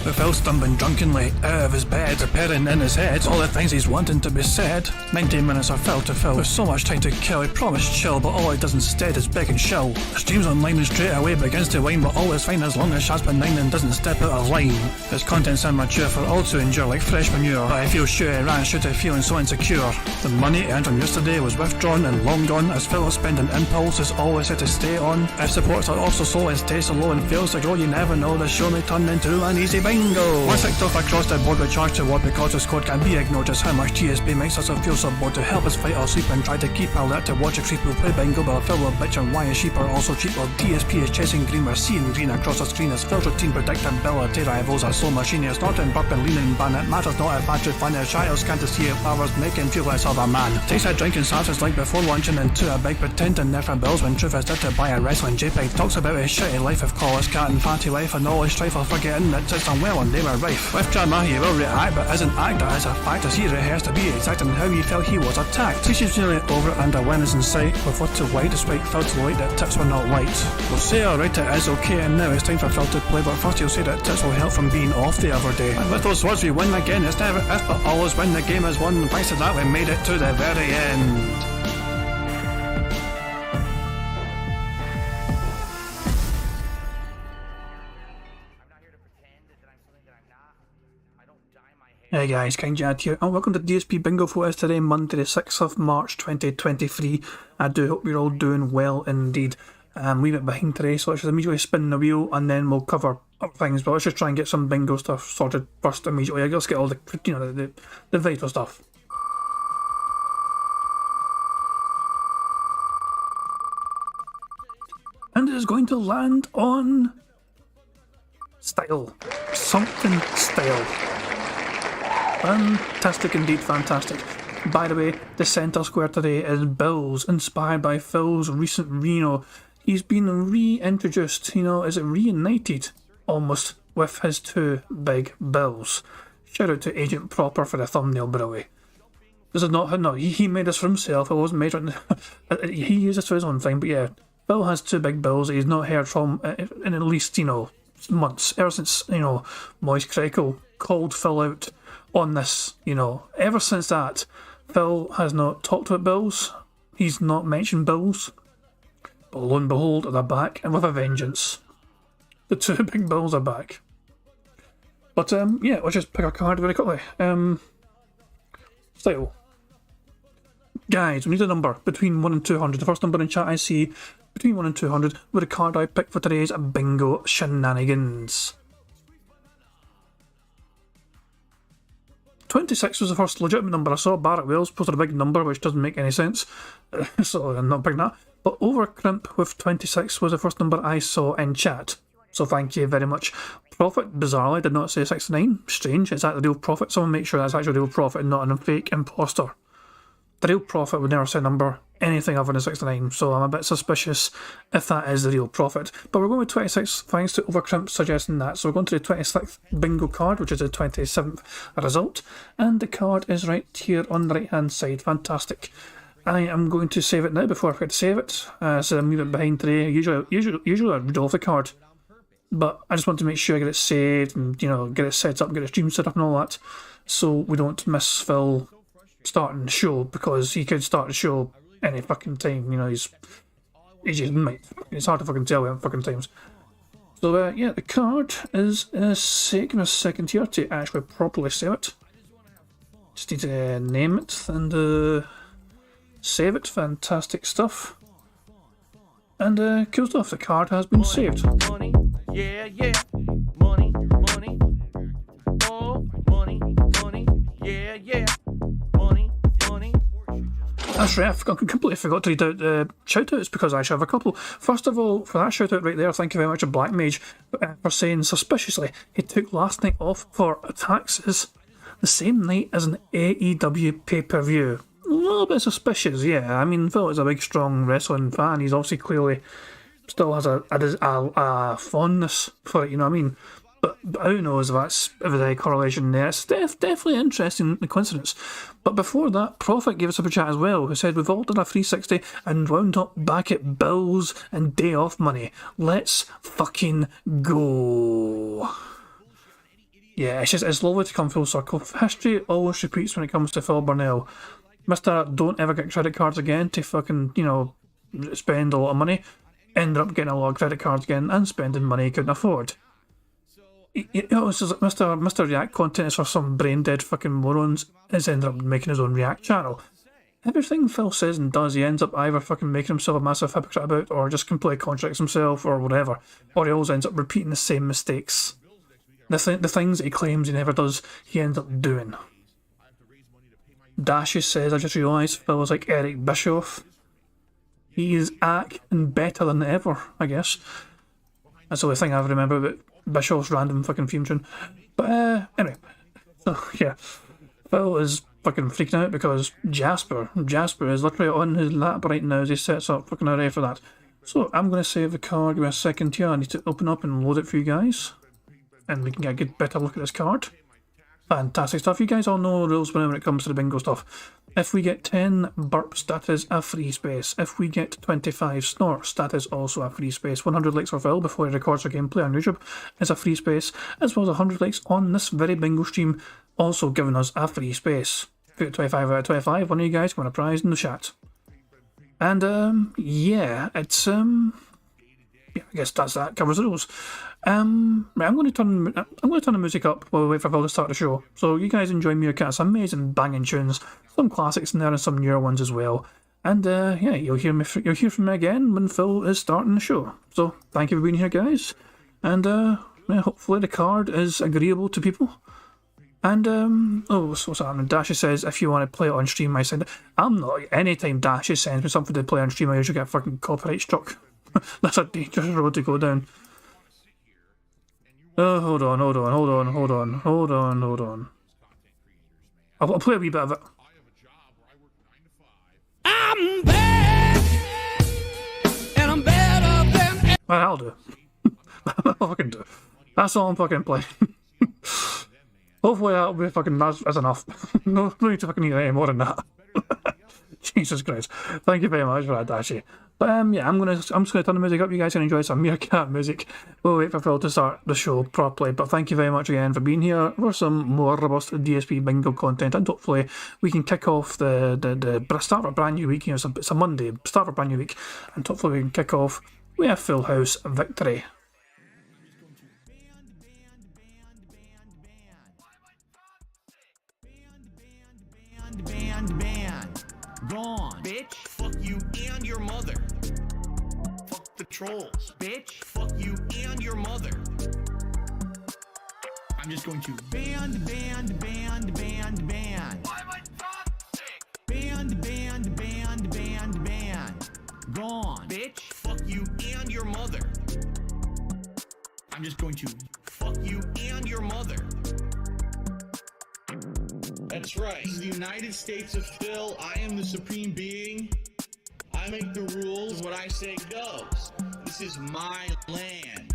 With Phil stumbling drunkenly out of his bed, appearing in his head all the things he's wanting to be said. 90 minutes of Phil to Phil, with so much time to kill. He promised chill, but all he does instead is beg and shill. Streams online and straight away begins to whine, but all is fine as long as Shaz's benign and doesn't step out of line. His content's immature for all to endure like fresh manure, but I feel sure he ran shooting feeling so insecure. The money earned from yesterday was withdrawn and long gone, as Phil's spending impulse is always had to stay on. If supports are also slow and stays so low and fails to grow, you never know, the show may turn into an easy bingo. Once ticked off across the board with charge to what because his code can be ignored, just how much DSP makes us feel so bored to help us fight or sleep and try to keep alert to watch a creep who play bingo, but Phil will bitch and why his sheep are also cheap. While DSP is chasing green, we're seeing green across the screen as Phil's routine predictability rivals are so machine. It's not in burp and leaning ban, it matters not if battery fun is childs can't see if flowers make him feel less of a man. Takes a drink and starts like before lunch and into a big pretending there for bills when truth is there to buy a wrestling JPEG. Talks about his shitty life of college cat and fatty life and all his strife of forgetting that it's unwell and they were rife. With drama he will react but isn't act as a fact as he rehearsed to be exact in how he felt he was attacked. She's nearly over and a win is in sight with what to white despite Phil to light that tips were not white. We'll say alright it is okay and now it's time for Phil to play, but first he'll say that tips will help from being off the other day. And with those words we win again, it's never if but always when the game is won. Thanks to that we made it to the very end. Hey guys, King Jad here and welcome to DSP Bingo for us today, Monday the 6th of March 2023. I do hope you're all doing well indeed. Leave it behind today, so let's just immediately spin the wheel and then we'll cover other things, but let's just try and get some bingo stuff sorted first immediately. Let's get all the, the vital stuff. And it is going to land on style. Something style. Fantastic indeed, fantastic. By the way, the centre square today is bills, inspired by Phil's recent he's been reintroduced, is it reunited almost with his two big bills. Shout out to Agent Proper for the thumbnail, by the way. This is not, no, he made this for himself, it wasn't made, he used this for his own thing, but yeah, Phil has two big bills that he's not heard from in at least, months, ever since, Moist Crackle called Phil out on this, ever since that, Phil has not talked about bills, he's not mentioned bills, but lo and behold, they're back, and with a vengeance. The two big bills are back. But, yeah, let's just pick a card very quickly. Style. Guys, we need a number between 1 and 200. The first number in chat I see between 1 and 200 with the card I picked for today's bingo shenanigans. 26 was the first legitimate number I saw. Barrett Wales posted a big number which doesn't make any sense, so I'm not picking that. But Overcrimp with 26 was the first number I saw in chat, so thank you very much. Profit, bizarrely, did not say 69. Strange, is that the real Profit? Someone make sure that's actually real Profit and not a fake imposter. The real Profit would never say a number anything other than 69, so I'm a bit suspicious if that is the real Profit. But we're going with 26 thanks to Overcrimp suggesting that, so we're going to the 26th bingo card, which is the 27th result, and the card is right here on the right hand side. Fantastic. I am going to save it now before I forget to save it, so I'm leaving it behind today. Usually I read off the card, but I just want to make sure I get it saved and get it set up, get the stream set up and all that, so we don't miss Phil starting the show, because he could start the show any fucking time. He just might. It's hard to fucking tell with fucking times. So yeah, the card is taking a second here to actually properly save it. Just need to name it and save it. Fantastic stuff. And cool stuff. The card has been saved. Money, yeah, yeah. Money, money. Oh, money, money, yeah, yeah. Money, money. That's right, I completely forgot to read out the shoutouts because I actually have a couple. First of all, for that shoutout right there, thank you very much to Black Mage for saying suspiciously he took last night off for taxes the same night as an AEW pay-per-view. A little bit suspicious, yeah. I mean, Phil is a big, strong wrestling fan. He's obviously clearly still has a fondness for it, you know what I mean? But who knows if there's a correlation there. It's definitely interesting, the coincidence. But before that, Prophet gave us a chat as well, who said, we've all done a 360 and wound up back at bills and day off money. Let's fucking go. Yeah, it's lovely to come full circle. History always repeats when it comes to Phil Burnell. Mr. Don't ever get credit cards again to fucking, spend a lot of money. Ended up getting a lot of credit cards again and spending money he couldn't afford. It's just like Mr. React content is for some brain dead fucking morons. Has ended up making his own React channel. Everything Phil says and does, he ends up either fucking making himself a massive hypocrite about, or just completely contradicts himself, or whatever. Or he always ends up repeating the same mistakes. The things that he claims he never does, he ends up doing. Dashy says, I just realised Phil is like Eric Bischoff. He is acting better than ever, I guess. That's the only thing I remember about Bischoff's random fucking theme tune. But anyway, so yeah, Phil is fucking freaking out because Jasper is literally on his lap right now as he sets up fucking array for that. So I'm going to save the card. Give me a second here. I need to open up and load it for you guys, and we can get a good better look at this card. Fantastic stuff. You guys all know the rules when it comes to the bingo stuff. If we get 10 burps, that is a free space. If we get 25 snorts, that is also a free space. 100 likes for Phil before he records a gameplay on YouTube is a free space, as well as 100 likes on this very bingo stream, also giving us a free space. If we get 25 out of 25, one of you guys win a prize in the chat. And yeah, it's yeah, I guess that's that. Covers the rules. I'm going to turn the music up while we wait for Phil to start the show. So you guys enjoy Meerkat's amazing banging tunes, some classics in there and some newer ones as well. And yeah, you'll hear from me again when Phil is starting the show. So thank you for being here, guys. And yeah, hopefully the card is agreeable to people. And oh, what's happening? Dashy says if you want to play it on stream, I send it. I'm not. Anytime Dashy sends me something to play on stream, I usually get fucking copyright struck. That's a dangerous road to go down. Oh, hold on. I'll play a wee bit of it. I'm bad, and I'm better than. Well, I'll do. I'll fucking do. That's all I'm fucking playing. Hopefully that'll be fucking that's enough. No need to fucking hear any more than that. Jesus Christ. Thank you very much for that, Dashy. But yeah, I'm just gonna turn the music up. You guys can enjoy some Meerkat music. We'll wait for Phil to start the show properly. But thank you very much again for being here for some more robust DSP Bingo content, and hopefully we can kick off the start of a brand new week. You know, it's a Monday, start of a brand new week, and hopefully we can kick off with a full house victory. Band. Gone. Bitch. Fuck you and your mother. Fuck the trolls. Bitch. Fuck you and your mother. I'm just going to band. Why am I toxic? Band. Gone. Bitch. Fuck you and your mother. I'm just going to fuck you and your mother. That's right. This is the United States of Phil. I am the supreme being. I make the rules. What I say goes. This is my land.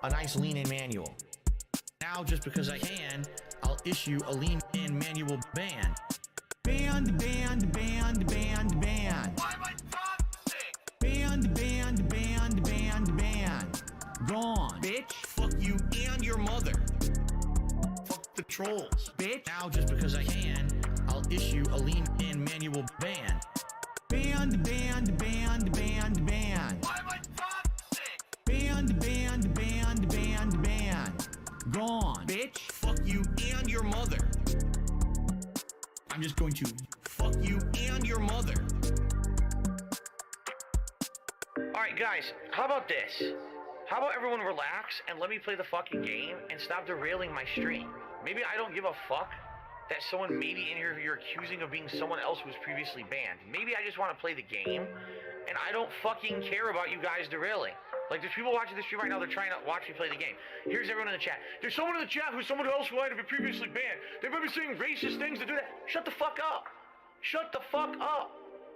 A nice lean-in manual. Now, just because I can, I'll issue a lean-in manual ban. Band. Why am I toxic? Band. Gone. Bitch. Fuck you and your mother. The trolls. Bitch. Now, just because I can, I'll issue a lean-in manual ban. Band. Why am I toxic? Band. Gone. Bitch. Fuck you and your mother. I'm just going to fuck you and your mother. Alright guys, how about this? How about everyone relax and let me play the fucking game and stop derailing my stream? Maybe I don't give a fuck that someone maybe in here you're accusing of being someone else who was previously banned. Maybe I just want to play the game and I don't fucking care about you guys derailing. Like, there's people watching this stream right now, they're trying to watch me play the game. Here's everyone in the chat. There's someone in the chat who's someone else who might have been previously banned. They might be saying racist things to do that. Shut the fuck up. Shut the fuck up.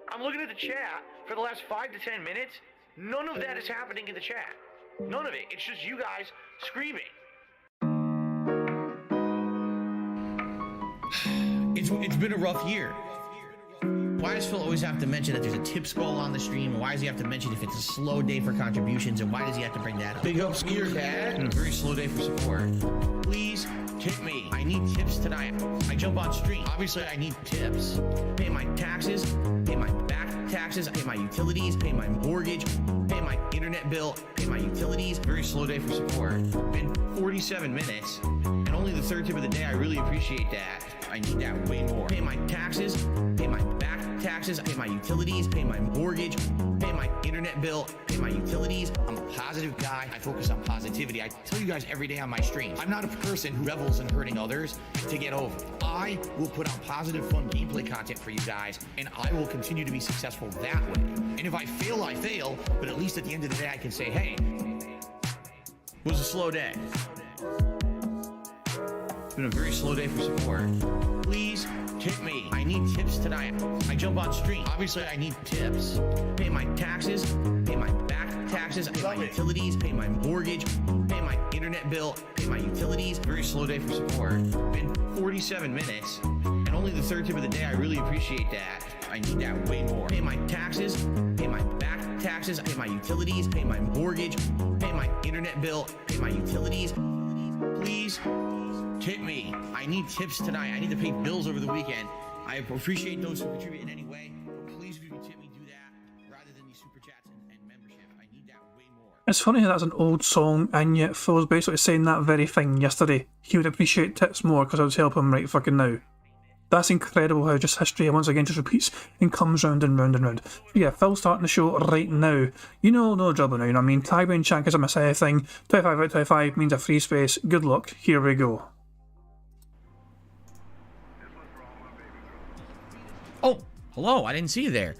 I'm looking at the chat for the last 5 to 10 minutes. None of that is happening in the chat. None of it. It's just you guys screaming. It's been a rough year. Why does Phil always have to mention that there's a tips goal on the stream? And why does he have to mention if it's a slow day for contributions? And why does he have to bring that up? Big ups to your dad. And a very slow day for support. Please tip me. I need tips tonight. I jump on stream. Obviously, I need tips. Pay my taxes. Pay my back taxes. Pay my utilities. Pay my mortgage. Pay my internet bill. Pay my utilities. Very slow day for support. Been 47 minutes. And only the third tip of the day. I really appreciate that. I need that way more. Pay my taxes. Pay my back taxes. Pay my utilities. Pay my mortgage. Pay my internet bill. Pay my utilities. I'm a positive guy. I focus on positivity. I tell you guys every day on my stream, I'm not a person who revels in hurting others to get over. I will put out positive, fun gameplay content for you guys, and I will continue to be successful that way. And if I fail, I fail, but at least at the end of the day, I can say, hey, it was a slow day. It's been a very slow day for support. Please tip me. I need tips tonight. I jump on stream. Obviously, I need tips. Pay my taxes. Pay my back taxes. Pay my utilities. Pay my mortgage. Pay my internet bill. Pay my utilities. Very slow day for support. Been 47 minutes. And only the third tip of the day. I really appreciate that. I need that way more. Pay my taxes. Pay my back taxes. Pay my utilities. Pay my mortgage. Pay my internet bill. Pay my utilities. Please tip me. I need tips tonight. I need to pay bills over the weekend. I appreciate those who contribute in any way. Please, if you can tip me, do that rather than these super chats and membership. I need that way more. It's funny how that's an old song, and yet Phil was basically saying that very thing yesterday. He would appreciate tips more because I was helping him right fucking now. That's incredible how just history once again just repeats and comes round and round and round. But yeah, Phil's starting the show right now. You know, no trouble now, you know what I mean? Tag me and Shank is a Messiah thing. 25 out of 25 means a free space. Good luck. Here we go. Oh, hello. I didn't see you there.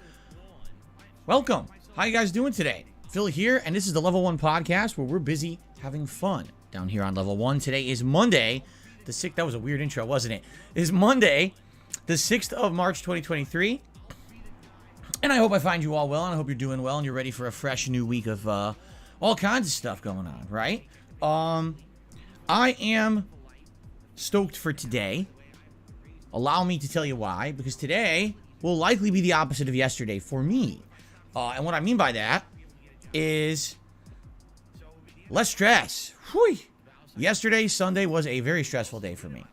Welcome. How you guys doing today? Phil here, and this is the Level 1 podcast where we're busy having fun down here on Level 1. Today is Monday, the 6th. That was a weird intro, wasn't it? It is Monday, the 6th of March, 2023. And I hope I find you all well, and I hope you're doing well, and you're ready for a fresh new week of all kinds of stuff going on, right? I am stoked for today. Allow me to tell you why, because today will likely be the opposite of yesterday for me. And what I mean by that is less stress. Whew. Yesterday, Sunday, was a very stressful day for me.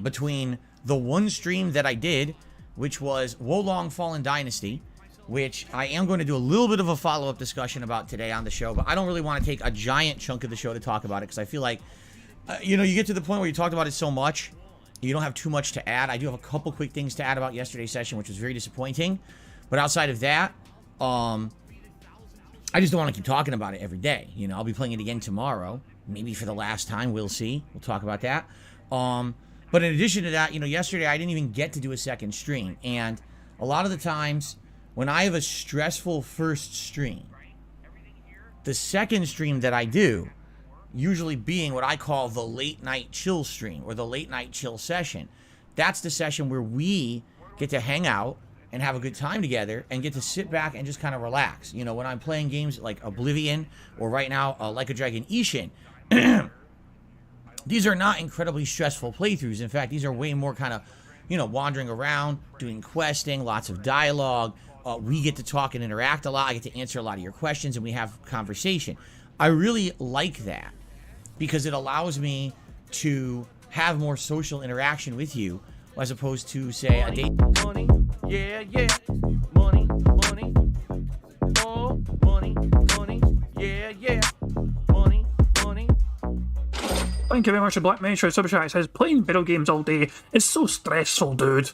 Between the one stream that I did, which was Wolong Fallen Dynasty, which I am going to do a little bit of a follow-up discussion about today on the show, but I don't really want to take a giant chunk of the show to talk about it, because I feel like, you know, you get to the point where you talked about it so much, you don't have too much to add. I do have a couple quick things to add about yesterday's session, which was very disappointing. But outside of that, I just don't want to keep talking about it every day. You know, I'll be playing it again tomorrow. Maybe for the last time. We'll see. We'll talk about that. But in addition to that, you know, yesterday I didn't even get to do a second stream. And a lot of the times when I have a stressful first stream, the second stream that I do, usually being what I call the late night chill stream or the late night chill session. That's the session where we get to hang out and have a good time together and get to sit back and just kind of relax. You know, when I'm playing games like Oblivion or right now Like a Dragon Ishin, these are not incredibly stressful playthroughs. In fact, these are way more kind of, you know, wandering around, doing questing, lots of dialogue. We get to talk and interact a lot. I get to answer a lot of your questions and we have conversation. I really like that, because it allows me to have more social interaction with you as opposed to, say, a date. Money, yeah, yeah. Money, money. Oh, money, money. Yeah, yeah. Money, money. Thank you very much to Black Mention Super Chat. It says, playing video games all day is so stressful, dude.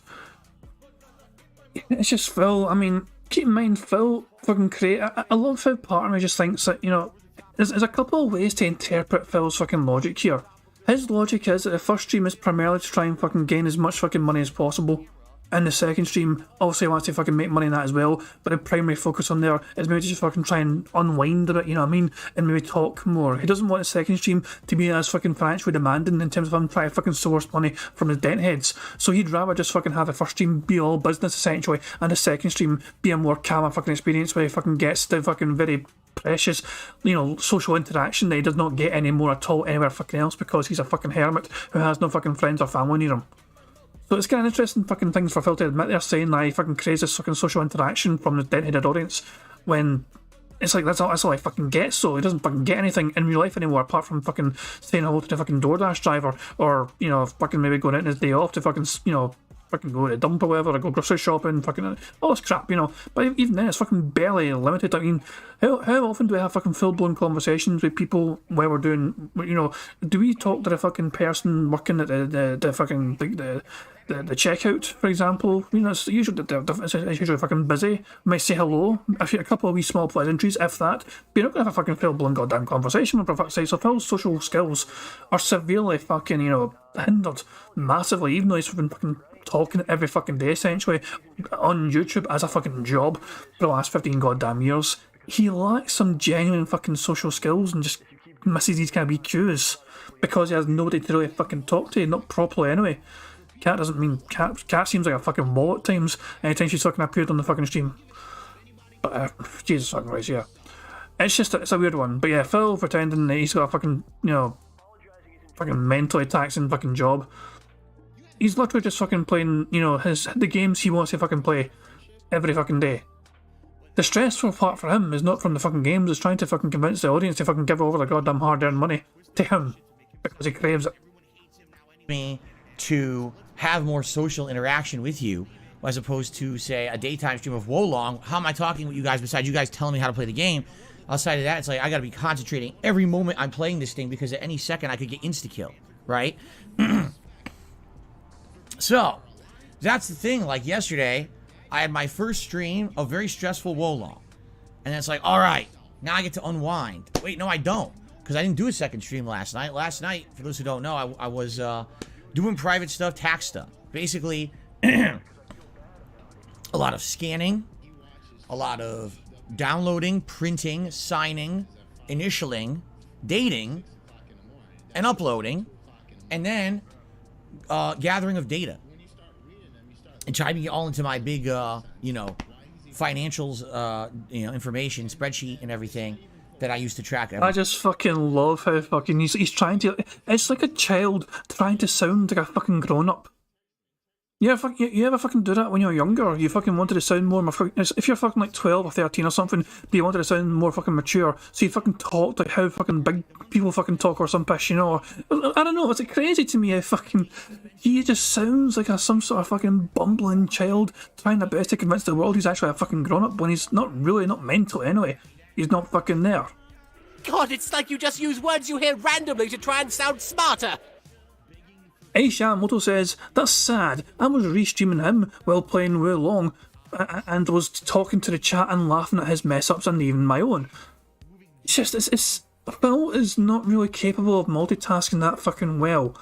It's just Phil. I mean, keep in mind, Phil fucking create. I love how part of me just thinks that, you know, there's a couple of ways to interpret Phil's fucking logic here. His logic is that the first stream is primarily to try and fucking gain as much fucking money as possible. And the second stream obviously wants to fucking make money in that as well, but the primary focus on there is maybe to just fucking try and unwind a bit, you know what I mean? And maybe talk more. He doesn't want the second stream to be as fucking financially demanding in terms of him trying to fucking source money from his debt heads. So he'd rather just fucking have the first stream be all business essentially, and the second stream be a more calmer fucking experience where he fucking gets the fucking very precious, you know, social interaction that he does not get anymore at all anywhere fucking else, because he's a fucking hermit who has no fucking friends or family near him. So it's kind of interesting fucking things for Phil to admit they're saying that he fucking craves this fucking social interaction from the dead-headed audience when it's like that's all he fucking gets. So he doesn't fucking get anything in real life anymore apart from fucking saying hello to the fucking Doordash driver, or you know, fucking maybe going out on his day off to fucking, you know, fucking go to a dump or whatever, or go grocery shopping, fucking all this crap, you know. But even then, it's fucking barely limited. I mean, how often do we have fucking full-blown conversations with people where we're doing, you know, do we talk to the fucking person working at the fucking, like, the checkout, for example? You know, it's usually fucking busy. We might say hello, a couple of wee small pleasantries, if that. But you're not going to have a fucking full-blown goddamn conversation, for fuck's sake. So Phil's social skills are severely fucking, you know, hindered massively, even though he's been fucking talking every fucking day, essentially, on YouTube as a fucking job for the last 15 goddamn years. He lacks some genuine fucking social skills and just misses these kind of wee cues because he has nobody to really fucking talk to, not properly anyway. Cat doesn't mean Cat seems like a fucking wall at times anytime she's fucking appeared on the fucking stream. But Jesus fucking Christ, yeah. It's a weird one. But yeah, Phil pretending that he's got a fucking, you know, fucking mentally taxing fucking job. He's literally just fucking playing, you know, the games he wants to fucking play every fucking day. The stressful part for him is not from the fucking games, it's trying to fucking convince the audience to fucking give over their goddamn hard-earned money to him because he craves it. Me to have more social interaction with you as opposed to, say, a daytime stream of Wolong. How am I talking with you guys besides you guys telling me how to play the game? Outside of that, it's like I gotta be concentrating every moment I'm playing this thing because at any second I could get insta-kill, right? So, that's the thing. Like yesterday, I had my first stream of very stressful Wolong. And it's like, alright, now I get to unwind. Wait, no I don't. Because I didn't do a second stream last night. Last night, for those who don't know, I was doing private stuff, tax stuff. Basically, a lot of scanning, a lot of downloading, printing, signing, initialing, dating, and uploading, and then gathering of data. And typing it all into my big, you know, financials, you know, information, spreadsheet and everything that I used to track everything. I just fucking love how fucking he's trying to... It's like a child trying to sound like a fucking grown-up. You ever fucking do that when you were younger? You fucking wanted to sound more... If you're fucking like 12 or 13 or something, but you wanted to sound more fucking mature, so you fucking talked like how fucking big people fucking talk or some piss, you know? I don't know, it's like crazy to me how fucking... He just sounds like some sort of fucking bumbling child trying their best to convince the world he's actually a fucking grown-up when he's not really, not mentally anyway. He's not fucking there. God, it's like you just use words you hear randomly to try and sound smarter. Aisha Moto says, that's sad. I was restreaming him while playing Wolong and was talking to the chat and laughing at his mess-ups and even my own. It's just, Phil is not really capable of multitasking that fucking well.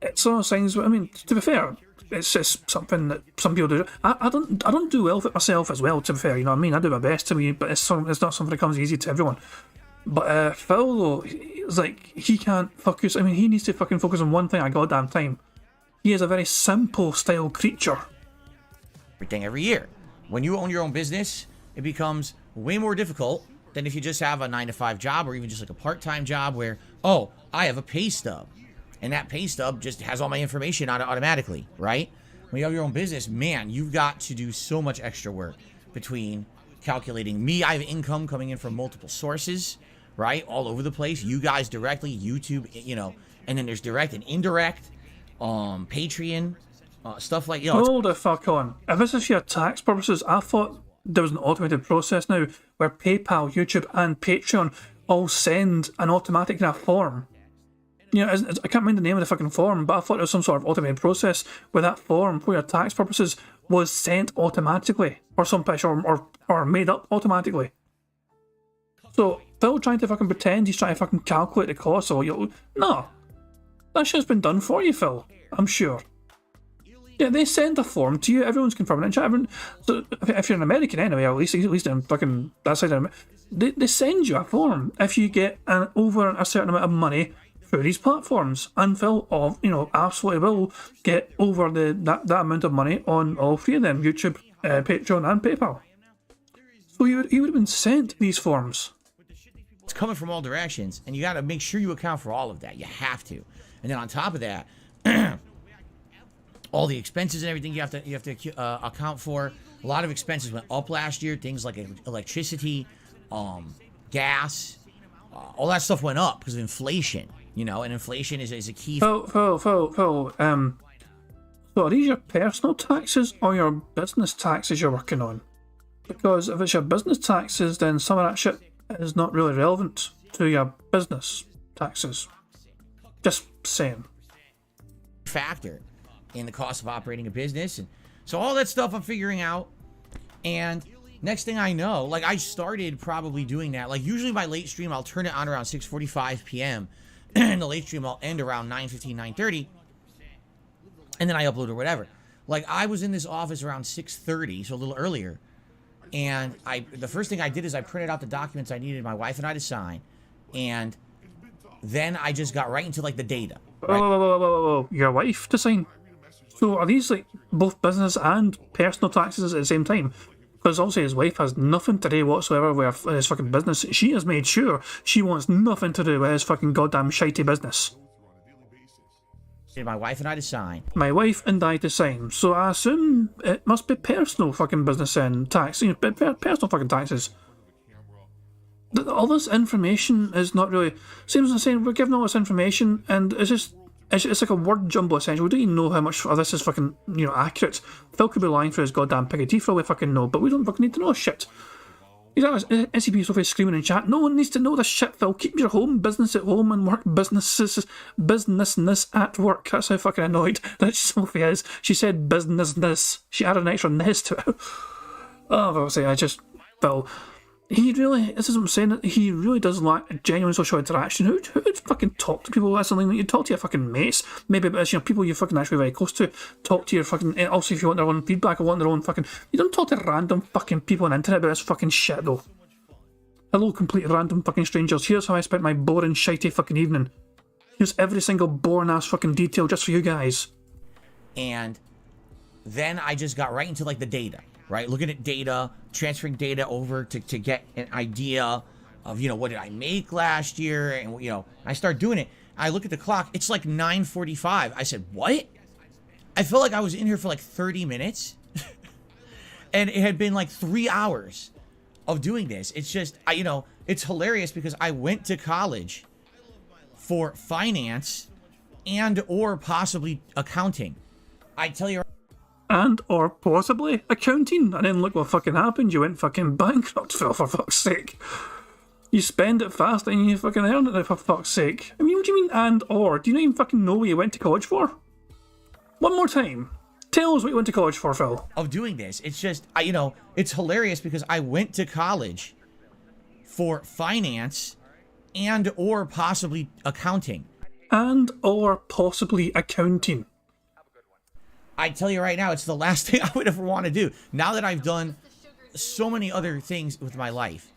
It's one of those things, I mean, to be fair, it's just something that some people do. I don't do well with it myself as well, to be fair, you know what I mean? I do my best to me, but it's not something that comes easy to everyone. But Phil, though, it's like, he can't focus. I mean, he needs to fucking focus on one thing at a goddamn time. He is a very simple style creature. Everything every year. When you own your own business, it becomes way more difficult than if you just have a 9-to-5 job or even just like a part-time job where, oh, I have a pay stub. And that pay stub just has all my information on it automatically, right? When you have your own business, man, you've got to do so much extra work between calculating me. I have income coming in from multiple sources, right? All over the place. You guys directly, YouTube, you know, and then there's direct and indirect, Patreon, stuff like, you know. Hold the fuck on. If this is for your tax purposes, I thought there was an automated process now where PayPal, YouTube, and Patreon all send an automatic kind of form. You know, I can't remember the name of the fucking form, but I thought there was some sort of automated process where that form for your tax purposes was sent automatically, or some pitch, or made up automatically. So Phil trying to fucking pretend he's trying to fucking calculate the cost, or no, that shit's been done for you, Phil. I'm sure. Yeah, they send a form to you. Everyone's confirming it. So if you're an American anyway, or at least in fucking that side of it, they send you a form if you get over a certain amount of money through these platforms, and Phil, you know, absolutely will get over that amount of money on all three of them: YouTube, Patreon, and PayPal. So he would have been sent these forms. It's coming from all directions, and you got to make sure you account for all of that. You have to. And then on top of that, all the expenses and everything you have to account for. A lot of expenses went up last year. Things like electricity, gas, all that stuff went up because of inflation. You know, and inflation is a key. Phil, so are these your personal taxes or your business taxes you're working on? Because if it's your business taxes, then some of that shit is not really relevant to your business taxes. Just saying. Factor in the cost of operating a business, and so all that stuff I'm figuring out. And next thing I know, like, I started probably doing that. Like, usually my late stream, I'll turn it on around 6:45 p.m. and the late stream will end around 9:15, 9:30, and then I upload or whatever. Like, I was in this office around 6:30, so a little earlier, and the first thing I did is I printed out the documents I needed my wife and I to sign, and then I just got right into, like, the data. Right? Whoa. Your wife to sign? So are these, like, both business and personal taxes at the same time? Because obviously his wife has nothing to do whatsoever with his fucking business. She has made sure she wants nothing to do with his fucking goddamn shitey business. My wife and I to sign. My wife and I to sign. So I assume it must be personal fucking business and tax. You know, personal fucking taxes. All this information is not really... Same as I'm saying, we're given all this information and it's just... It's like a word jumble, essentially. We don't even know how much of this is fucking, you know, accurate. Phil could be lying for his goddamn piggy teeth for all we fucking know, but we don't fucking need to know shit. SCP Sophie screaming in chat. No one needs to know this shit, Phil. Keep your home business at home and work businesness at work. That's how fucking annoyed that Sophie is. She said businessness. She added an extra ness to it. Oh, obviously, Phil. He really, this is what I'm saying, he really does lack genuine social interaction. Who would fucking talk to people? That's something that you talk to your fucking mates, maybe, but you know, people you're fucking actually very close to. Talk to your fucking, also if you want their own feedback or want their own fucking, you don't talk to random fucking people on the internet about this fucking shit though. Hello, complete random fucking strangers. Here's how I spent my boring, shitey fucking evening. Here's every single boring ass fucking detail just for you guys. And then I just got right into, like, the data. Right, looking at data, transferring data over to get an idea of, you know, what did I make last year, and, you know, I start doing it. I look at the clock, it's like 9:45. I said, what? I felt like I was in here for like 30 minutes, and it had been like 3 hours of doing this. It's just, you know, it's hilarious because I went to college for finance and or possibly accounting. I tell you. And or possibly accounting, and then look what fucking happened. You went fucking bankrupt, Phil, for fuck's sake. You spend it fast and you fucking earn it, for fuck's sake. I mean, what do you mean and or? Do you not even fucking know what you went to college for? One more time. Tell us what you went to college for, Phil. Of doing this. It's just, you know, it's hilarious because I went to college for finance and or possibly accounting. And or possibly accounting. I tell you right now, it's the last thing I would ever want to do. Now that I've done so many other things with my life,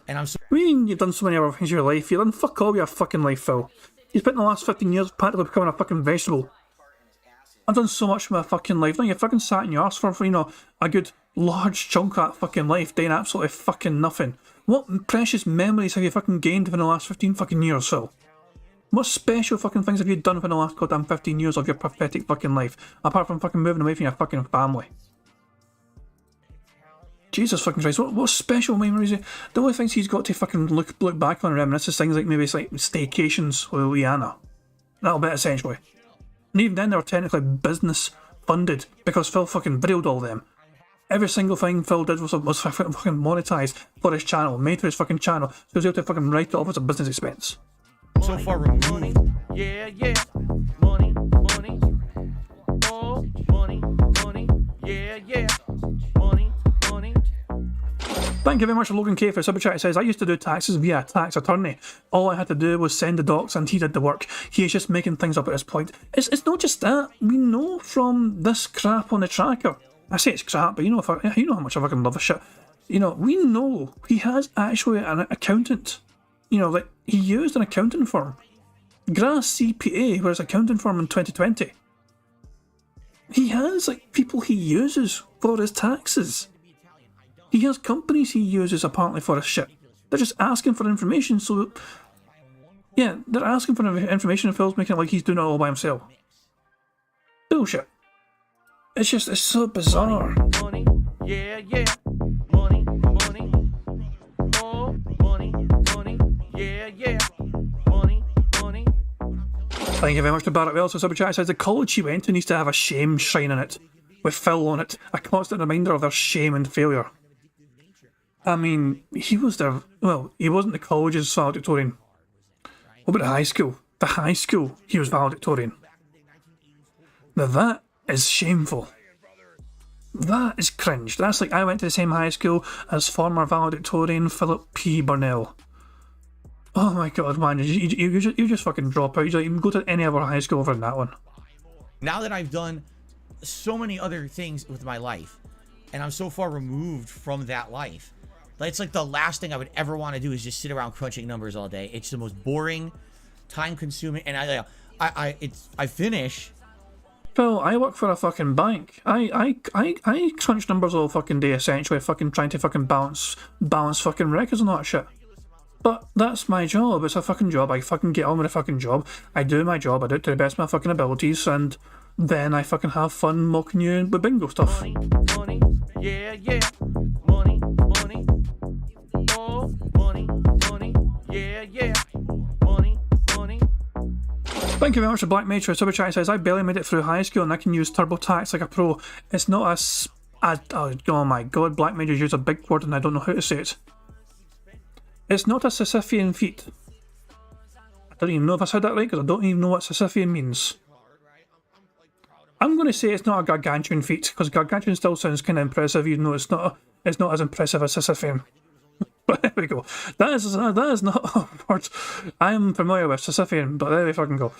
and I'm so... What do you mean you've done so many other things in your life? You've done fuck all your fucking life, Phil. You spent the last 15 years practically becoming a fucking vegetable. I've done so much with my fucking life. Now you fucking sat in your arse for, you know, a good large chunk of that fucking life doing absolutely fucking nothing. What precious memories have you fucking gained within the last 15 fucking years, Phil? What special fucking things have you done within the last goddamn 15 years of your pathetic fucking life, apart from fucking moving away from your fucking family? Jesus fucking Christ, what special memories? The only things he's got to fucking look back on and reminisce is things like maybe it's like staycations with Liana. That'll be it, essentially. And even then they were technically business funded because Phil fucking videoed all them. Every single thing Phil did was fucking monetised for his channel, made for his fucking channel, so he was able to fucking write it off as a business expense. So far removed. Money, yeah, money, oh, money, yeah, money. Thank you very much, Logan K, for super chat. It says, I used to do taxes via a tax attorney. All I had to do was send the docs and he did the work. He is just making things up at this point. It's not just that. We know from this crap on the tracker. I say it's crap, but you know how much I fucking love this shit. You know, we know he has actually an accountant. You know, like, he used an accounting firm. Grass CPA was an accounting firm in 2020. He has, like, people he uses for his taxes. He has companies he uses apparently for his shit. They're just asking for information, so... Yeah, they're asking for information and Phil's making it like he's doing it all by himself. Bullshit. It's just, it's so bizarre. Money, yeah, yeah. Money, money. Oh, money, money, yeah, yeah. Money, money. Thank you very much to Barrett Wells for Super Chat. It says the college he went to needs to have a shame shrine in it, with Phil on it, a constant reminder of their shame and failure. I mean, he was there, well, he wasn't the college's valedictorian. What about the high school? The high school, he was valedictorian. Now that is shameful. That is cringe. That's like, I went to the same high school as former valedictorian Philip P. Burnell. Oh my god, man, you just fucking drop out. You don't even go to any other high school over than that one. Now that I've done so many other things with my life, and I'm so far removed from that life, it's like the last thing I would ever want to do is just sit around crunching numbers all day. It's the most boring, time-consuming, and I finish. Phil, I work for a fucking bank. I crunch numbers all fucking day, essentially, fucking trying to fucking balance fucking records and all that shit. But that's my job. It's a fucking job. I fucking get on with a fucking job. I do my job. I do it to the best of my fucking abilities, and then I fucking have fun mocking you with bingo stuff. Money, money, yeah, yeah. Money, money. Oh, money, money, yeah, yeah. Money, money. Thank you very much to Black Mage for Super Chat. Says, I barely made it through high school and I can use TurboTax like a pro. It's not oh my god, Black Mage has used a big word and I don't know how to say it. It's not a Sisyphean feat. I don't even know if I said that right because I don't even know what Sisyphean means. I'm going to say it's not a gargantuan feat because gargantuan still sounds kind of impressive, even though it's not as impressive as Sisyphean. But there we go. That is not a word I am familiar with, Sisyphean, but there we fucking go.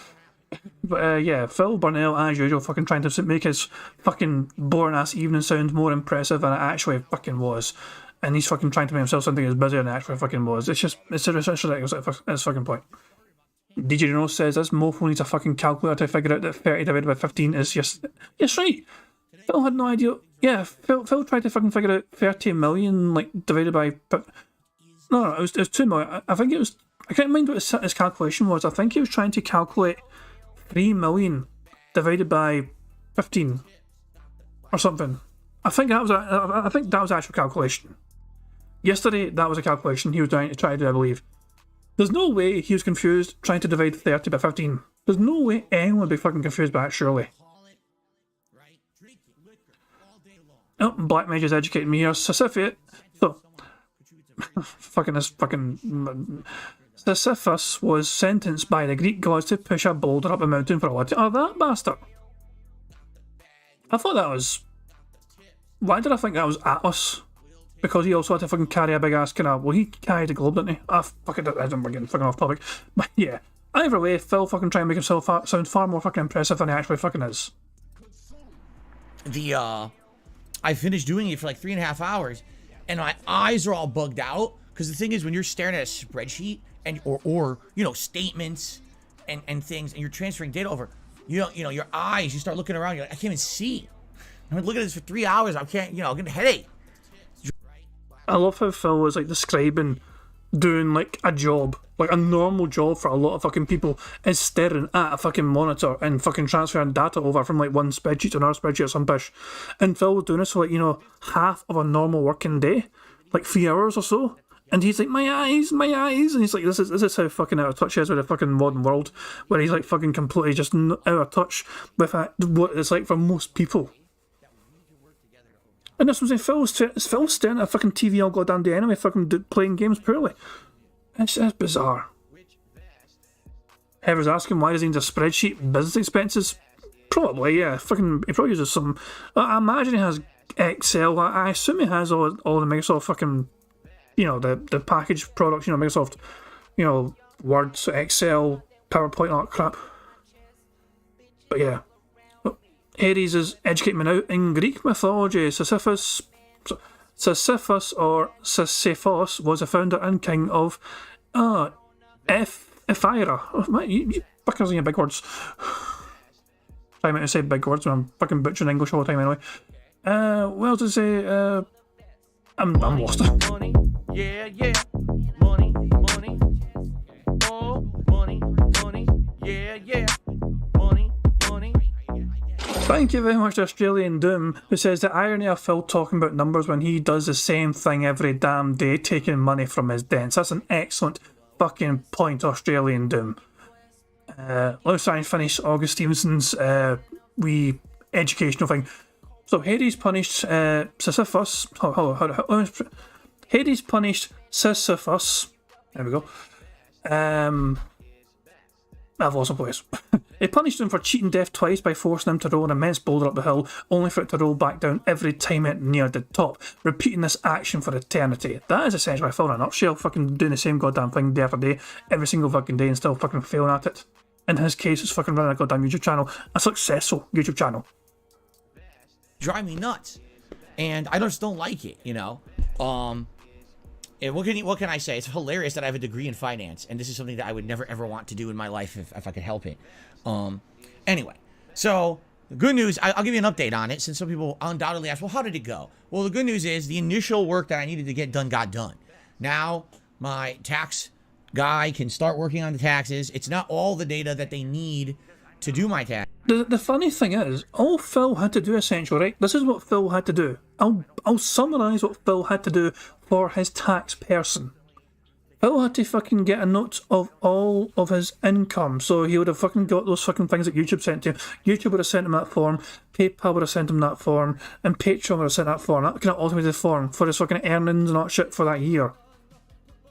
But yeah, Phil Burnell, as usual, fucking trying to make his fucking boring ass evening sound more impressive than it actually fucking was. And he's fucking trying to make himself something as busy than it actually fucking was. It's ridiculous at this fucking point. DJ Reno says this mofo needs a fucking calculator to figure out that 30 divided by 15 is just... Yes, right! Phil had no idea. Yeah, Phil tried to fucking figure out 30 million, like, divided by... No, it was 2 million. I think it was... I can't remember what his calculation was. I think he was trying to calculate 3 million divided by 15. Or something. I think that was the actual calculation. Yesterday, that was a calculation he was trying to do, I believe. There's no way he was confused trying to divide 30 by 15. There's no way anyone would be fucking confused by that, surely. Oh, Black Mage is educating me here. Sisyphus. So, Sisyphus was sentenced by the Greek gods to push a boulder up a mountain for a while. Oh, that bastard. I thought that was... Why did I think that was Atlas? Because he also had to fucking carry a big ass kind of... Well, he carried the globe, didn't he? I don't getting fucking off topic. But yeah, either way, Phil fucking trying to make himself sound far more fucking impressive than he actually fucking is. I finished doing it for like 3.5 hours, and my eyes are all bugged out. Because the thing is, when you're staring at a spreadsheet and or you know, statements and things, and you're transferring data over, you know your eyes, you start looking around, you're like, I can't even see. I'm looking at this for 3 hours. I can't, I'm getting a headache. I love how Phil was like describing doing like a job, like a normal job for a lot of fucking people, is staring at a fucking monitor and fucking transferring data over from like one spreadsheet to another spreadsheet or some bish. And Phil was doing this for like, half of a normal working day, like 3 hours or so. And he's like, my eyes, and he's like, this is how fucking out of touch he is with the fucking modern world, where he's like fucking completely just out of touch with what it's like for most people. And this was in Phil's staring at a fucking TV all goddamn day anyway, fucking playing games poorly. It's bizarre. Heather's asking why does he need a spreadsheet? Business expenses? Probably, yeah. Fucking, he probably uses some... I imagine he has Excel. I assume he has all the Microsoft fucking... the packaged products, Microsoft, Word, Excel, PowerPoint, all that crap. But yeah. Ares is educating me now. In Greek mythology, Sisyphus or Sisyphos was the founder and king of Ephyra. Oh, you fuckers and your big words. Trying to say big words when I'm fucking butchering English all the time anyway. What else to say? I'm lost. Money, yeah, yeah. Money, money. Oh, money, money. Yeah, yeah. Money, money. Thank you very much to Australian Doom, who says the irony of Phil talking about numbers when he does the same thing every damn day, taking money from his dents. That's an excellent fucking point, Australian Doom. Let's try and finish August Stevenson's wee educational thing. So Hades punished Sisyphus. Hades punished Sisyphus. There we go. I've lost my place. He punished him for cheating death twice by forcing him to roll an immense boulder up the hill, only for it to roll back down every time it neared the top, repeating this action for eternity. That is essentially Phil in a nutshell, fucking doing the same goddamn thing day after day, every single fucking day, and still fucking failing at it. In his case, it's fucking running a goddamn YouTube channel, a successful YouTube channel. Drive me nuts, and I just don't like it, you know. And what can I say? It's hilarious that I have a degree in finance, and this is something that I would never ever want to do in my life if I could help it. Anyway, so the good news, I'll give you an update on it, since some people undoubtedly ask, well, how did it go? Well, the good news is the initial work that I needed to get done got done. Now my tax guy can start working on the taxes. It's not all the data that they need to do my tax. The funny thing is, all Phil had to do essentially, right? This is what Phil had to do. I'll summarise what Phil had to do for his tax person. Phil had to fucking get a note of all of his income, so he would have fucking got those fucking things that YouTube sent to him. YouTube would have sent him that form, PayPal would have sent him that form, and Patreon would have sent that form, that kind of automated form for his fucking earnings and all that shit for that year.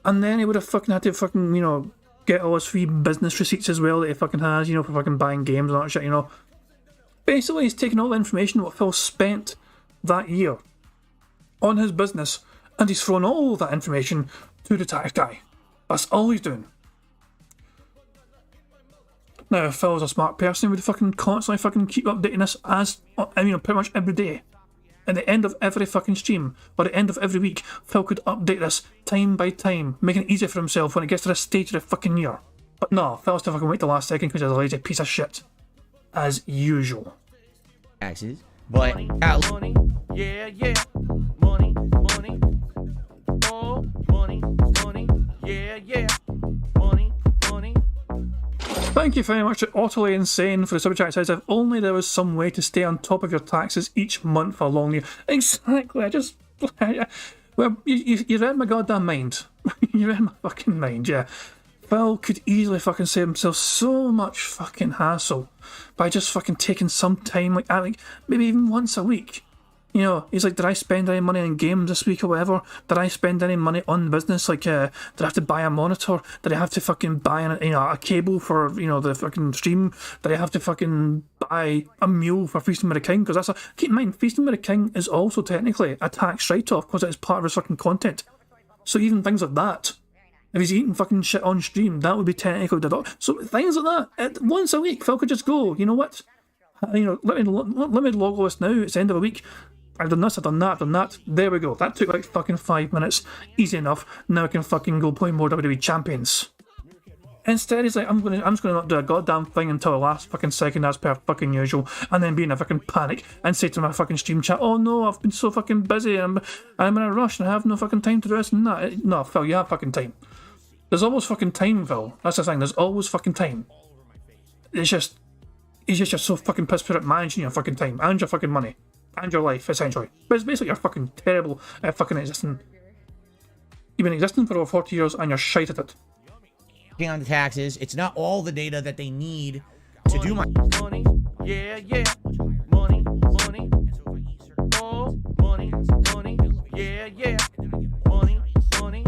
And then he would have fucking had to fucking, you know, get all his free business receipts as well that he fucking has, you know, for fucking buying games and all that shit, you know. Basically, he's taken all the information what Phil spent that year on his business, and he's thrown all that information to the tax guy. That's all he's doing. Now, if Phil was a smart person, he would fucking constantly fucking keep updating this as, you know, pretty much every day. At the end of every fucking stream, or at the end of every week, Phil could update this time by time, making it easier for himself when it gets to this stage of the fucking year. But no, Phil has to fucking wait the last second because he's a lazy piece of shit. As usual. Taxes, but Money, yeah, yeah. Money, money. Oh, money, money, yeah, yeah. Money, money. Thank you very much to Utterly Insane for the super chat. It says, if only there was some way to stay on top of your taxes each month for a long year. Exactly, well, you read my goddamn mind. You read my fucking mind, yeah. Phil could easily fucking save himself so much fucking hassle by just fucking taking some time, like maybe even once a week. You know, he's like, did I spend any money on games this week or whatever? Did I spend any money on business? Like, did I have to buy a monitor? Did I have to fucking buy a cable for, you know, the fucking stream? Did I have to fucking buy a meal for Feasting with the King? Because keep in mind, Feasting with the King is also technically a tax write-off because it is part of his fucking content. So even things like that, if he's eating fucking shit on stream, that would be technically deducted. So things like that, once a week, Phil could just go, you know what? You know, let me log all this now. It's the end of the week. I've done this, I've done that, I've done that. There we go. That took like fucking 5 minutes. Easy enough. Now I can fucking go play more WWE Champions. Instead, he's like, I'm just gonna not do a goddamn thing until the last fucking second, as per fucking usual, and then be in a fucking panic and say to my fucking stream chat, oh no, I've been so fucking busy, I'm in a rush and I have no fucking time to do this and that. No, Phil, you have fucking time. There's always fucking time, Phil. That's the thing. There's always fucking time. He's just so fucking pissed at managing your fucking time and your fucking money. And your life, essentially. But it's basically you're fucking terrible at fucking existing. You've been existing for over 40 years and you're shite at it. on the taxes, it's not all the data that they need to do my... Money, yeah, yeah. Money, money. Oh, money, money. Yeah, yeah. Money, money.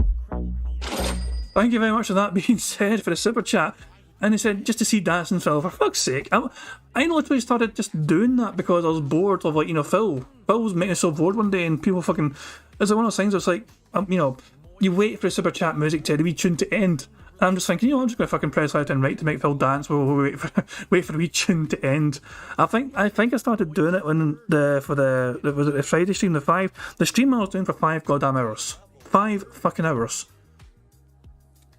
Thank you very much for that being said for the super chat. And he said, just to see Dancing Phil, for fuck's sake. I literally started just doing that because I was bored of, like, you know, Phil was making me so bored one day, and people fucking... It's like one of those things that's like, you know, you wait for the super chat music to be tuned to end. And I'm just thinking, you know, I'm just going to fucking press left and right to make Phil dance. We'll wait for the wee tune to end. I think I started doing it when was it the Friday stream, the stream I was doing for 5 goddamn hours. 5 fucking hours.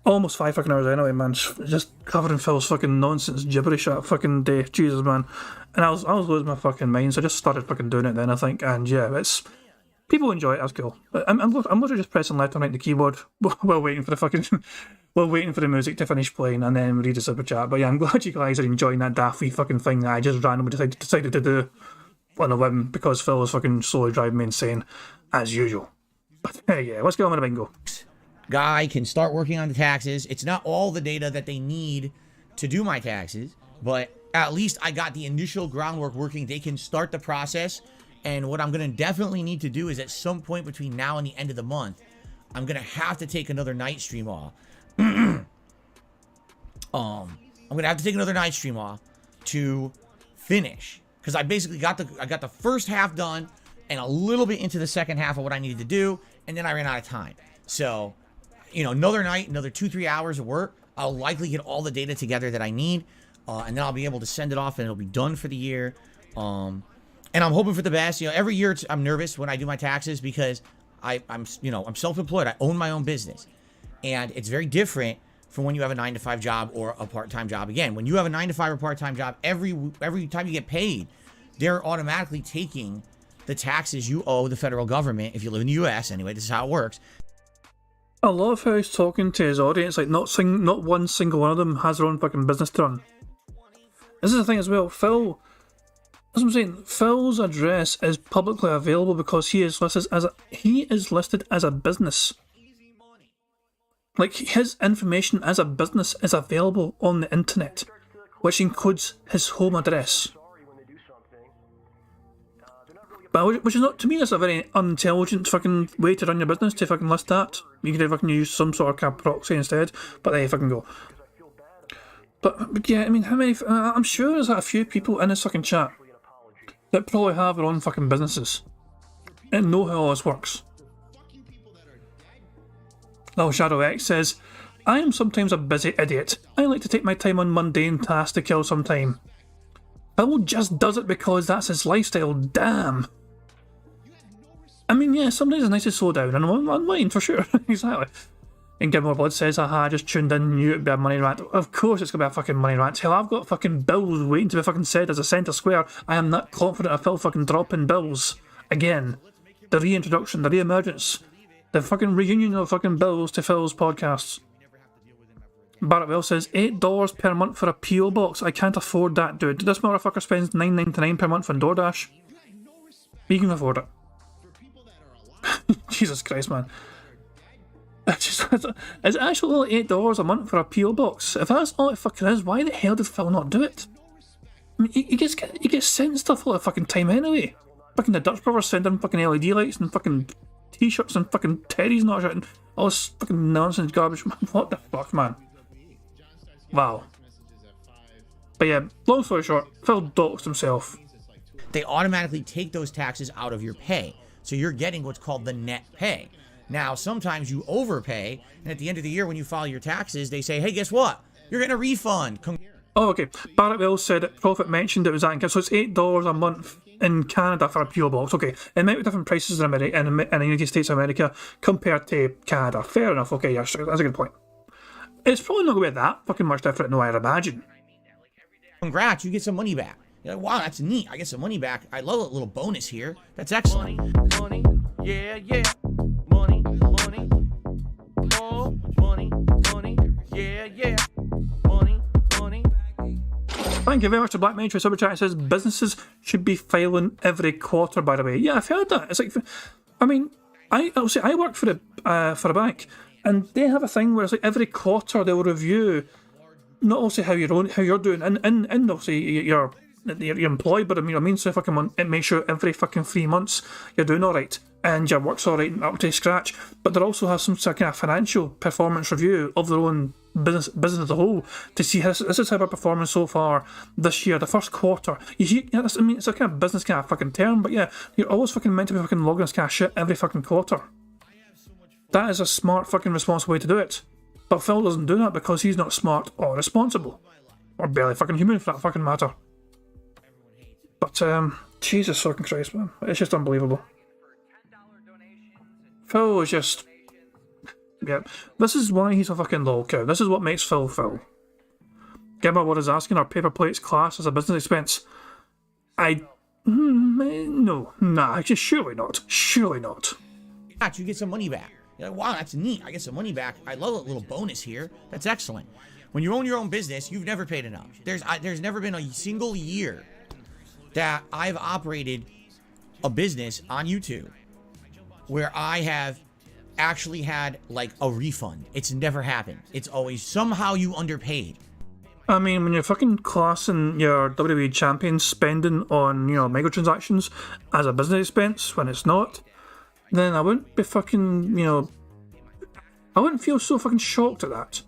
Almost 5 fucking hours anyway, man. Just covered in Phil's fucking nonsense gibberish that fucking day. Jesus, man. And I was losing my fucking mind, so I just started fucking doing it then, I think. And yeah, it's... People enjoy it, that's cool. I'm literally just pressing left and right on the keyboard while waiting for the fucking... We're waiting for the music to finish playing and then read the super chat. But yeah, I'm glad you guys are enjoying that daffy fucking thing that I just randomly decided to do on a whim because Phil was fucking slowly driving me insane, as usual. But yeah, let's get on with the bingo. Guy can start working on the taxes. It's not all the data that they need to do my taxes, but at least I got the initial groundwork working. They can start the process. And what I'm going to definitely need to do is at some point between now and the end of the month, I'm going to have to take another night stream off. I'm going to have to take another night stream off to finish. Because I basically got the first half done and a little bit into the second half of what I needed to do. And then I ran out of time. So, you know, another night, another 2-3 hours of work. I'll likely get all the data together that I need. And then I'll be able to send it off and it'll be done for the year. And I'm hoping for the best. You know, every year I'm nervous when I do my taxes because I'm self-employed. I own my own business. And it's very different from when you have a 9-to-5 job or a part-time job. Again, when you have a 9-to-5 or part-time job, every time you get paid, they're automatically taking the taxes you owe the federal government. If you live in the U.S. anyway, this is how it works. I love how he's talking to his audience. Like, not one single one of them has their own fucking business to run. This is the thing as well. Phil, that's what I'm saying. Phil's address is publicly available because he is listed as a business. Like, his information as a business is available on the internet, which includes his home address. But which is not, to me, that's a very unintelligent fucking way to run your business, to fucking list that. You could fucking use some sort of proxy instead, but there you fucking go. But yeah, I mean, how many, I'm sure there's a few people in this fucking chat that probably have their own fucking businesses and know how all this works. Little Shadow X says, I am sometimes a busy idiot. I like to take my time on mundane tasks to kill some time. Phil just does it because that's his lifestyle, damn. I mean, yeah, sometimes it's nice to slow down, and I'm waiting for sure, exactly. And Give More Blood says, haha, I just tuned in, knew it'd be a money rant. Of course it's gonna be a fucking money rant. Hell, I've got fucking bills waiting to be fucking said as a centre square. I am not confident of Phil fucking dropping bills. Again. The reintroduction, the re-emergence. The fucking reunion of fucking bills to Phil's podcasts. Barrett Will says, $8 per month for a P.O. box. I can't afford that, dude. This motherfucker spends $9.99 per month on Doordash. You can afford it. Jesus Christ, man. It's actually $8 a month for a P.O. box. If that's all it fucking is, why the hell did Phil not do it? I mean, he gets sent stuff all the fucking time anyway. Fucking the Dutch brothers send him fucking LED lights and fucking t-shirts and fucking teddies and all that shit and all this fucking nonsense garbage. What the fuck, man? Wow. But yeah, long story short, Phil doxed himself. They automatically take those taxes out of your pay. So you're getting what's called the net pay. Now, sometimes you overpay, and at the end of the year when you file your taxes, they say, hey, guess what? You're getting a refund. Oh, okay. Barrett Wells said that Prophet mentioned it was that, so it's $8 a month in Canada for a P.O. box. Okay, it might be different prices in America, in the United States of America compared to Canada. Fair enough, okay, yeah, sure, that's a good point. It's probably not going to be that fucking much different, no, I'd imagine. Congrats, you get some money back. You're like, wow, that's neat. I get some money back. I love a little bonus here. That's excellent. Money, yeah, yeah. Money, oh, money, yeah, yeah. Money. Thank you very much to Black Mage for Super Chat. It says businesses should be filing every quarter, by the way. Yeah, I've heard that. It's like, I mean, I'll say I work for a bank, and they have a thing where it's like every quarter they'll review not only how you're doing, and obviously you're employed, but I mean, so fucking it makes sure every fucking 3 months you're doing all right and your work's all right and up to scratch. But they also have some kind of financial performance review of their own business as a whole to see this is how we're performing so far this year, the first quarter. You see, yeah, I mean, it's a kind of business kind of fucking term, but yeah, you're always fucking meant to be fucking logging this kind of shit every fucking quarter. That is a smart fucking responsible way to do it. But Phil doesn't do that because he's not smart or responsible. Or barely fucking human for that fucking matter. But, Jesus fucking Christ, man. It's just unbelievable. Phil is just... Yeah, this is why he's a fucking lol cow. This is what makes Phil Phil. Gimmer what is asking, are paper plates classed as a business expense? No, nah, just surely not. Surely not. You get some money back. You're like, wow, that's neat. I get some money back. I love a little bonus here. That's excellent. When you own your own business, you've never paid enough. There's never been a single year that I've operated a business on YouTube where I have actually had like a refund. It's never happened. It's always somehow you underpaid. I mean, when you're fucking classing your WWE champion spending on, microtransactions as a business expense when it's not, then I wouldn't be fucking, I wouldn't feel so fucking shocked at that.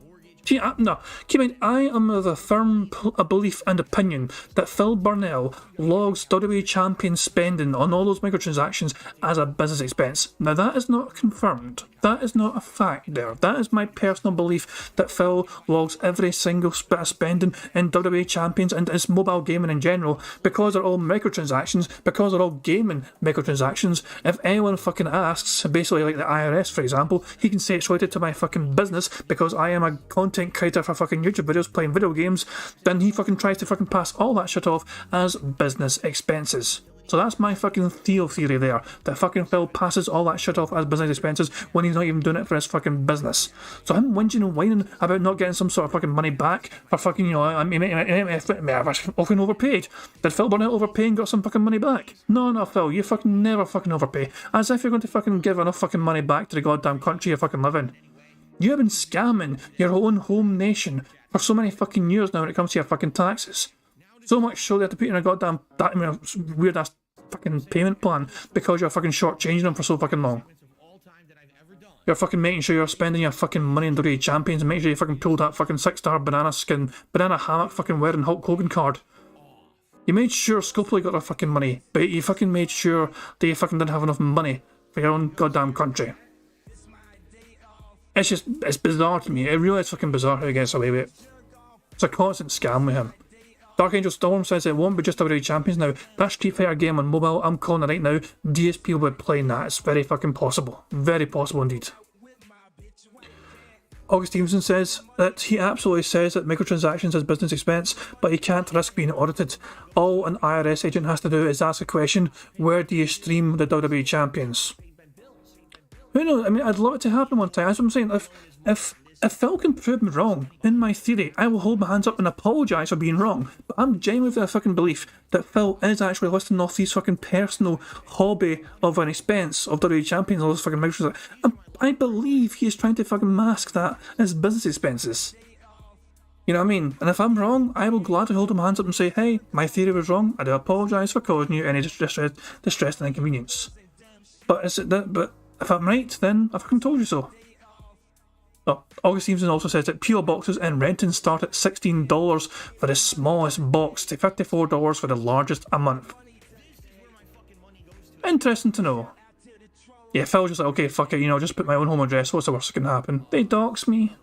See, no, keep in mind, I am of a firm belief and opinion that Phil Burnell logs WWE champion spending on all those microtransactions as a business expense. Now, that is not confirmed. That is not a fact there. That is my personal belief that Phil logs every single bit of spending in WWE champions and his mobile gaming in general because they're all microtransactions, because they're all gaming microtransactions. If anyone fucking asks, basically like the IRS, for example, he can say it's related to my fucking business because I am a content creator for fucking YouTube videos playing video games, then he fucking tries to fucking pass all that shit off as business expenses. So that's my fucking theory there, that fucking Phil passes all that shit off as business expenses when he's not even doing it for his fucking business. So him whinging and whining about not getting some sort of fucking money back for fucking, I was fucking overpaid. Did Phil Burnett overpay and got some fucking money back? No, Phil, you fucking never fucking overpay. As if you're going to fucking give enough fucking money back to the goddamn country you fucking live in. You have been scamming your own home nation for so many fucking years now when it comes to your fucking taxes. So much so they have to put in a goddamn weird ass fucking payment plan because you're fucking shortchanging them for so fucking long. You're fucking making sure you're spending your fucking money on WWE champions and making sure you fucking pull that fucking 6-star banana hammock fucking wearing Hulk Hogan card. You made sure Scopely got their fucking money, but you fucking made sure that you fucking didn't have enough money for your own goddamn country. It's bizarre to me. It really is fucking bizarre how he gets away with it. It's a constant scam with him. Dark Angel Storm says it won't be just WWE champions now. That Street Fighter game on mobile, I'm calling it right now. DSP will be playing that. It's very fucking possible. Very possible indeed. August Stevenson says that he absolutely says that microtransactions is business expense, but he can't risk being audited. All an IRS agent has to do is ask a question, where do you stream the WWE champions? Who knows? I mean, I'd love it to happen one time. That's what I'm saying. If Phil can prove me wrong, in my theory, I will hold my hands up and apologise for being wrong. But I'm genuinely of the fucking belief that Phil is actually listing off these fucking personal hobby of an expense of WWE champions, all those fucking microtransactions. I believe he is trying to fucking mask that as business expenses. You know what I mean? And if I'm wrong, I will gladly hold my hands up and say, hey, my theory was wrong. I do apologise for causing you any distress and inconvenience. But if I'm right, then I fucking told you so. Oh, August Stevenson also says that PO boxes in Renton start at $16 for the smallest box to $54 for the largest a month. Interesting to know. Yeah, Phil's just like, okay, fuck it, just put my own home address, what's the worst that can happen? They dox me.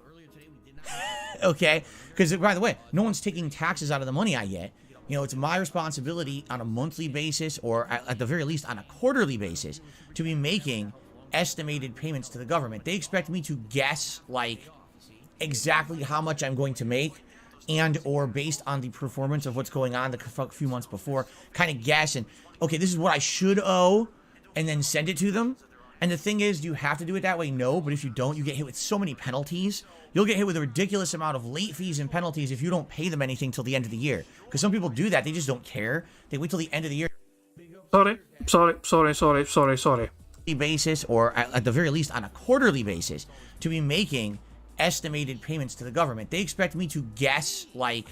Okay, because by the way, no one's taking taxes out of the money I get. It's my responsibility on a monthly basis, or at the very least on a quarterly basis, to be making estimated payments to the government. They expect me to guess like exactly how much I'm going to make, and or based on the performance of what's going on the few months before, kind of guess and okay, this is what I should owe, and then send it to them. And the thing is, do you have to do it that way? No, but if you don't, you get hit with so many penalties. You'll get hit with a ridiculous amount of late fees and penalties if you don't pay them anything till the end of the year. Because some people do that, they just don't care. They wait till the end of the year. Sorry. Basis, or at the very least on a quarterly basis, to be making estimated payments to the government. They expect me to guess like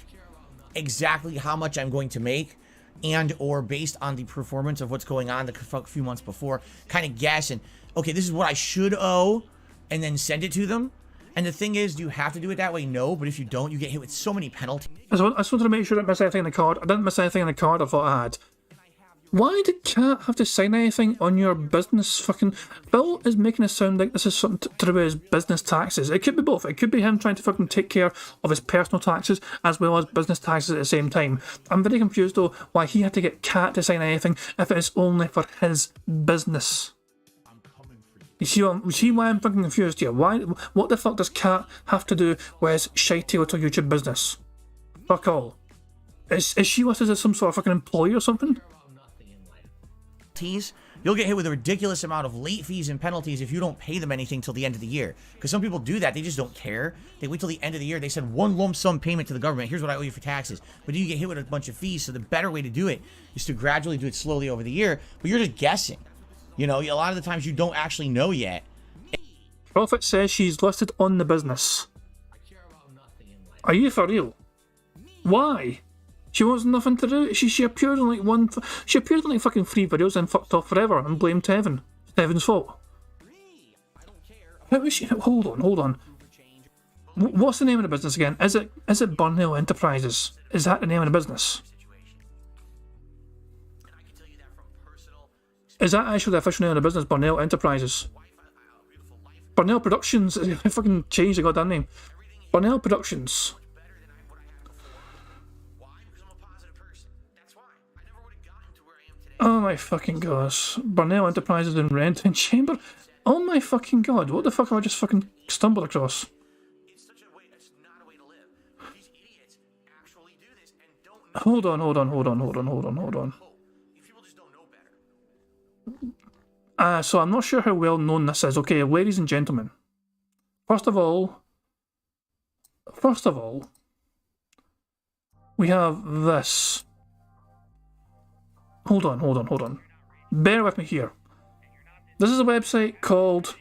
exactly how much I'm going to make, and or based on the performance of what's going on the few months before, kind of guess and okay, this is what I should owe, and then send it to them. And the thing is, do you have to do it that way? No, but if you don't, you get hit with so many penalties. I just wanted to make sure I didn't miss anything in the card. I didn't miss anything in the card I thought I had. Why did Cat have to sign anything on your business fucking... Phil is making it sound like this is something to do with his business taxes. It could be both. It could be him trying to fucking take care of his personal taxes as well as business taxes at the same time. I'm very confused though why he had to get Cat to sign anything if it is only for his business. You see why I'm fucking confused here? What the fuck does Cat have to do with his shitey little YouTube business? Fuck all. Is she listed as some sort of fucking employee or something? penalties. You'll get hit with a ridiculous amount of late fees and penalties if you don't pay them anything till the end of the year. Because some people do that. They just don't care. They wait till the end of the year. They send one lump sum payment to the government. Here's what I owe you for taxes. But then you get hit with a bunch of fees. So the better way to do it is to gradually do it slowly over the year. But you're just guessing. You know, a lot of the times you don't actually know yet. Prophet says she's listed on the business. Are you for real? Why? She wants nothing to do. She appeared in like she appeared in like fucking 3 videos and fucked off forever and blamed Tevin. It's Tevin's fault. How is she? Hold on. What's the name of the business again? Is it Burnell Enterprises? Is that the name of the business? Is that actually the official name of the business? Burnell Enterprises. Burnell Productions. I fucking changed the goddamn name. Burnell Productions. Oh my fucking gosh. Burnell Enterprises in Rent and Chamber. Oh my fucking god. What the fuck have I just fucking stumbled across? Hold on. So I'm not sure how well known this is. Okay, ladies and gentlemen. First of all, we have this. Hold on. Bear with me here. This is a website called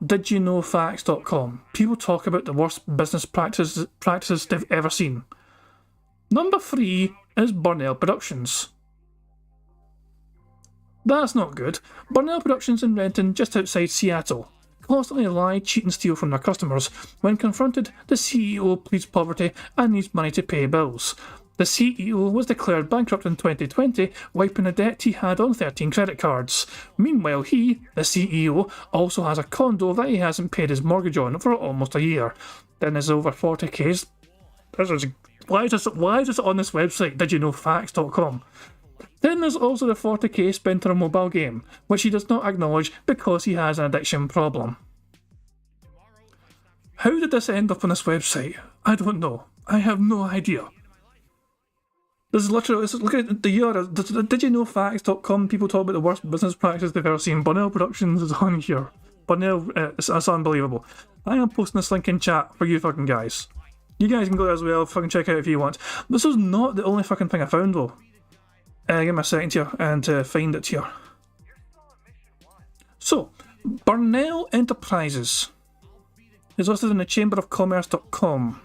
didyouknowfacts.com. People talk about the worst business practices they've ever seen. Number 3 is Burnell Productions. That's not good. Burnell Productions in Renton, just outside Seattle, constantly lie, cheat and steal from their customers. When confronted, the CEO pleads poverty and needs money to pay bills. The CEO was declared bankrupt in 2020, wiping the debt he had on 13 credit cards. Meanwhile, he, the CEO, also has a condo that he hasn't paid his mortgage on for almost a year. Then there's over 40k. Why is this on this website, didyouknowfacts.com? Then there's also the 40k spent on a mobile game, which he does not acknowledge because he has an addiction problem. How did this end up on this website? I don't know. I have no idea. This is literally, look at the URL, didyouknowfacts.com, people talk about the worst business practices they've ever seen. Burnell Productions is on here. Burnell, that's unbelievable. I am posting this link in chat for you fucking guys. You guys can go there as well, fucking check out if you want. This is not the only fucking thing I found though. Give me a second here and find it here. So, Burnell Enterprises is listed in the chamberofcommerce.com.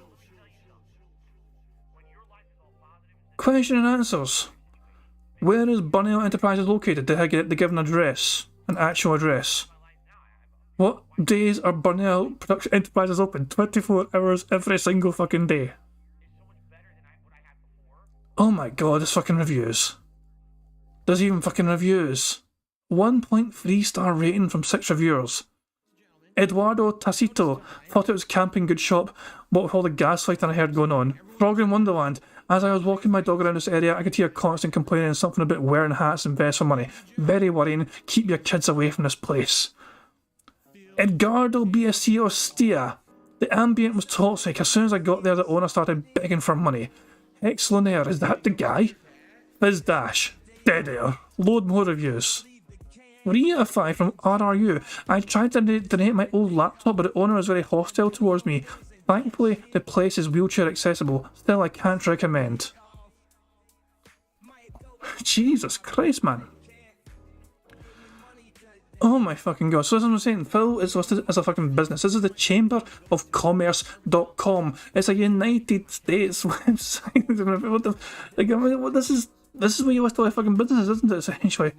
Question and answers. Where is Burnell Enterprises located? Did I get the given address? An actual address? What days are Burnell Enterprises open? 24 hours every single fucking day. Oh my god, there's fucking reviews. There's even fucking reviews. 1.3 star rating from 6 reviewers. Eduardo Tacito thought it was camping good shop, what with all the gaslighting I heard going on. Frog in Wonderland. As I was walking my dog around this area, I could hear constant complaining and something about wearing hats and vests for money. Very worrying. Keep your kids away from this place. Edgardo BSC Ostia. The ambient was toxic. As soon as I got there, the owner started begging for money. Excellent air. Is that the guy? Fizz Dash. Dead air. Load more reviews. 3 out of 5 from RRU. I tried to donate my old laptop, but the owner was very hostile towards me. Thankfully, the place is wheelchair accessible. Still, I can't recommend. Jesus Christ, man. Oh my fucking god. So as I'm saying, Phil is listed as a fucking business. This is the chamberofcommerce.com. It's a United States website. What the, like, this is where you list all the fucking businesses, isn't it, essentially?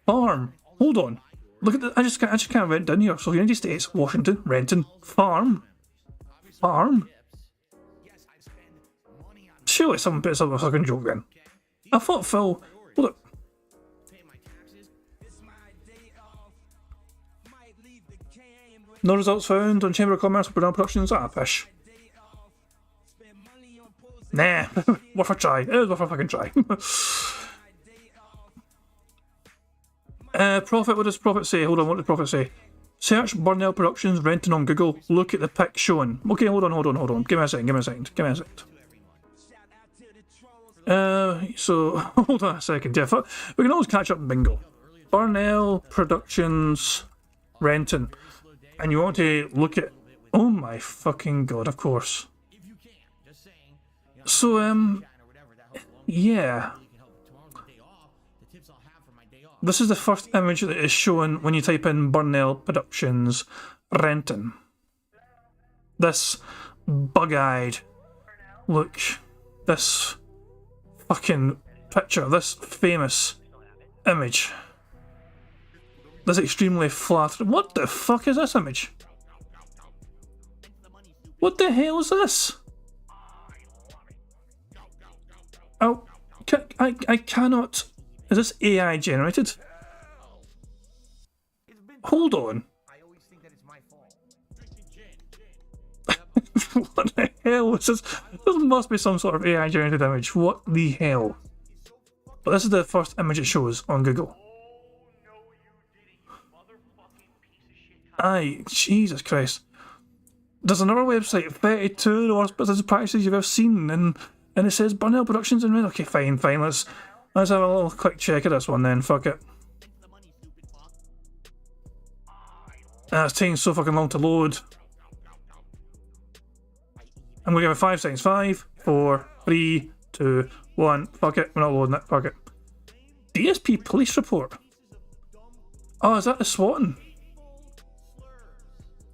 Farm. Hold on. Look at the, I just can't rent down here. So United States, Washington, Renton, farm. Farm? Surely someone put up a fucking joke then. I thought Phil... Hold up. No results found on Chamber of Commerce or Burnell Productions. Ah, fish. Nah. Worth a try. It was worth a fucking try. Prophet, what does Prophet say? Hold on, what does Prophet say? Search Burnell Productions renting on Google. Look at the pic shown. Okay, hold on. Give me a second. So, hold on a second. Yeah, we can always catch up in Bingo. Burnell Productions Renton, and you want to look at, oh my fucking god, of course. So yeah, this is the first image that is shown when you type in Burnell Productions Renton. This bug-eyed look, this fucking picture, this famous image, this extremely flattering. What the fuck is this image? What the hell is this? Oh, I cannot. Is this AI generated? Hold on. What the hell is this? This must be some sort of AI generated image. What the hell? But this is the first image it shows on Google. Aye, Jesus Christ. There's another website, 32 the worst business practices you've ever seen, and it says Burnell Productions and okay, fine, let's have a little quick check of this one then, fuck it. It's taking so fucking long to load. I'm gonna give it 5 seconds. 5, 4, 3, 2, 1. Fuck it, we're not loading it, fuck it. DSP police report. Oh, is that the swatting?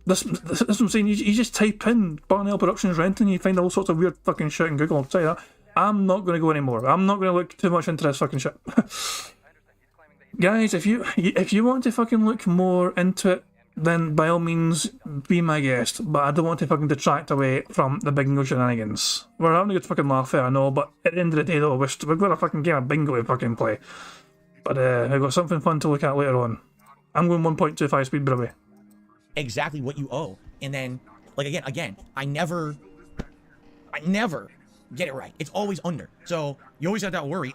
This is what I'm saying, you just type in Burnell Productions Renton and you find all sorts of weird fucking shit in Google, I'll tell you that. I'm not going to go anymore. I'm not going to look too much into this fucking shit. Guys, if you want to fucking look more into it, then by all means be my guest, but I don't want to fucking detract away from the bingo shenanigans. We're having a good fucking laugh there, I know, but at the end of the day though, we've got a fucking game of bingo to fucking play. But I've got something fun to look at later on. I'm going 1.25 speed, by the way. Exactly what you owe. And then, like, again, I never get it right. It's always under. So you always have that worry.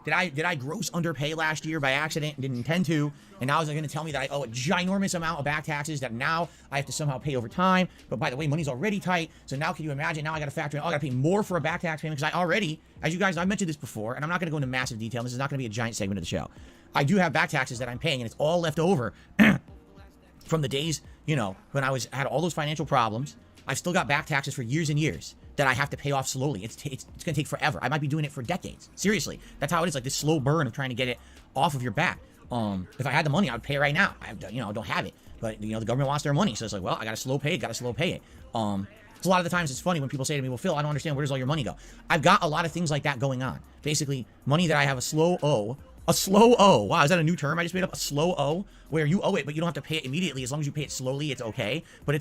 Did I gross underpay last year by accident and didn't intend to? And now is it going to tell me that I owe a ginormous amount of back taxes that now I have to somehow pay over time? But by the way, money's already tight. So now can you imagine? Now I got to factor in, I got to pay more for a back tax payment because I already, as you guys, I've mentioned this before, and I'm not going to go into massive detail. This is not going to be a giant segment of the show. I do have back taxes that I'm paying, and it's all left over from the days, you know, when I had all those financial problems. I've still got back taxes for years and years that I have to pay off slowly. It's going to take forever. I might be doing it for decades. Seriously. That's how it is, like this slow burn of trying to get it off of your back. If I had the money, I would pay it right now. I don't have it. But, you know, the government wants their money. So it's like, well, I got to slow pay it. So a lot of the times it's funny when people say to me, well, Phil, I don't understand. Where does all your money go? I've got a lot of things like that going on. Basically, money that I have a slow O. A slow O. Wow, is that a new term I just made up? A slow O, where you owe it, but you don't have to pay it immediately. As long as you pay it slowly, it's okay. But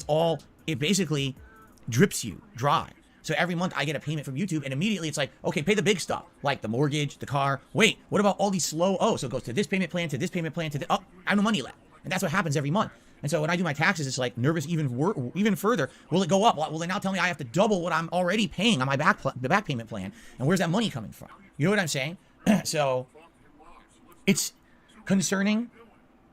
it basically drips you dry. So every month I get a payment from YouTube, and immediately it's like, okay, pay the big stuff, like the mortgage, the car. Wait, what about all these slow O's? So it goes to this payment plan, to this payment plan, to this. Oh, I have no money left. And that's what happens every month. And so when I do my taxes, it's like nervous even further. Will it go up? Will they now tell me I have to double what I'm already paying on my the back payment plan? And where's that money coming from? You know what I'm saying? So it's concerning,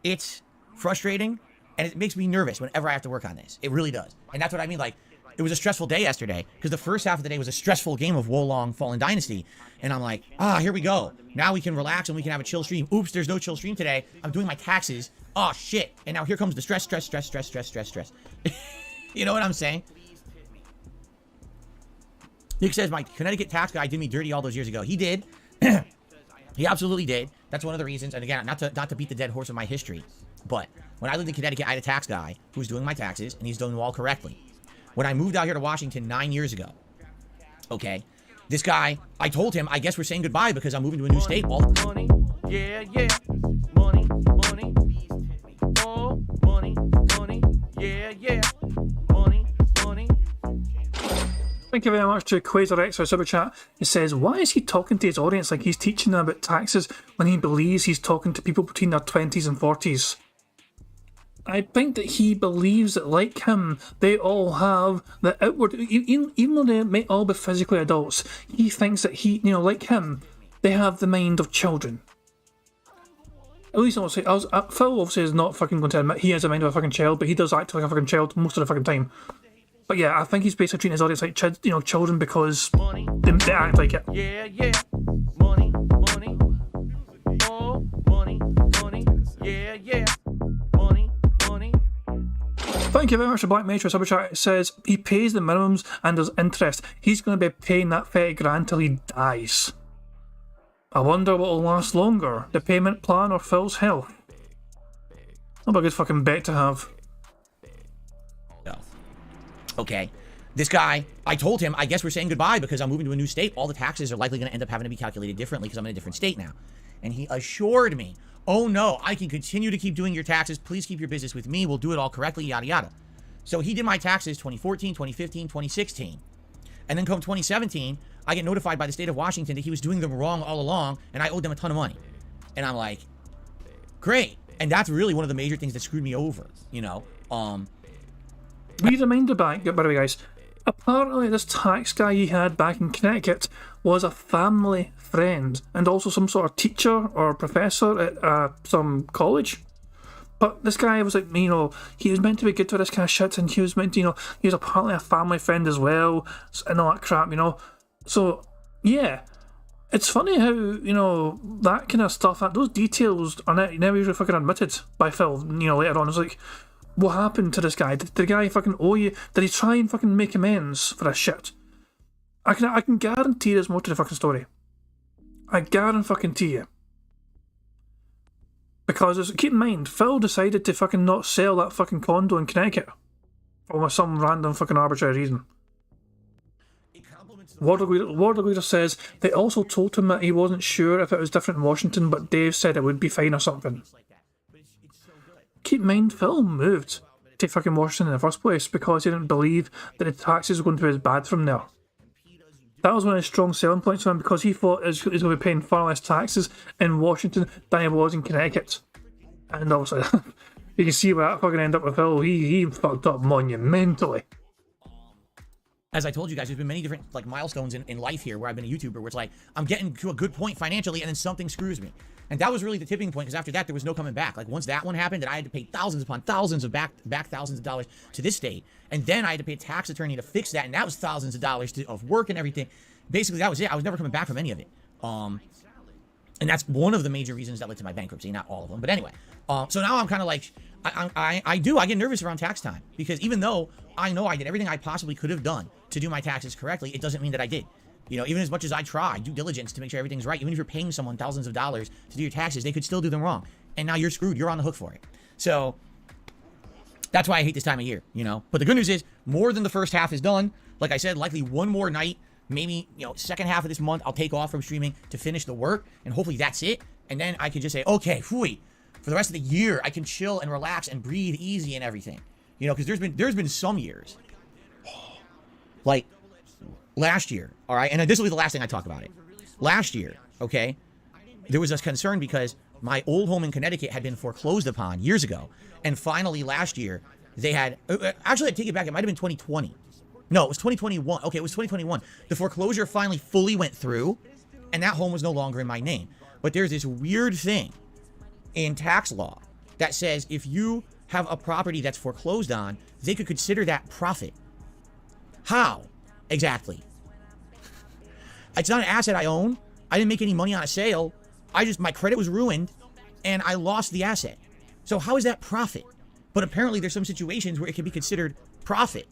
it's frustrating, and it makes me nervous whenever I have to work on this. It really does. And that's what I mean, like, it was a stressful day yesterday, because the first half of the day was a stressful game of Wolong Fallen Dynasty, and I'm like, here we go. Now we can relax and we can have a chill stream. Oops, there's no chill stream today. I'm doing my taxes. Oh, shit. And now here comes the stress. You know what I'm saying? Nick says, my Connecticut tax guy did me dirty all those years ago. He did. He absolutely did. That's one of the reasons. And again, not to beat the dead horse of my history, but when I lived in Connecticut, I had a tax guy who was doing my taxes, and he's doing them all correctly. When I moved out here to Washington 9 years ago, okay, this guy, I told him, I guess we're saying goodbye because I'm moving to a new state. Well, Money, yeah, money, oh, money, yeah, money. Thank you very much to QuasarX for Super Chat. It says, why is he talking to his audience like he's teaching them about taxes when he believes he's talking to people between their 20s and 40s? I think that he believes that, like him, they all have the outward, even though they may all be physically adults, he thinks that like him, they have the mind of children. At least I'll say, Phil obviously is not fucking going to admit he has the mind of a fucking child, but he does act like a fucking child most of the fucking time. But yeah, I think he's basically treating his audience like children because they act like it. Yeah, money, oh, money. Thank you very much to Black Matron Super Chat. It says he pays the minimums and there's interest. He's going to be paying that 30 grand till he dies. I wonder what will last longer, the payment plan or Phil's health. That'll be a good fucking bet to have. No. Okay. This guy, I told him, I guess we're saying goodbye because I'm moving to a new state. All the taxes are likely going to end up having to be calculated differently because I'm in a different state now. And he assured me, oh no, I can continue to keep doing your taxes. Please keep your business with me. We'll do it all correctly, yada yada. So he did my taxes 2014, 2015, 2016. And then come 2017, I get notified by the state of Washington that he was doing them wrong all along and I owed them a ton of money. And I'm like, great. And that's really one of the major things that screwed me over, you know. We reminded back, by the way, guys, apparently this tax guy he had back in Connecticut was a family friend and also some sort of teacher or professor at some college. But this guy was like, you know, he was meant to be good to this kind of shit, and he was meant to, you know, he was apparently a family friend as well, and all that crap, you know. So, yeah. It's funny how, you know, that kind of stuff, those details are never usually fucking admitted by Phil, you know, later on. It's like, what happened to this guy? Did the guy fucking owe you? Did he try and fucking make amends for this shit? I can guarantee there's more to the fucking story. I guarantee you. Because, keep in mind, Phil decided to fucking not sell that fucking condo in Connecticut. For some random fucking arbitrary reason. Wardleguida says they also told him that he wasn't sure if it was different in Washington, but Dave said it would be fine or something. Keep in mind, Phil moved to fucking Washington in the first place because he didn't believe that the taxes were going to be as bad from there. That was one of his strong selling points for him because he thought he was going to be paying far less taxes in Washington than he was in Connecticut. And obviously, you can see where that fucking ended up with Phil. He fucked up monumentally. As I told you guys, there's been many different like milestones in life here where I've been a YouTuber where it's like, I'm getting to a good point financially and then something screws me. And that was really the tipping point because after that, there was no coming back. Like once that one happened, that I had to pay thousands upon thousands of back thousands of dollars to this state. And then I had to pay a tax attorney to fix that. And that was thousands of dollars of work and everything. Basically, that was it. I was never coming back from any of it. And that's one of the major reasons that led to my bankruptcy, not all of them. But anyway, so now I'm kind of like, I get nervous around tax time because even though I know I did everything I possibly could have done to do my taxes correctly, it doesn't mean that I did. You know, even as much as I try due diligence to make sure everything's right, even if you're paying someone thousands of dollars to do your taxes, they could still do them wrong. And now you're screwed. You're on the hook for it. So that's why I hate this time of year, you know. But the good news is more than the first half is done. Like I said, likely one more night, maybe, you know, second half of this month, I'll take off from streaming to finish the work. And hopefully that's it. And then I can just say, okay, phooey, for the rest of the year, I can chill and relax and breathe easy and everything. You know, because there's been some years, like last year, all right? And this will be the last thing I talk about it. Last year, okay, there was this concern because my old home in Connecticut had been foreclosed upon years ago. And finally last year, they had, actually I take it back, it might have been 2020. No, it was 2021. Okay, it was 2021. The foreclosure finally fully went through, and that home was no longer in my name. But there's this weird thing in tax law that says if you have a property that's foreclosed on, they could consider that profit. How? Exactly. It's not an asset I own. I didn't make any money on a sale. My credit was ruined, and I lost the asset. So how is that profit? But apparently there's some situations where it can be considered profit.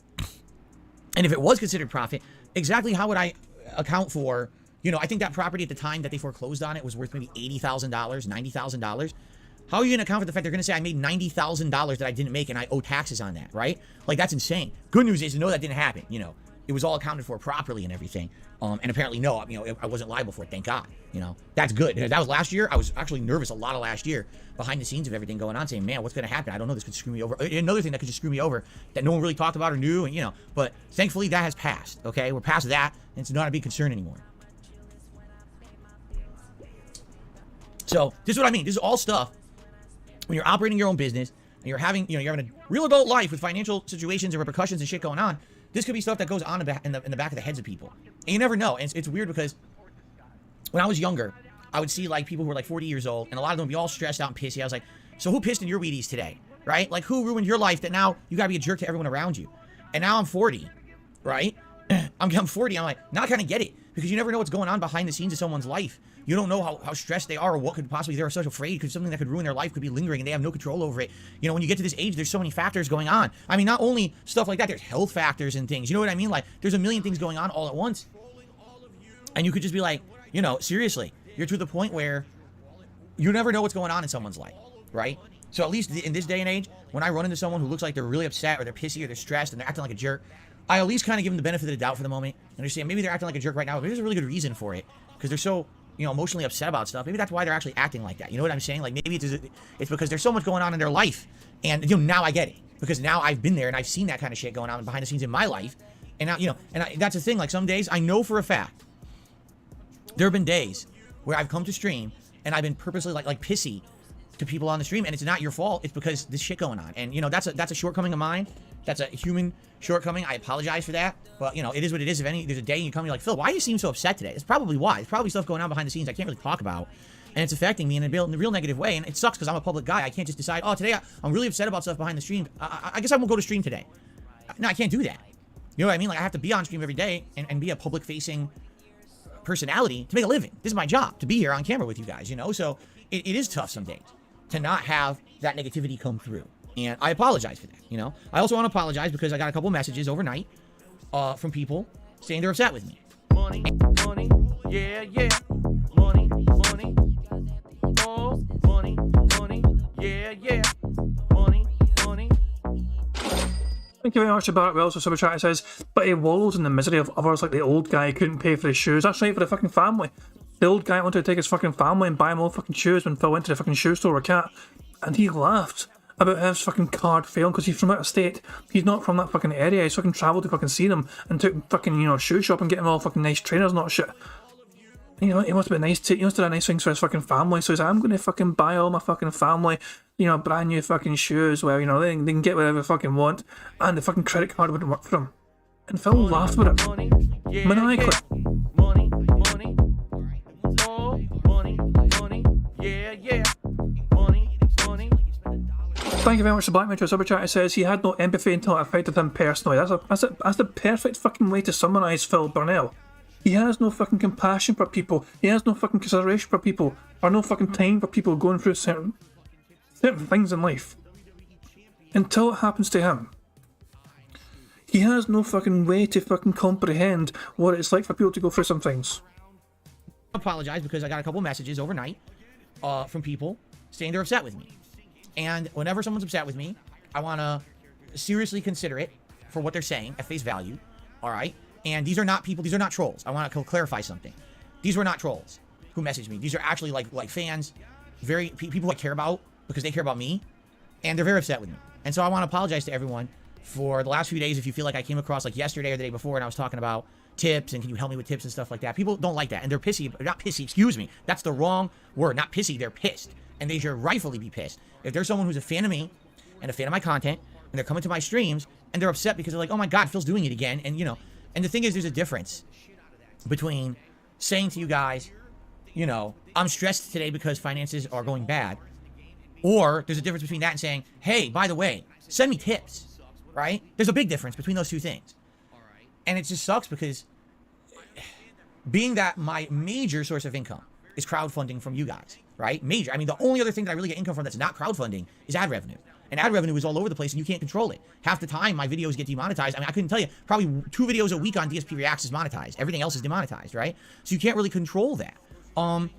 And if it was considered profit, exactly how would I account for, you know, I think that property at the time that they foreclosed on it was worth maybe $80,000, $90,000. How are you going to account for the fact they're going to say I made $90,000 that I didn't make and I owe taxes on that, right? Like, that's insane. Good news is, no, that didn't happen, you know. It was all accounted for properly and everything. And apparently, no, you know, I wasn't liable for it, thank God. You know, that's good. That was last year. I was actually nervous a lot of last year behind the scenes of everything going on, saying, man, what's going to happen? I don't know, this could screw me over. Another thing that could just screw me over that no one really talked about or knew, and, you know, but thankfully that has passed, okay? We're past that, and it's not a big concern anymore. So, this is what I mean. This is all stuff when you're operating your own business and you're having, you know, you're having a real adult life with financial situations and repercussions and shit going on. This could be stuff that goes on in the back of the heads of people. And you never know. And it's weird because when I was younger, I would see like people who were like 40 years old, and a lot of them would be all stressed out and pissy. I was like, so who pissed in your Wheaties today? Right? Like, who ruined your life that now you gotta be a jerk to everyone around you? And now I'm 40, right? I'm 40. I'm like, now I kind of get it, because you never know what's going on behind the scenes of someone's life. You don't know how stressed they are, or what could possibly, they're so afraid, because something that could ruin their life could be lingering and they have no control over it. You know, when you get to this age, there's so many factors going on. I mean, not only stuff like that, there's health factors and things. You know what I mean? Like, there's a million things going on all at once. And you could just be like, you know, seriously, you're to the point where you never know what's going on in someone's life, right? So at least in this day and age, when I run into someone who looks like they're really upset, or they're pissy, or they're stressed, and they're acting like a jerk, I at least kind of give them the benefit of the doubt for the moment. Understand, maybe they're acting like a jerk right now, but there's a really good reason for it, because they're so, you know, emotionally upset about stuff. Maybe that's why they're actually acting like that. You know what I'm saying? Like, maybe it's because there's so much going on in their life, and, you know, now I get it, because now I've been there and I've seen that kind of shit going on behind the scenes in my life. And now, you know, that's the thing. Like, some days I know for a fact there have been days where I've come to stream and I've been purposely like pissy to people on the stream, and it's not your fault. It's because this shit going on. And, you know, that's a shortcoming of mine. That's a human shortcoming. I apologize for that. But, you know, it is what it is. If there's a day and you come, you're like, Phil, why do you seem so upset today? It's probably why. It's probably stuff going on behind the scenes I can't really talk about. And it's affecting me in a real negative way. And it sucks because I'm a public guy. I can't just decide, oh, today I'm really upset about stuff behind the stream. I guess I won't go to stream today. No, I can't do that. You know what I mean? Like, I have to be on stream every day and be a public-facing personality to make a living. This is my job, to be here on camera with you guys, you know? So it is tough some days to not have that negativity come through. And I apologize for that, you know? I also want to apologize because I got a couple messages overnight from people saying they're upset with me. Money, money, yeah, yeah. Money, money, oh, money, money, yeah, yeah. Money, money. Thank you very much to Barrett Wells for Super Chat. It says, but he wallows in the misery of others like the old guy who couldn't pay for his shoes. That's right, for the fucking family. The old guy wanted to take his fucking family and buy them all fucking shoes when Phil went to the fucking shoe store with Cat. And he laughed about his fucking card failing because he's from out of state. He's not from that fucking area. He's fucking travelled to fucking see them and took fucking, you know, shoe shop and get him all fucking nice trainers and all that shit. You know, he must have been nice to, he must have done nice things for his fucking family. So he's like, I'm going to fucking buy all my fucking family, you know, brand new fucking shoes where, you know, they can get whatever they fucking want. And the fucking credit card wouldn't work for him. And Phil laughed with it. Maniacally. Money, money, oh, money, money, yeah, yeah. Money, money. Thank you very much to Black Metro Super Chat. It says he had no empathy until it affected him personally. That's the perfect fucking way to summarise Phil Burnell. He has no fucking compassion for people. He has no fucking consideration for people, or no fucking time for people going through certain things in life. Until it happens to him. He has no fucking way to fucking comprehend what it's like for people to go through some things. I apologize because I got a couple messages overnight from people saying they're upset with me. And whenever someone's upset with me, I want to seriously consider it for what they're saying at face value. All right? And these are not people, these are not trolls. I want to clarify something. These were not trolls who messaged me. These are actually like fans, people I care about because they care about me, and they're very upset with me. And so I want to apologize to everyone for the last few days if you feel like I came across like yesterday or the day before and I was talking about tips and can you help me with tips and stuff like that. People don't like that, and they're pissy, not pissy, excuse me. That's the wrong word, not pissy, they're pissed. And they should rightfully be pissed. If there's someone who's a fan of me and a fan of my content, and they're coming to my streams, and they're upset because they're like, oh my God, Phil's doing it again, and you know, and the thing is, there's a difference between saying to you guys, you know, I'm stressed today because finances are going bad. Or there's a difference between that and saying, hey, by the way, send me tips, right? There's a big difference between those two things. And it just sucks because being that my major source of income is crowdfunding from you guys, right? Major. I mean, the only other thing that I really get income from that's not crowdfunding is ad revenue. And ad revenue is all over the place and you can't control it. Half the time my videos get demonetized. I mean, I couldn't tell you, probably 2 videos a week on DSP Reacts is monetized. Everything else is demonetized, right? So you can't really control that. And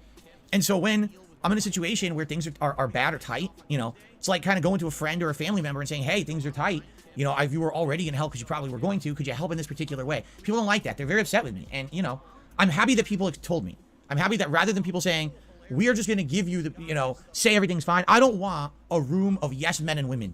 so when I'm in a situation where things are bad or tight, you know, it's like kind of going to a friend or a family member and saying, hey, things are tight. You know, if you were already going to help because you probably were going to, could you help in this particular way? People don't like that. They're very upset with me. And, you know, I'm happy that people told me. I'm happy that rather than people saying, we are just going to give you the, you know, say everything's fine. I don't want a room of yes men and women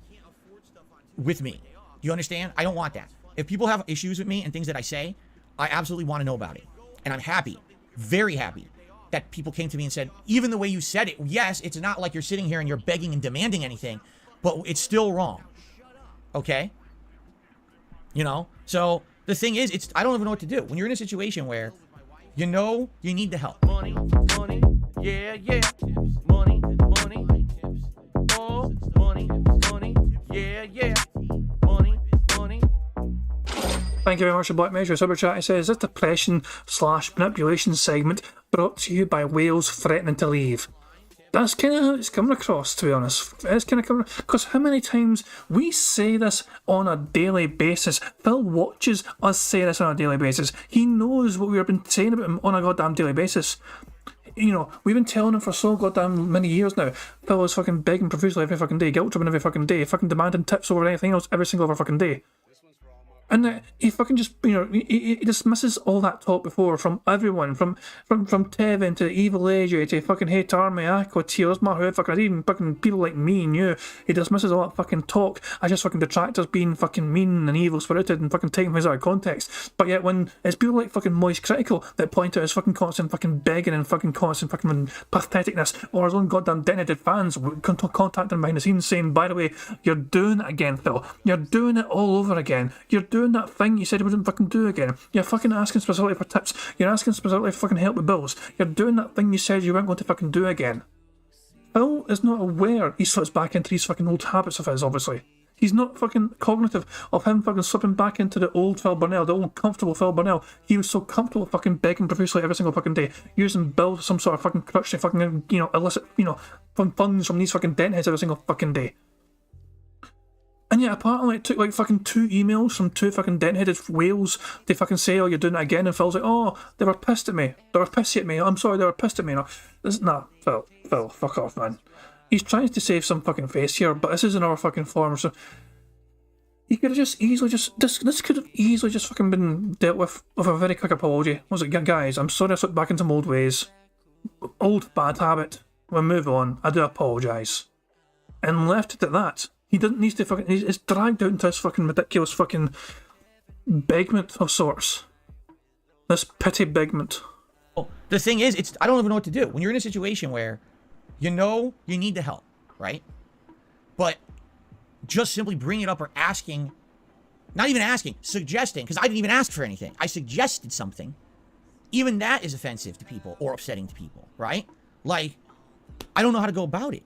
with me. You understand? I don't want that. If people have issues with me and things that I say, I absolutely want to know about it. And I'm happy, very happy, that people came to me and said, even the way you said it, yes, it's not like you're sitting here and you're begging and demanding anything, but it's still wrong. Okay? You know? So the thing is, I don't even know what to do. When you're in a situation where you know you need the help. Money, money, yeah, yeah. Money, money, oh, money, money, yeah, yeah. Money, money. Thank Thank you very much for Black Measure Super Chat. It says, this depression/manipulation segment brought to you by Wales threatening to leave. That's kind of how it's coming across, to be honest. It's kind of coming, because how many times we say this on a daily basis. Phil watches us say this on a daily basis. He knows what we've been saying about him on a goddamn daily basis. You know, we've been telling him for so goddamn many years now. Phil is fucking begging profusely every fucking day, guilt tripping every fucking day, fucking demanding tips over anything else every single other fucking day. And he fucking just, you know, he dismisses all that talk before from everyone, from Tevin to Evil AJ to fucking Hate Army, Aqua, Tears, whoever fucking, even fucking people like me and you. He dismisses all that fucking talk as just fucking detractors being fucking mean and evil spirited and fucking taking things out of context. But yet when it's people like fucking Moist Critical that point out his fucking constant fucking begging and fucking constant fucking patheticness, or his own goddamn detonated fans contacting him behind the scenes saying, by the way, you're doing it again, Phil. You're doing it all over again. You're doing that thing you said you wouldn't fucking do again. You're fucking asking specifically for tips. You're asking specifically for fucking help with bills. You're doing that thing you said you weren't going to fucking do again. Phil is not aware he slips back into these fucking old habits of his, obviously. He's not fucking cognitive of him fucking slipping back into the old Phil Burnell, the old comfortable Phil Burnell. He was so comfortable fucking begging profusely every single fucking day, using bills as some sort of fucking crutch to fucking, you know, elicit, you know, funds from these fucking dent heads every single fucking day. And yet apparently it took like fucking 2 emails from 2 fucking dent-headed whales to fucking say, oh, you're doing it again, and Phil's like, oh, they were pissed at me. They were pissy at me. I'm sorry, they were pissed at me. No, Phil, fuck off, man. He's trying to save some fucking face here, but this is in our fucking form, so he could have just easily this could have easily just fucking been dealt with a very quick apology. Was it, guys, I'm sorry I slipped back into my old ways. Old bad habit. We'll move on. I do apologise. And left it at that. He didn't need to fucking... It's dragged out into this fucking ridiculous fucking begment of sorts. This pity begment. Well, the thing is, I don't even know what to do. When you're in a situation where you know you need the help, right? But just simply bringing it up or asking... Not even asking, suggesting, because I didn't even ask for anything. I suggested something. Even that is offensive to people or upsetting to people, right? Like, I don't know how to go about it.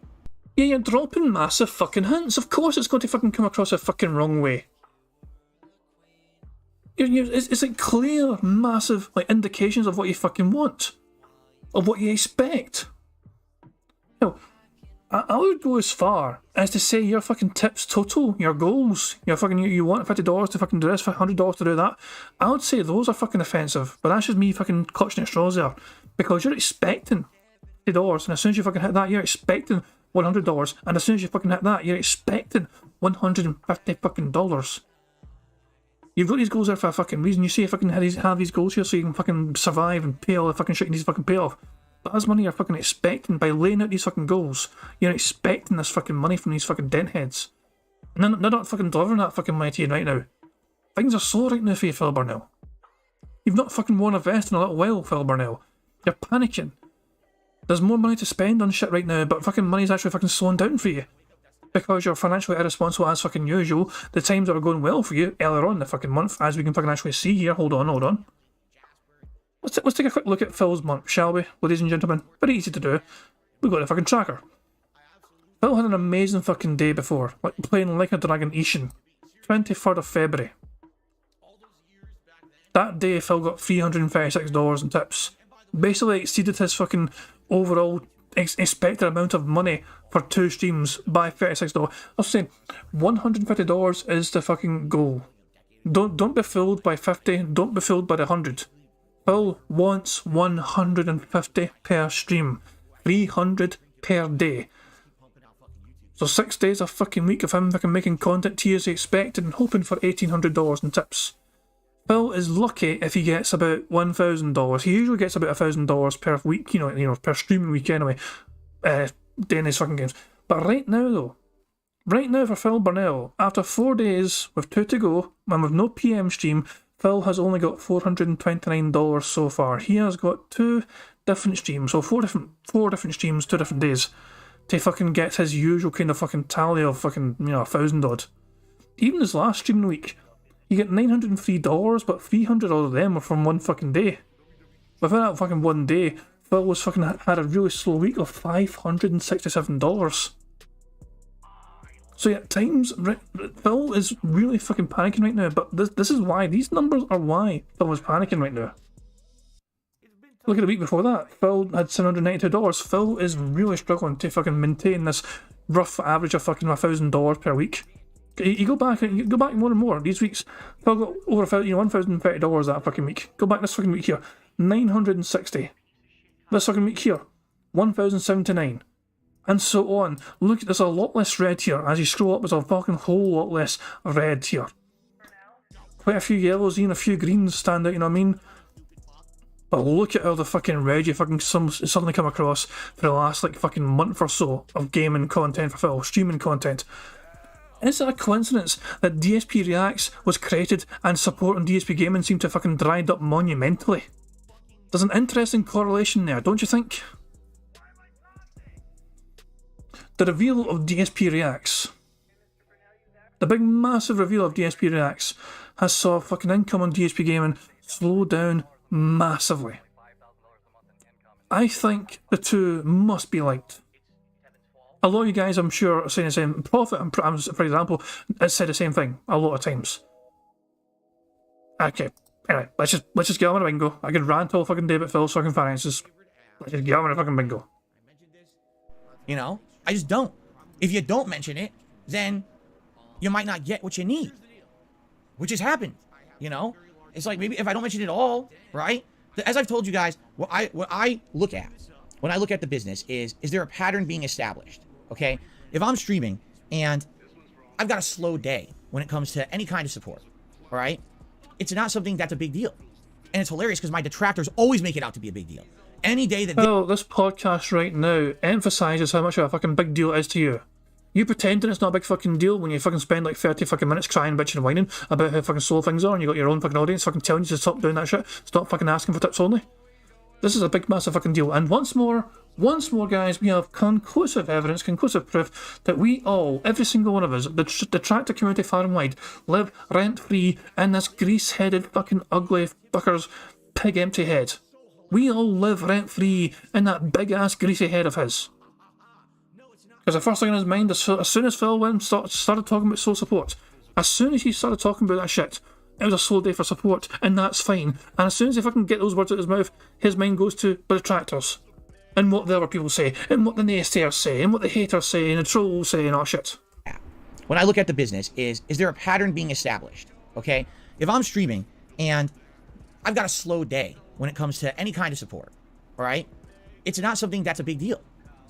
Yeah, you're dropping massive fucking hints. Of course it's going to fucking come across a fucking wrong way. It's like clear, massive like indications of what you fucking want. Of what you expect. You know, I would go as far as to say your fucking tips total, your goals, your fucking, you want $50 to fucking do this, $100 to do that. I would say those are fucking offensive, but that's just me fucking clutching at straws there. Because you're expecting $50, and as soon as you fucking hit that, you're expecting $100, and as soon as you fucking hit that, you're expecting $150 fucking dollars. You've got these goals there for a fucking reason. You say you fucking have these goals here so you can fucking survive and pay all the fucking shit you need to fucking pay off. But that's money you're fucking expecting by laying out these fucking goals. You're expecting this fucking money from these fucking dent heads. And they're not fucking delivering that fucking money to you right now. Things are slow right now for you, Phil Burnell. You've not fucking worn a vest in a little while, Phil Burnell. You're panicking. There's more money to spend on shit right now, but fucking money's actually fucking slowing down for you. Because you're financially irresponsible as fucking usual. The times that were going well for you earlier on in the fucking month, as we can fucking actually see here. Hold on. Let's take a quick look at Phil's month, shall we, ladies and gentlemen? Very easy to do. We've got the fucking tracker. Phil had an amazing fucking day before, like playing Like a Dragon Ishin. 23rd of February. That day, Phil got $336 in tips. Basically exceeded his fucking overall expected amount of money for 2 streams by $36. I was saying, $150 is the fucking goal. Don't be fooled by 50, don't be fooled by the 100. Phil wants 150 per stream. 300 per day. So 6 days a fucking week of him fucking making content he is expected and hoping for $1,800 in tips. Phil is lucky if he gets about $1,000. He usually gets about $1,000 per week, you know, per streaming week anyway, doing his fucking games. But right now for Phil Burnell, after 4 days with 2 to go and with no PM stream, Phil has only got $429 so far. He has got 2 different streams, so four different streams, 2 different days, to fucking get his usual kind of fucking tally of fucking, you know, 1,000 odd. Even his last streaming week, you get $903, but 300 of them were from one fucking day. Within that fucking one day, Phil was fucking had a really slow week of $567. So yeah, Phil is really fucking panicking right now, but this is why. These numbers are why Phil is panicking right now. Look at the week before that. Phil had $792. Phil is really struggling to fucking maintain this rough average of fucking $1,000 per week. You go back more and more. These weeks, Phil got over $1,030 that fucking week. Go back this fucking week here, 960. This fucking week here, 1,079. And so on. Look, there's a lot less red here. As you scroll up, there's a fucking whole lot less red here. Quite a few yellows, even a few greens stand out, you know what I mean? But look at all the fucking red you fucking suddenly come across for the last like fucking month or so of gaming content for Phil, streaming content. Is it a coincidence that DSP Reacts was created and support on DSP Gaming seemed to have fucking dried up monumentally? There's an interesting correlation there, don't you think? The reveal of DSP Reacts, the big massive reveal of DSP Reacts, has saw fucking income on DSP Gaming slow down massively. I think the two must be linked. A lot of you guys, I'm sure, are saying the same. Profit, for example, has said the same thing a lot of times. Okay, anyway, let's just get on with bingo. I could rant all fucking day about Phil's fucking finances. Let's just get on with fucking bingo. You know, I just don't. If you don't mention it, then you might not get what you need, which has happened. You know, it's like maybe if I don't mention it at all, right? As I've told you guys, what I look at when I look at the business is there a pattern being established? Okay, if I'm streaming and I've got a slow day when it comes to any kind of support, all right, it's not something that's a big deal, and it's hilarious because my detractors always make it out to be a big deal. Any day that well, this podcast right now emphasises how much of a fucking big deal it is to you. You pretending it's not a big fucking deal when you fucking spend like 30 fucking minutes crying, bitching and whining about how fucking slow things are and you got your own fucking audience fucking telling you to stop doing that shit, stop fucking asking for tips only. This is a big massive fucking deal. And once more guys, we have conclusive evidence, conclusive proof that we all, every single one of us, the tractor community far and wide, live rent-free in this grease-headed fucking ugly fucker's pig empty head. We all live rent-free in that big-ass greasy head of his. Because the first thing in his mind, as soon as Phil went and started talking about slow support, as soon as he started talking about that shit, it was a slow day for support, and that's fine. And as soon as he fucking get those words out of his mouth, his mind goes to the detractors, and what the other people say, and what the naysayers say, and what the haters say, and the trolls say, and all shit. When I look at the business is there a pattern being established? Okay, if I'm streaming and I've got a slow day when it comes to any kind of support, all right, it's not something that's a big deal.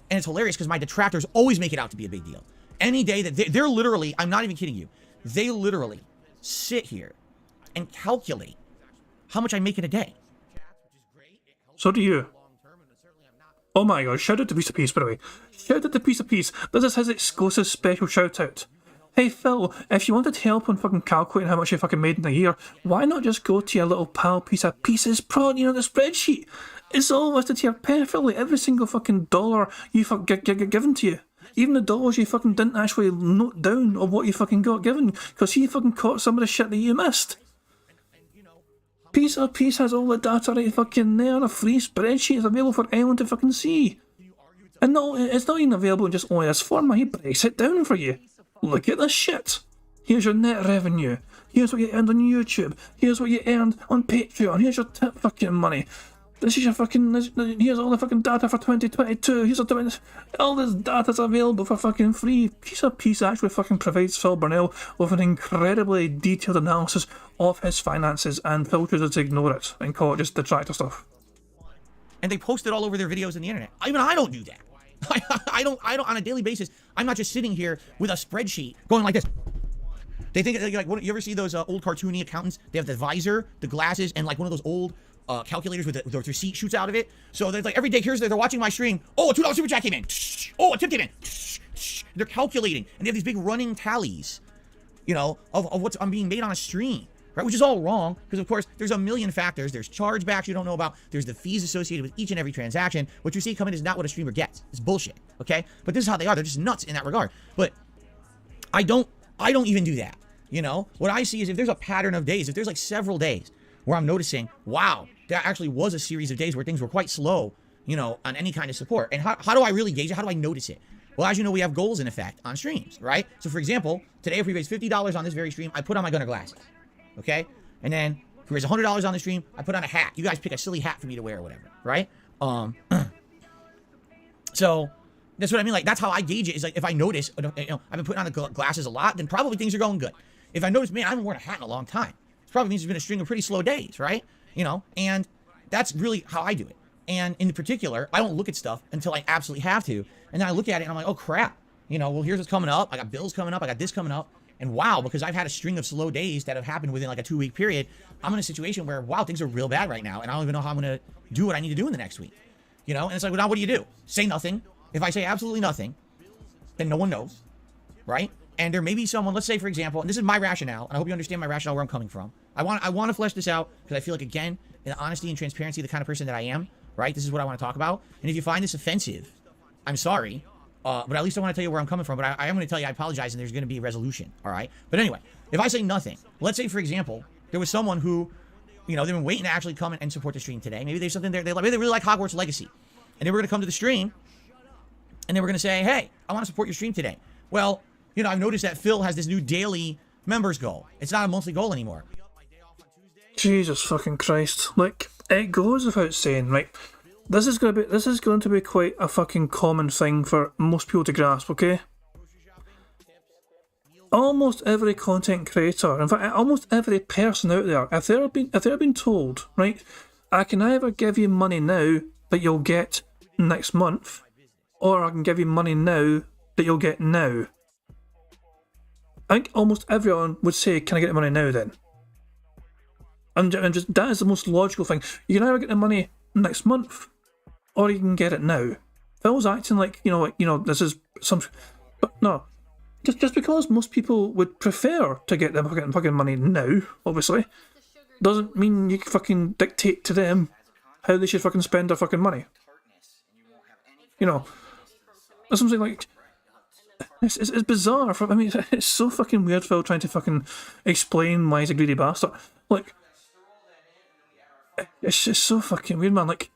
And it's hilarious because my detractors always make it out to be a big deal. Any day that they're literally, I'm not even kidding you, they literally sit here and calculate how much I make in a day. So do you. Oh my god, shout out to Piece of Peace, by the way. Shout out to Piece of Peace. This is his exclusive special shout out. Hey Phil, if you wanted help on fucking calculating how much you fucking made in a year, why not just go to your little pal Piece of Pieces prod, you know, the spreadsheet? It's all listed here perfectly, every single fucking dollar you get given to you. Even the dollars you fucking didn't actually note down of what you fucking got given, because he fucking caught some of the shit that you missed. Piece of Peace has all the data right fucking there on a free spreadsheet. It's available for anyone to fucking see. And no, it's not even available in just only this format. He breaks it down for you. Look at this shit. Here's your net revenue. Here's what you earned on YouTube. Here's what you earned on Patreon. Here's your tip fucking money. This is your fucking, here's all the fucking data for 2022. Here's all this data's available for fucking free. Piece of Peace actually fucking provides Phil Burnell with an incredibly detailed analysis of his finances, and Phil chooses to ignore it and call it just detractor stuff. And they post it all over their videos on the internet. Even I don't do that. I don't on a daily basis. I'm not just sitting here with a spreadsheet going like this. They think like, you ever see those old cartoony accountants? They have the visor, the glasses, and like one of those old calculators with the receipt shoots out of it. So they're like every day, they're watching my stream. Oh, a $2 super chat came in. Oh, a tip came in. They're calculating, and they have these big running tallies, you know, of what's being made on a stream, right? Which is all wrong, because of course there's a million factors. There's chargebacks you don't know about. There's the fees associated with each and every transaction. What you see coming is not what a streamer gets. It's bullshit. Okay, but this is how they are. They're just nuts in that regard. But I don't even do that. You know, what I see is if there's a pattern of days, if there's like several days where I'm noticing, wow, there actually was a series of days where things were quite slow, you know, on any kind of support. And how do I really gauge it? How do I notice it? Well, as you know, we have goals in effect on streams, right? So for example, today if we raise $50 on this very stream, I put on my Gunner glasses, okay? And then if we raise $100 on the stream, I put on a hat. You guys pick a silly hat for me to wear or whatever, right? So that's what I mean. Like, that's how I gauge it, is like, if I notice, you know, I've been putting on the glasses a lot, then probably things are going good. If I notice, man, I haven't worn a hat in a long time, it probably means it's been a string of pretty slow days, right? You know, and that's really how I do it. And in particular, I don't look at stuff until I absolutely have to. And then I look at it and I'm like, oh crap. You know, well, here's what's coming up. I got bills coming up. I got this coming up. And wow, because I've had a string of slow days that have happened within like a 2-week period, I'm in a situation where, wow, things are real bad right now. And I don't even know how I'm going to do what I need to do in the next week. You know, and it's like, well, now what do you do? Say nothing. If I say absolutely nothing, then no one knows, right? And there may be someone, let's say, for example, and this is my rationale, and I hope you understand my rationale where I'm coming from. I want to flesh this out because I feel like, again, in the honesty and transparency, the kind of person that I am, right? This is what I want to talk about. And if you find this offensive, I'm sorry, but at least I want to tell you where I'm coming from. But I am going to tell you I apologize, and there's going to be a resolution, all right? But anyway, if I say nothing, let's say, for example, there was someone who, you know, they've been waiting to actually come and support the stream today. Maybe there's something there. Maybe they really like Hogwarts Legacy. And they were going to come to the stream, and they were going to say, hey, I want to support your stream today. Well, you know, I've noticed that Phil has this new daily members goal. It's not a monthly goal anymore. Jesus fucking Christ. Like, it goes without saying, right? This is going to be quite a fucking common thing for most people to grasp, okay? Almost every content creator, in fact, almost every person out there, if they're being told, right, I can either give you money now that you'll get next month, or I can give you money now that you'll get now. I think almost everyone would say, can I get the money now then? And just that is the most logical thing. You can either get the money next month, or you can get it now. Phil's acting like, you know, this is some... But no. Just because most people would prefer to get their fucking money now, obviously, doesn't mean you can fucking dictate to them how they should fucking spend their fucking money. You know, that's something like... It's bizarre. I mean, it's so fucking weird, Phil, trying to fucking explain why he's a greedy bastard. Like, it's just so fucking weird, man. Like,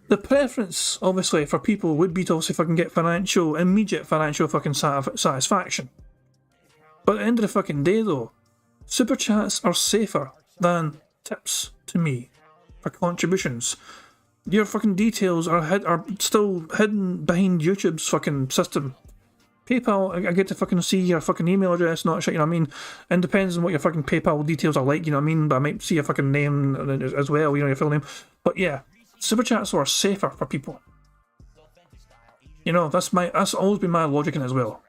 the preference, obviously, for people would be to obviously fucking get immediate financial fucking satisfaction. But at the end of the fucking day, though, super chats are safer than tips to me for contributions. Your fucking details are still hidden behind YouTube's fucking system. PayPal, I get to fucking see your fucking email address, not shit, you know what I mean? And depends on what your fucking PayPal details are like, you know what I mean? But I might see your fucking name as well, you know, your full name. But yeah, super chats are safer for people. You know, that's always been my logic in it as well.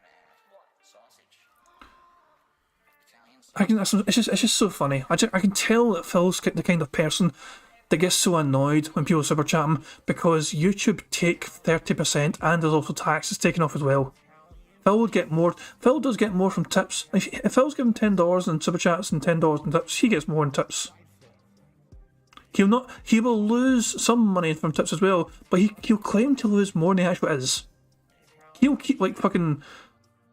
It's just so funny. I can tell that Phil's the kind of person that gets so annoyed when people super chat him because YouTube take 30% and there's also taxes taken off as well. Phil would get more. Phil does get more from tips. If Phil's given $10 in super chats and $10 in tips, he gets more in tips. He will lose some money from tips as well, but he'll claim to lose more than he actually is. He'll keep like fucking,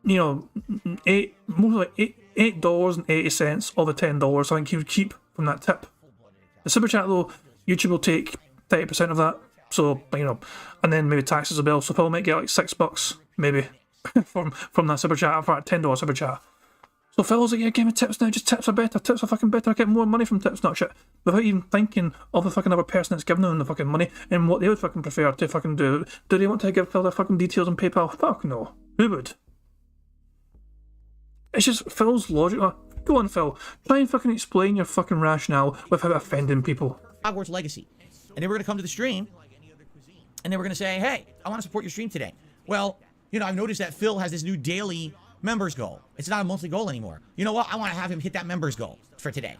you know, $8.80 of the $10. I think he would keep from that tip. The super chat though, YouTube will take 30% of that, so you know, and then maybe taxes as well. So Phil might get like $6 maybe from that super chat, for a $10 super chat. So Phil's like, yeah, give me tips now. Just tips are better. Tips are fucking better. I get more money from tips, not shit. Without even thinking of the fucking other person that's giving them the fucking money and what they would fucking prefer to fucking do. Do they want to give Phil their fucking details on PayPal? Fuck no. Who would? It's just Phil's logic. Go on, Phil. Try and fucking explain your fucking rationale without offending people. Hogwarts Legacy. And they were going to come to the stream, and they were going to say, hey, I want to support your stream today. Well, you know, I've noticed that Phil has this new daily members goal. It's not a monthly goal anymore. You know what? I want to have him hit that members goal for today,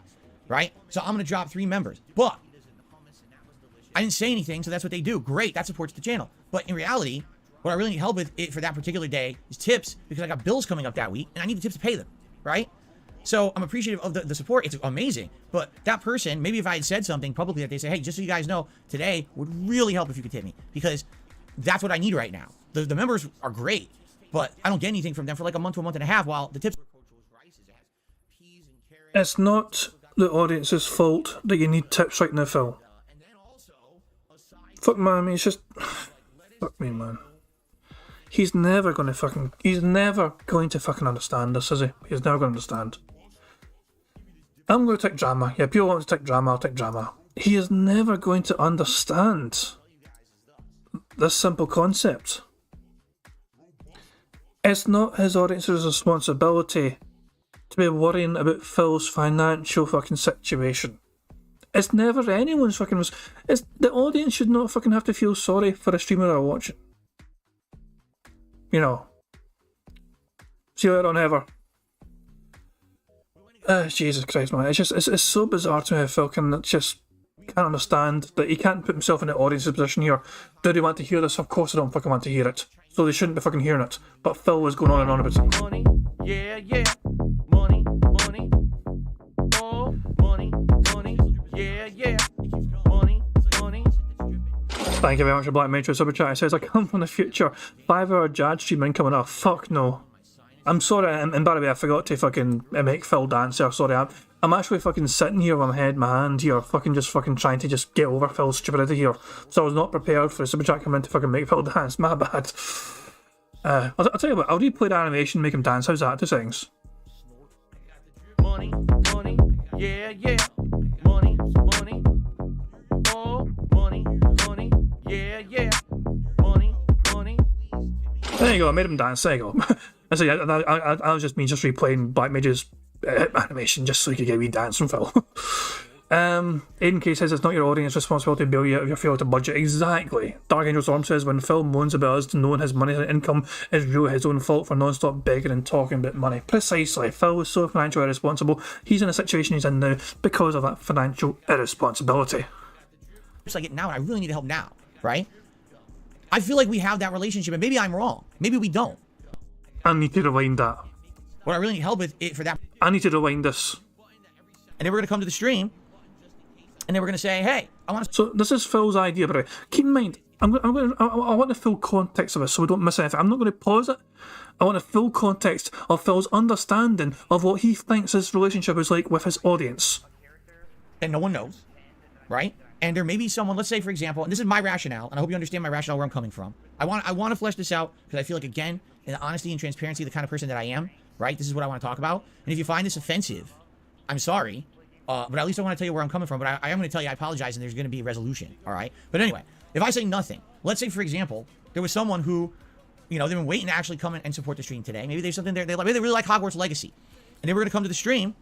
right? So I'm going to drop 3 members. But I didn't say anything, so that's what they do. Great, that supports the channel. But in reality, what I really need help with for that particular day is tips, because I got bills coming up that week, and I need the tips to pay them, right? So I'm appreciative of the support. It's amazing. But that person, maybe if I had said something publicly that they say, hey, just so you guys know, today would really help if you could tip me, because that's what I need right now. The members are great, but I don't get anything from them for like a month to a month and a half, while the tips... It's not the audience's fault that you need tips right now, Phil. Fuck man, I mean, it's just... Fuck me, man. He's never going to fucking understand this, is he? He's never going to understand. I'm going to take drama. Yeah, people want to take drama, I'll take drama. He is never going to understand this simple concept. It's not his audience's responsibility to be worrying about Phil's financial fucking situation. It's never anyone's fucking... the audience should not fucking have to feel sorry for a streamer they're watching. You know. See you later on ever. Jesus Christ, man. It's so bizarre to me how Phil can't understand that he can't put himself in the audience's position here. Do they want to hear this? Of course they don't fucking want to hear it. So they shouldn't be fucking hearing it. But Phil was going on and on about it. Money, yeah, yeah. Money, money. Oh, money, money. Yeah, yeah. Money, money. Thank you very much for Black Metro Super Chat. It says, I come from the future. 5-hour Jad stream incoming. Oh, fuck no. I'm sorry, and by the way, I forgot to fucking make Phil dance here. Sorry, I'm actually fucking sitting here with my head in my hand here, fucking trying to just get over Phil's stupidity here. So I was not prepared for the Super Chat coming in to fucking make Phil dance. My bad. I'll tell you what, I'll replay the animation, make him dance. How's that? 2 seconds. Money, money, yeah, yeah. Money, money. Oh, money, money, yeah, yeah. Money, money. There you go, I made him dance. There you go. I was just replaying Black Mage's animation just so you could get a wee dance from Phil. Aiden K says it's not your audience responsibility to bail you out if you fail to budget. Exactly. Dark Angel Storm says when Phil moans about us knowing his money and income is really his own fault for non-stop begging and talking about money. Precisely. Phil was so financially irresponsible. He's in a situation he's in now because of that financial irresponsibility. Just like it now, and I really need help now, right? I feel like we have that relationship, and maybe I'm wrong. Maybe we don't. I need to rewind that. What I really need help with it for that. I need to rewind this. And then we're gonna come to the stream, and then we're gonna say, "Hey, I want to." So this is Phil's idea, but keep in mind, I want the full context of it, so we don't miss anything. I'm not going to pause it. I want a full context of Phil's understanding of what he thinks his relationship is like with his audience. And no one knows, right? And there may be someone, let's say, for example, and this is my rationale, and I hope you understand my rationale where I'm coming from. I want to flesh this out because I feel like, again, in the honesty and transparency, the kind of person that I am, right? This is what I want to talk about. And if you find this offensive, I'm sorry, but at least I want to tell you where I'm coming from. But I am going to tell you I apologize, and there's going to be a resolution, all right? But anyway, if I say nothing, let's say, for example, there was someone who, you know, they've been waiting to actually come in and support the stream today. Maybe there's something there. Maybe they really like Hogwarts Legacy. And they were going to come to the stream,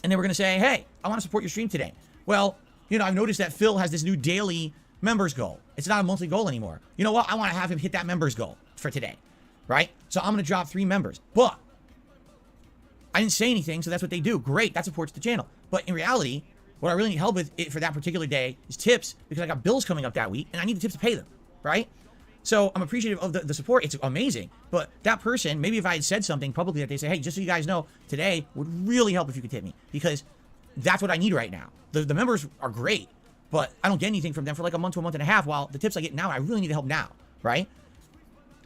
and they were going to say, hey, I want to support your stream today. Well, you know, I've noticed that Phil has this new daily members goal. It's not a monthly goal anymore. You know what? I want to have him hit that members goal for today, right? So I'm going to drop 3 members. But I didn't say anything, so that's what they do. Great, that supports the channel. But in reality, what I really need help with for that particular day is tips, because I got bills coming up that week, and I need the tips to pay them, right? So I'm appreciative of the support. It's amazing. But that person, maybe if I had said something publicly that they say, hey, just so you guys know, today would really help if you could tip me, because that's what I need right now. The members are great, but I don't get anything from them for like a month to a month and a half, while the tips I get now, I really need the help now, right?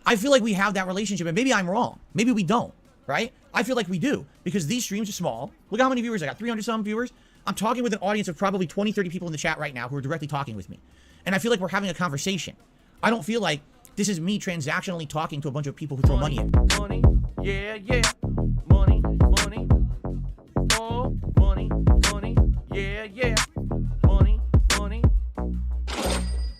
I feel like we have that relationship, and maybe I'm wrong. Maybe we don't, right? I feel like we do, because these streams are small. Look how many viewers I got, 300-some viewers. I'm talking with an audience of probably 20, 30 people in the chat right now who are directly talking with me. And I feel like we're having a conversation. I don't feel like this is me transactionally talking to a bunch of people who throw money in. Money, yeah, yeah. Money, money. Oh, money, money. Yeah, yeah. Money, money.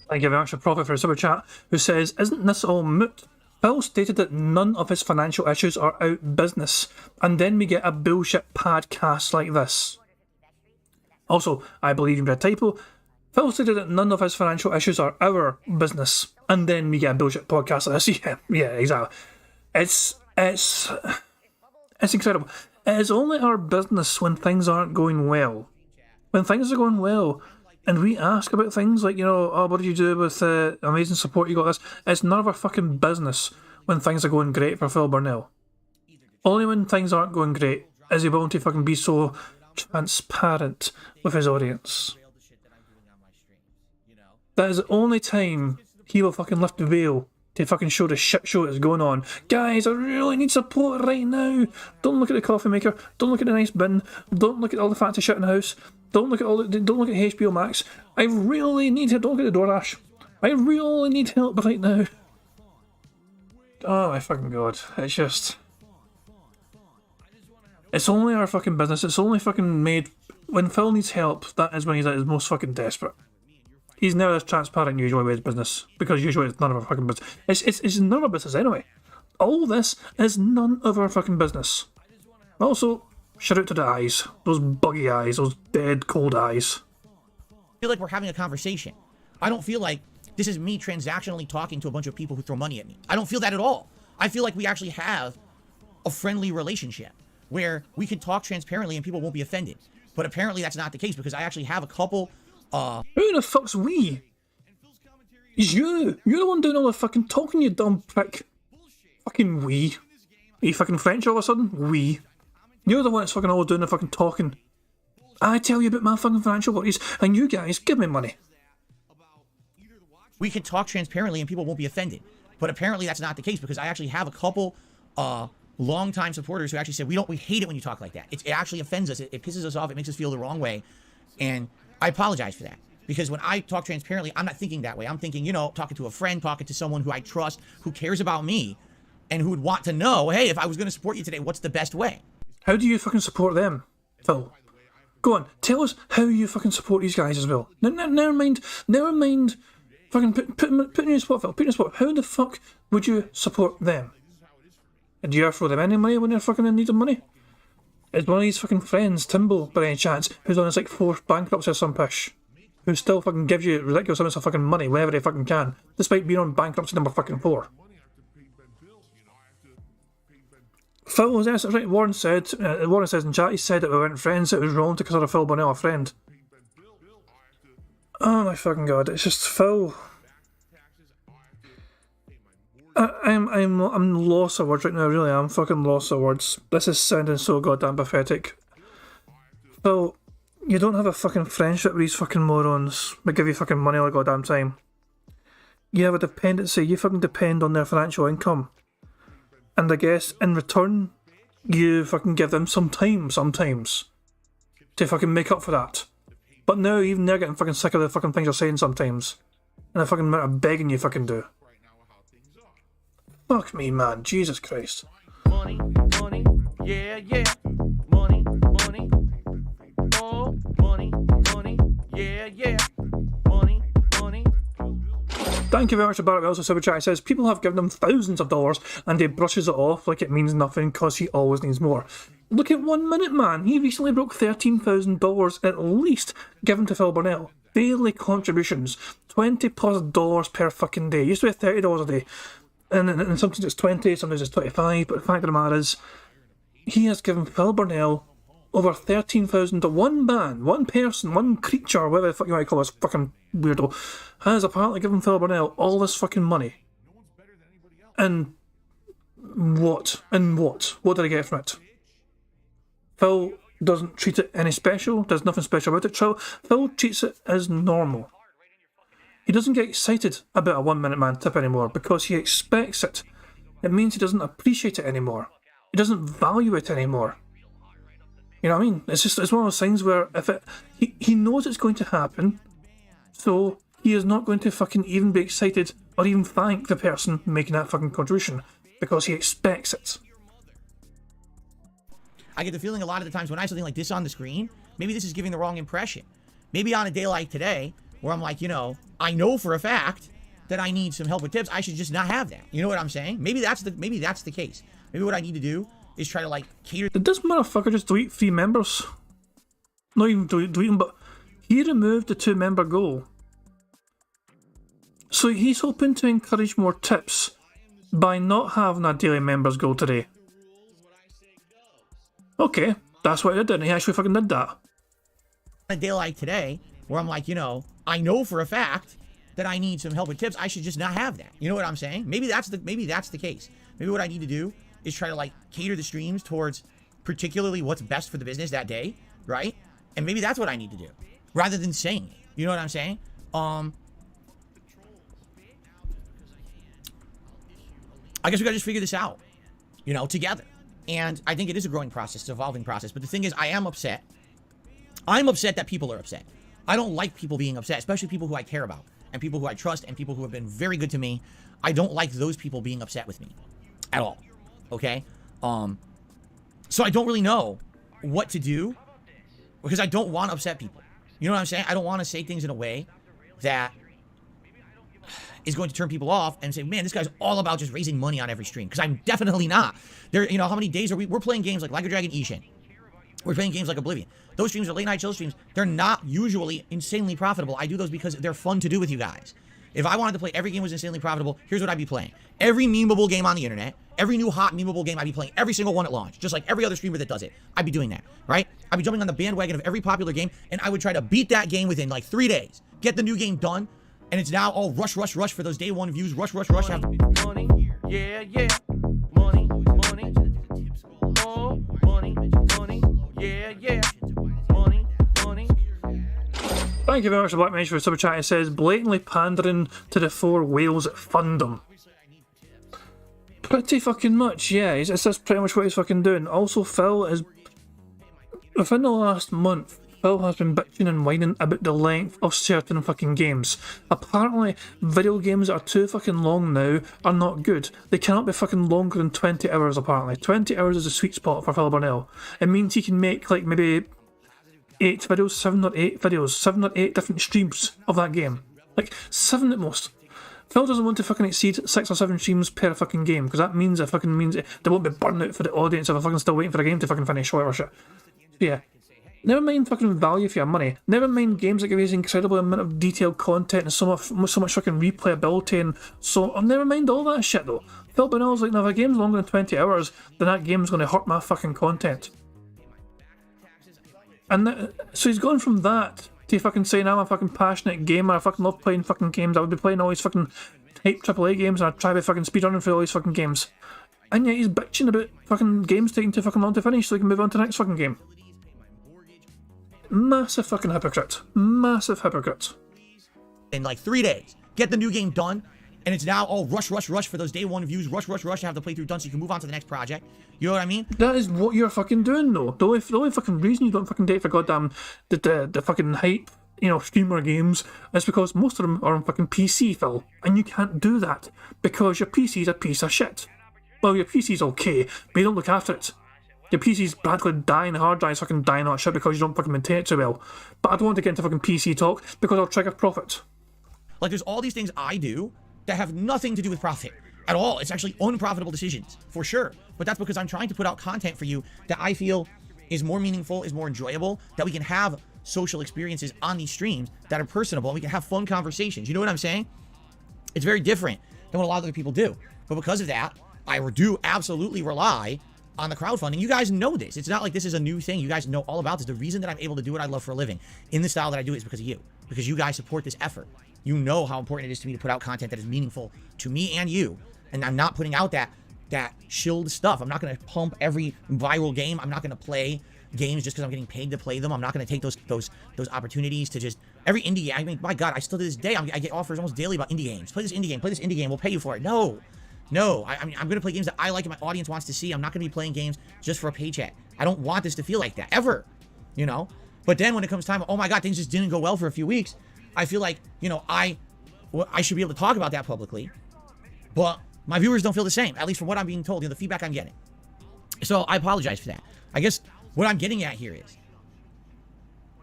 Thank you very much for Profit for a super chat, who says, isn't this all moot? Phil stated that none of his financial issues are out business, and then we get a bullshit podcast like this. Also, I believe you read a typo. Phil stated that none of his financial issues are our business, and then we get a bullshit podcast like this. Yeah, exactly. It's incredible. It is only our business when things aren't going well. When things are going well, and we ask about things like, you know, oh, what did you do with amazing support you got this? It's none of our fucking business when things are going great for Phil Burnell. Only when things aren't going great is he willing to fucking be so transparent with his audience. That is the only time he will fucking lift the veil to fucking show the shit show that's going on. Guys, I really need support right now. Don't look at the coffee maker. Don't look at the nice bin. Don't look at all the fancy shit in the house. Don't look at HBO Max. I really need help. Don't look at the Doordash. I really need help right now. Oh my fucking god. It's just... It's only our fucking business. It's only fucking made... When Phil needs help, that is when he's at his most fucking desperate. He's never as transparent usually with his business, because usually it's none of our fucking business. It's none of our business anyway. All this is none of our fucking business. Also, shout out to the eyes. Those buggy eyes, those dead, cold eyes. I feel like we're having a conversation. I don't feel like this is me transactionally talking to a bunch of people who throw money at me. I don't feel that at all. I feel like we actually have a friendly relationship where we can talk transparently and people won't be offended. But apparently that's not the case, because I actually have a couple, Who the fuck's we? It's you! You're the one doing all the fucking talking, you dumb prick. Fucking we. Are you fucking French all of a sudden? We. You're the one that's fucking always doing the fucking talking. I tell you about my fucking financial worries, and you guys give me money. we can talk transparently and people won't be offended. But apparently that's not the case, because I actually have a couple longtime supporters who actually said, we hate it when you talk like that. It actually offends us. It pisses us off. It makes us feel the wrong way. And I apologize for that. Because when I talk transparently, I'm not thinking that way. I'm thinking, talking to a friend, talking to someone who I trust, who cares about me, and who would want to know, hey, if I was going to support you today, what's the best way? How do you fucking support them, Phil? Go on, tell us how you fucking support these guys as well. Never mind, fucking put in your spot, Phil, put in your spot. How the fuck would you support them? And do you ever throw them any money when they're fucking in need of money? Is one of these fucking friends, Timbo, by any chance, who's on his like 4th bankruptcy or some pish, who still fucking gives you ridiculous amounts of fucking money whenever they fucking can, despite being on bankruptcy number fucking 4? Phil was yes, right. Warren says in chat, he said that we weren't friends, it was wrong to consider Phil Bonnell a friend. Oh my fucking god, it's just Phil. I'm lost of words right now, really. I'm fucking lost of words. This is sounding so goddamn pathetic. Phil, you don't have a fucking friendship with these fucking morons that give you fucking money all the goddamn time. You have a dependency, you fucking depend on their financial income. And I guess, in return, you fucking give them some time sometimes to fucking make up for that. But now even they're getting fucking sick of the fucking things you're saying sometimes. And the fucking amount of begging you fucking do. Fuck me, man. Jesus Christ. Money, money, yeah, yeah. Money, money, oh, money, money, yeah, yeah. Money, money. Thank you very much to Barrett Wells. Super Chat says people have given him thousands of dollars and he brushes it off like it means nothing because he always needs more. Look at 1 Minute Man. He recently broke $13,000 at least given to Phil Bonnell. Daily contributions, $20+ per fucking day. Used to be $30 a day. And sometimes it's 20, sometimes it's 25, but the fact of the matter is, he has given Phil Bonnell over $13,000 to one man, one person, one creature, whatever the fuck you might call this fucking weirdo, has apparently given Phil Bonnell all this fucking money. And what? What did I get from it? Phil doesn't treat it any special, there's nothing special about it. Phil treats it as normal. He doesn't get excited about a 1 Minute Man tip anymore because he expects it. It means he doesn't appreciate it anymore. He doesn't value it anymore. You know what I mean? It's one of those things where he knows it's going to happen, so he is not going to fucking even be excited or even thank the person making that fucking contribution because he expects it. I get the feeling a lot of the times when I have something like this on the screen, maybe this is giving the wrong impression. Maybe on a day like today, where I'm like, I know for a fact that I need some help with tips, I should just not have that. You know what I'm saying? Maybe that's the case. Maybe what I need to do is try to cater. Did this motherfucker just delete 3 members? Not even delete them, but he removed the 2-member goal. So he's hoping to encourage more tips by not having a daily members goal today. Okay, that's what he did, and he actually fucking did that. On a day like today, where I'm like, I know for a fact that I need some help with tips, I should just not have that. You know what I'm saying? Maybe that's the case. Maybe what I need to do is try to cater the streams towards particularly what's best for the business that day, right? And maybe that's what I need to do, rather than saying it. You know what I'm saying? I guess we gotta just figure this out, together. And I think it is a growing process, it's an evolving process. But the thing is, I am upset. I'm upset that people are upset. I don't like people being upset, especially people who I care about, and people who I trust, and people who have been very good to me. I don't like those people being upset with me. at all. Okay? So I don't really know what to do because I don't want to upset people. You know what I'm saying? I don't want to say things in a way that is going to turn people off and say, man, this guy's all about just raising money on every stream. Because I'm definitely not. There, you know, how many days are we're playing games like a Dragon Ishin. We're playing games like Oblivion. Those streams are late night chill streams. They're not usually insanely profitable. I do those because they're fun to do with you guys. If I wanted to play every game was insanely profitable, here's what I'd be playing. Every memeable game on the internet, every new hot memeable game, I'd be playing every single one at launch, just like every other streamer that does it. I'd be doing that, right? I'd be jumping on the bandwagon of every popular game, and I would try to beat that game within like 3 days. Get the new game done, and it's now all rush for those day one views. Rush. Money, yeah, yeah. Money. Oh, money, yeah, yeah. Money. Thank you very much to Black Mage for super chat. It says blatantly pandering to the 4 whales fandom. Pretty fucking much, yeah. That's pretty much what he's fucking doing. Also, Phil is within the last month. Phil has been bitching and whining about the length of certain fucking games. Apparently, video games that are too fucking long now are not good. They cannot be fucking longer than 20 hours, apparently. 20 hours is a sweet spot for Phil Burnell. It means he can make, like, maybe 8 videos, 7 or 8 videos, 7 or 8 different streams of that game. Like, 7 at most. Phil doesn't want to fucking exceed 6 or 7 streams per fucking game, because that means they won't be burned out for the audience if they're fucking still waiting for the game to fucking finish or whatever shit. So yeah. Never mind fucking value for your money. Never mind games that give you this incredible amount of detailed content and so much fucking replayability and so. Never mind all that shit though. Phil Burnell's like, now if a game's longer than 20 hours, then that game's going to hurt my fucking content. And so he's gone from that to fucking saying I'm a fucking passionate gamer, I fucking love playing fucking games, I would be playing all these fucking hype AAA games and I'd try to fucking speedrunning through all these fucking games. And yet he's bitching about fucking games taking too fucking long to finish so he can move on to the next fucking game. Massive fucking hypocrite. Massive hypocrite. In like 3 days, get the new game done, and it's now all rush for those day one views. Rush to have the playthrough done so you can move on to the next project. You know what I mean? That is what you're fucking doing though. The only fucking reason you don't fucking date for goddamn the fucking hype, you know, streamer games is because most of them are on fucking PC, Phil. And you can't do that because your PC's a piece of shit. Well, your PC's okay, but you don't look after it. Your PC's practically dying, the hard drive's fucking dying on shit because you don't fucking maintain it too well. But I don't want to get into fucking PC talk because I'll trigger profit. Like, there's all these things I do that have nothing to do with profit at all. It's actually unprofitable decisions, for sure. But that's because I'm trying to put out content for you that I feel is more meaningful, is more enjoyable, that we can have social experiences on these streams that are personable, and we can have fun conversations. You know what I'm saying? It's very different than what a lot of other people do. But because of that, I do absolutely rely on the crowdfunding. You guys know this. It's not like this is a new thing. You guys know all about this. The reason that I'm able to do what I love for a living in the style that I do it is because of you. Because you guys support this effort. You know how important it is to me to put out content that is meaningful to me and you. And I'm not putting out that shilled stuff. I'm not going to pump every viral game. I'm not going to play games just because I'm getting paid to play them. I'm not going to take those opportunities to just every indie game. I mean, my God, I still to this day I get offers almost daily about indie games. Play this indie game. We'll pay you for it. No, I mean, I'm going to play games that I like and my audience wants to see. I'm not going to be playing games just for a paycheck. I don't want this to feel like that, ever, you know? But then when it comes time, oh my God, things just didn't go well for a few weeks, I feel like, you know, I should be able to talk about that publicly, but my viewers don't feel the same, at least from what I'm being told, you know, the feedback I'm getting. So I apologize for that. I guess what I'm getting at here is,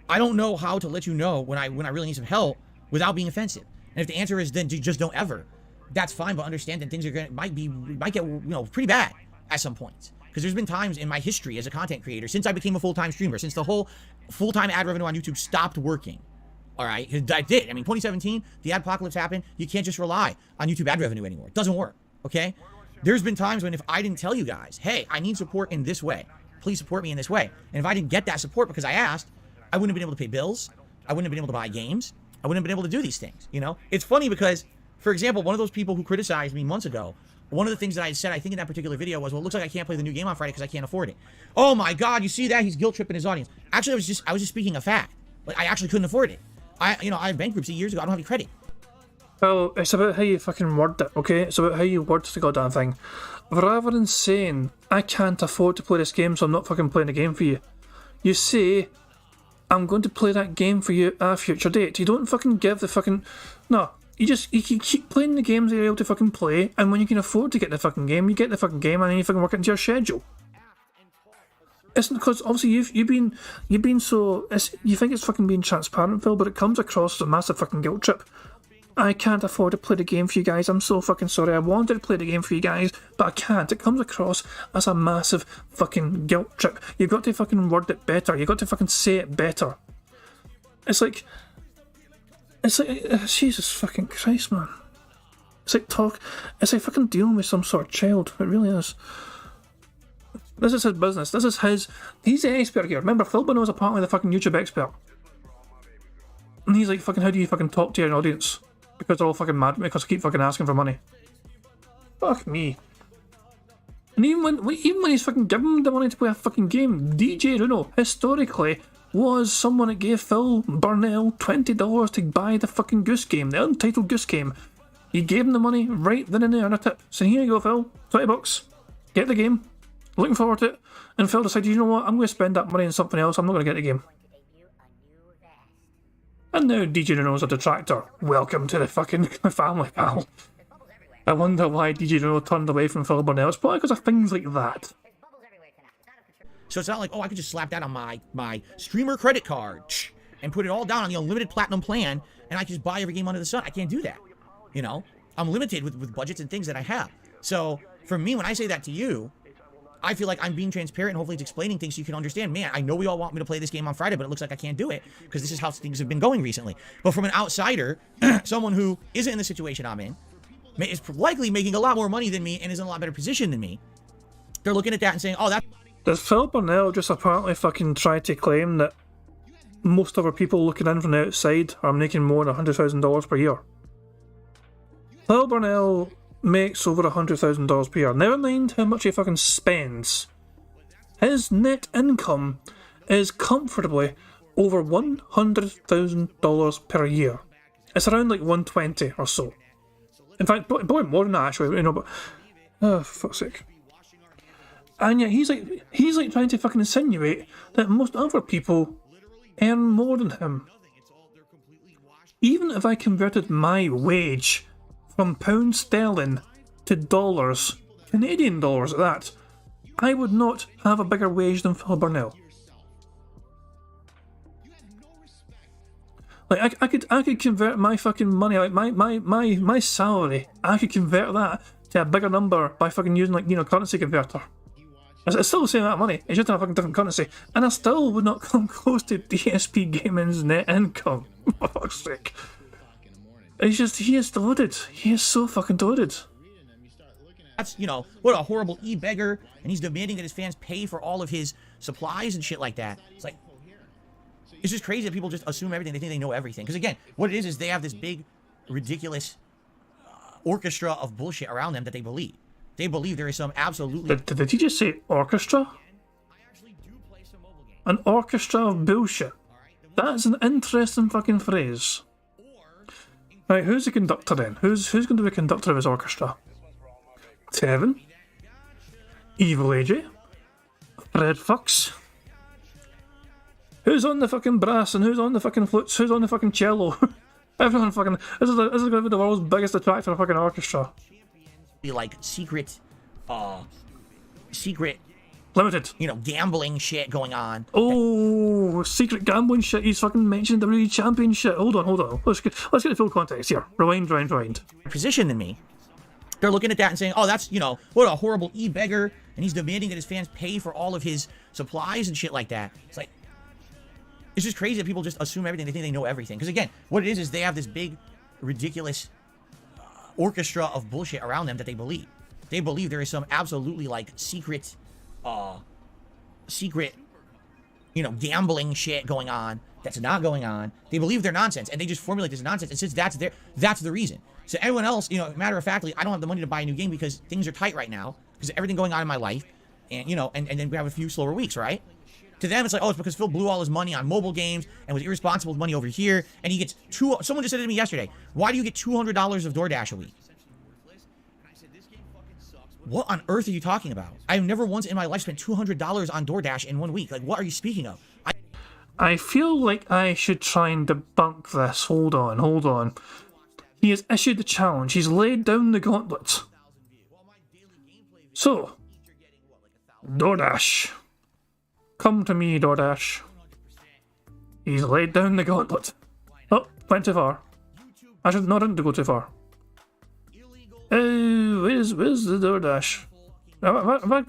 I don't know how to let you know when I really need some help without being offensive. And if the answer is then just don't ever, that's fine, but understand that things might get, you know, pretty bad at some points. Because there's been times in my history as a content creator, since I became a full-time streamer, since the whole full-time ad revenue on YouTube stopped working. All right, I did. I mean, 2017, the adpocalypse happened. You can't just rely on YouTube ad revenue anymore. It doesn't work, okay? There's been times when if I didn't tell you guys, hey, I need support in this way, please support me in this way. And if I didn't get that support because I asked, I wouldn't have been able to pay bills. I wouldn't have been able to buy games. I wouldn't have been able to do these things, you know? It's funny because, for example, one of those people who criticized me months ago, one of the things that I said, I think in that particular video was, well, it looks like I can't play the new game on Friday because I can't afford it. Oh my God, you see that? He's guilt tripping his audience. Actually, I was just speaking a fact. Like, I actually couldn't afford it. I have bankruptcy years ago. I don't have any credit. Well, it's about how you fucking word it, okay? It's about how you word the goddamn thing. Rather than saying, I can't afford to play this game, so I'm not fucking playing the game for you, you say, I'm going to play that game for you at a future date. You don't fucking give the fucking... No, you keep playing the games that you're able to fucking play, and when you can afford to get the fucking game, you get the fucking game, and then you fucking work it into your schedule. It's because obviously you've been so you think it's fucking being transparent, Phil, but it comes across as a massive fucking guilt trip. I can't afford to play the game for you guys. I'm so fucking sorry. I wanted to play the game for you guys, but I can't. It comes across as a massive fucking guilt trip. You've got to fucking word it better. You've got to fucking say it better. It's like Jesus fucking Christ, man. It's like fucking dealing with some sort of child. It really is. This is his business. This is his. He's the expert here. Remember, Phil Bono was apparently the fucking YouTube expert. And he's like, fucking, how do you fucking talk to your audience? Because they're all fucking mad at me because I keep fucking asking for money. Fuck me. And even when he's fucking giving them the money to play a fucking game, DJ Runo, historically, was someone that gave Phil Burnell $20 to buy the fucking Goose Game, the untitled Goose Game. He gave him the money right then and there on a tip. So here you go, Phil. $20. Get the game. Looking forward to it. And Phil decided, you know what, I'm going to spend that money on something else. I'm not going to get the game. And now DJ Runo's a detractor. Welcome to the fucking family, pal. I wonder why DJ Runo turned away from Phil Burnell. It's probably because of things like that. So it's not like, oh, I could just slap that on my streamer credit card and put it all down on the unlimited platinum plan, and I can just buy every game under the sun. I can't do that. You know, I'm limited with budgets and things that I have. So for me, when I say that to you, I feel like I'm being transparent and hopefully it's explaining things so you can understand, man, I know we all want me to play this game on Friday, but it looks like I can't do it because this is how things have been going recently. But from an outsider, someone who isn't in the situation I'm in, is likely making a lot more money than me and is in a lot better position than me, they're looking at that and saying, oh, that... Does Phil Burnell just apparently fucking try to claim that most other people looking in from the outside are making more than $100,000 per year? Phil Burnell makes over $100,000 per year. Never mind how much he fucking spends. His net income is comfortably over $100,000 per year. It's around like 120 or so. In fact, probably more than that actually, you know, but oh, for fuck's sake. And yet he's like trying to fucking insinuate that most other people earn more than him. Even if I converted my wage from pound sterling to dollars, Canadian dollars at that, I would not have a bigger wage than Phil Burnell. Like I could convert my fucking money, like my salary, I could convert that to a bigger number by fucking using, like, you know, currency converter. It's still the same amount of money, it's just in a fucking different currency, and I still would not come close to DSP Gaming's net income. For fuck's sake. It's just, he is deluded. He is so fucking deluded. That's, you know, what a horrible e-beggar, and he's demanding that his fans pay for all of his supplies and shit like that. It's like, it's just crazy that people just assume everything. They think they know everything. Because again, what it is they have this big, ridiculous orchestra of bullshit around them that they believe. They believe there is some absolutely... Did you just say orchestra? An orchestra of bullshit. That's an interesting fucking phrase. Right, who's the conductor then? Who's going to be the conductor of his orchestra? Tevin? Evil AJ? Fred Fox? Who's on the fucking brass and who's on the fucking flutes? Who's on the fucking cello? Everyone fucking... This is going to be the world's biggest attractor fucking orchestra. Be like secret, Limited. you know, gambling shit going on. Oh, secret gambling shit. He's fucking mentioned the WWE champion shit. Hold on. Let's get the full context here. Rewind. Position than me. They're looking at that and saying, oh, that's, you know, what a horrible e-beggar, and he's demanding that his fans pay for all of his supplies and shit like that. It's like, it's just crazy that people just assume everything. They think they know everything. Because again, what it is they have this big, ridiculous orchestra of bullshit around them that they believe. They believe there is some absolutely, like, secret, you know, gambling shit going on that's not going on. They believe they're nonsense, and they just formulate this nonsense, and since that's the reason. So everyone else, you know, matter of factly, I don't have the money to buy a new game because things are tight right now, because of everything going on in my life, and, you know, and then we have a few slower weeks, right? To them, it's like, oh, it's because Phil blew all his money on mobile games and was irresponsible with money over here, and he gets someone just said to me yesterday, why do you get $200 of Doordash a week? What on earth are you talking about? I've never once in my life spent $200 on Doordash in 1 week. Like, what are you speaking of? I feel like I should try and debunk this. Hold on. He has issued the challenge. He's laid down the gauntlet. So, Doordash. Come to me, Doordash. He's laid down the gauntlet. Oh, went too far. I didn't go too far. Oh, where's the Doordash? Have I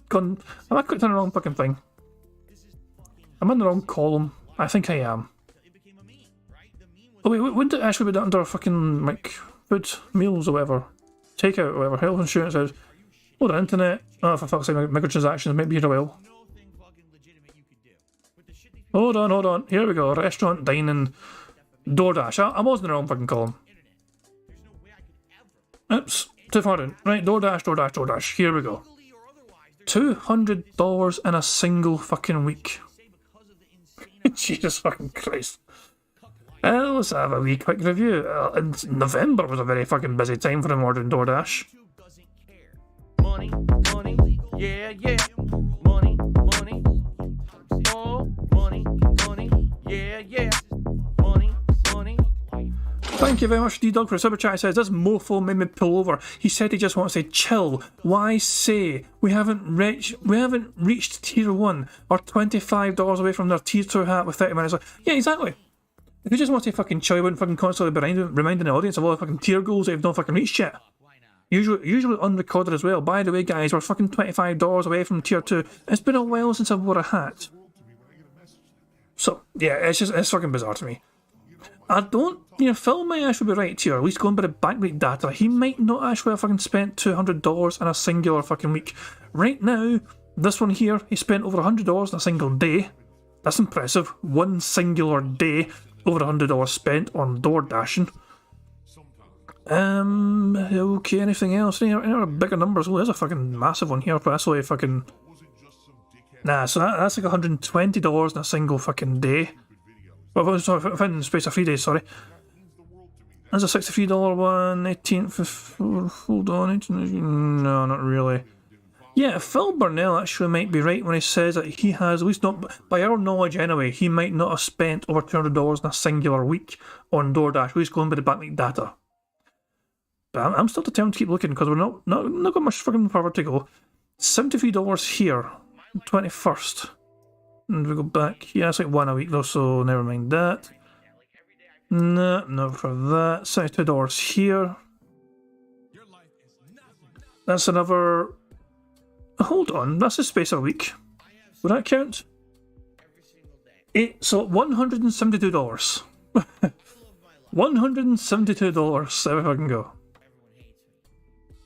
clicked on the wrong fucking thing? I'm in the wrong column. I think I am. Oh wait, wouldn't it actually be under fucking, like, food, meals or whatever? Takeout or whatever, health insurance is. Hold on, internet. Oh, for fuck's sake, microtransactions might be here a while. Hold on. Here we go. Restaurant, dining, Doordash. I was in the wrong fucking column. Oops, too far in. Right, Doordash. Here we go. $200 in a single fucking week. Jesus fucking Christ. Let's have a wee quick review. And November was a very fucking busy time for him ordering Doordash. Money, yeah. Money, oh, money, yeah. Money. Thank you very much, D-Dog, for the super chat. He says, this mofo made me pull over. He said he just wants to say, chill. Why say we haven't reached tier 1 or $25 away from their tier 2 hat with 30 minutes? Yeah, exactly. If you just want to fucking chill, you wouldn't fucking constantly be reminding the audience of all the fucking tier goals that you've not fucking reached yet. Usually unrecorded as well. By the way, guys, we're fucking $25 away from tier 2. It's been a while since I've wore a hat. So, yeah, it's fucking bizarre to me. Phil might actually be right here, at least going by the backweek data. He might not actually have fucking spent $200 in a singular fucking week. Right now, this one here, he spent over $100 in a single day. That's impressive. One singular day, over $100 spent on door dashing. Okay, anything else? Any other bigger numbers? Oh, there's a fucking massive one here, but that's only fucking... Nah, so that's like $120 in a single fucking day. Well, sorry, in the space of 3 days, sorry. There's a $63 one, 18th, hold on, 18, no, not really. Yeah, Phil Burnell actually might be right when he says that he has, at least not, by our knowledge anyway, he might not have spent over $200 in a singular week on DoorDash, at least going by the backweek data. But I'm still determined to keep looking because we're not got much fucking further to go. $73 here, 21st. And we go back, yeah, it's like one a week though, so never mind that. No, not for that. $72 here. That's another... Hold on, that's the space of a week. Would that count? So $172. $172 if I can go.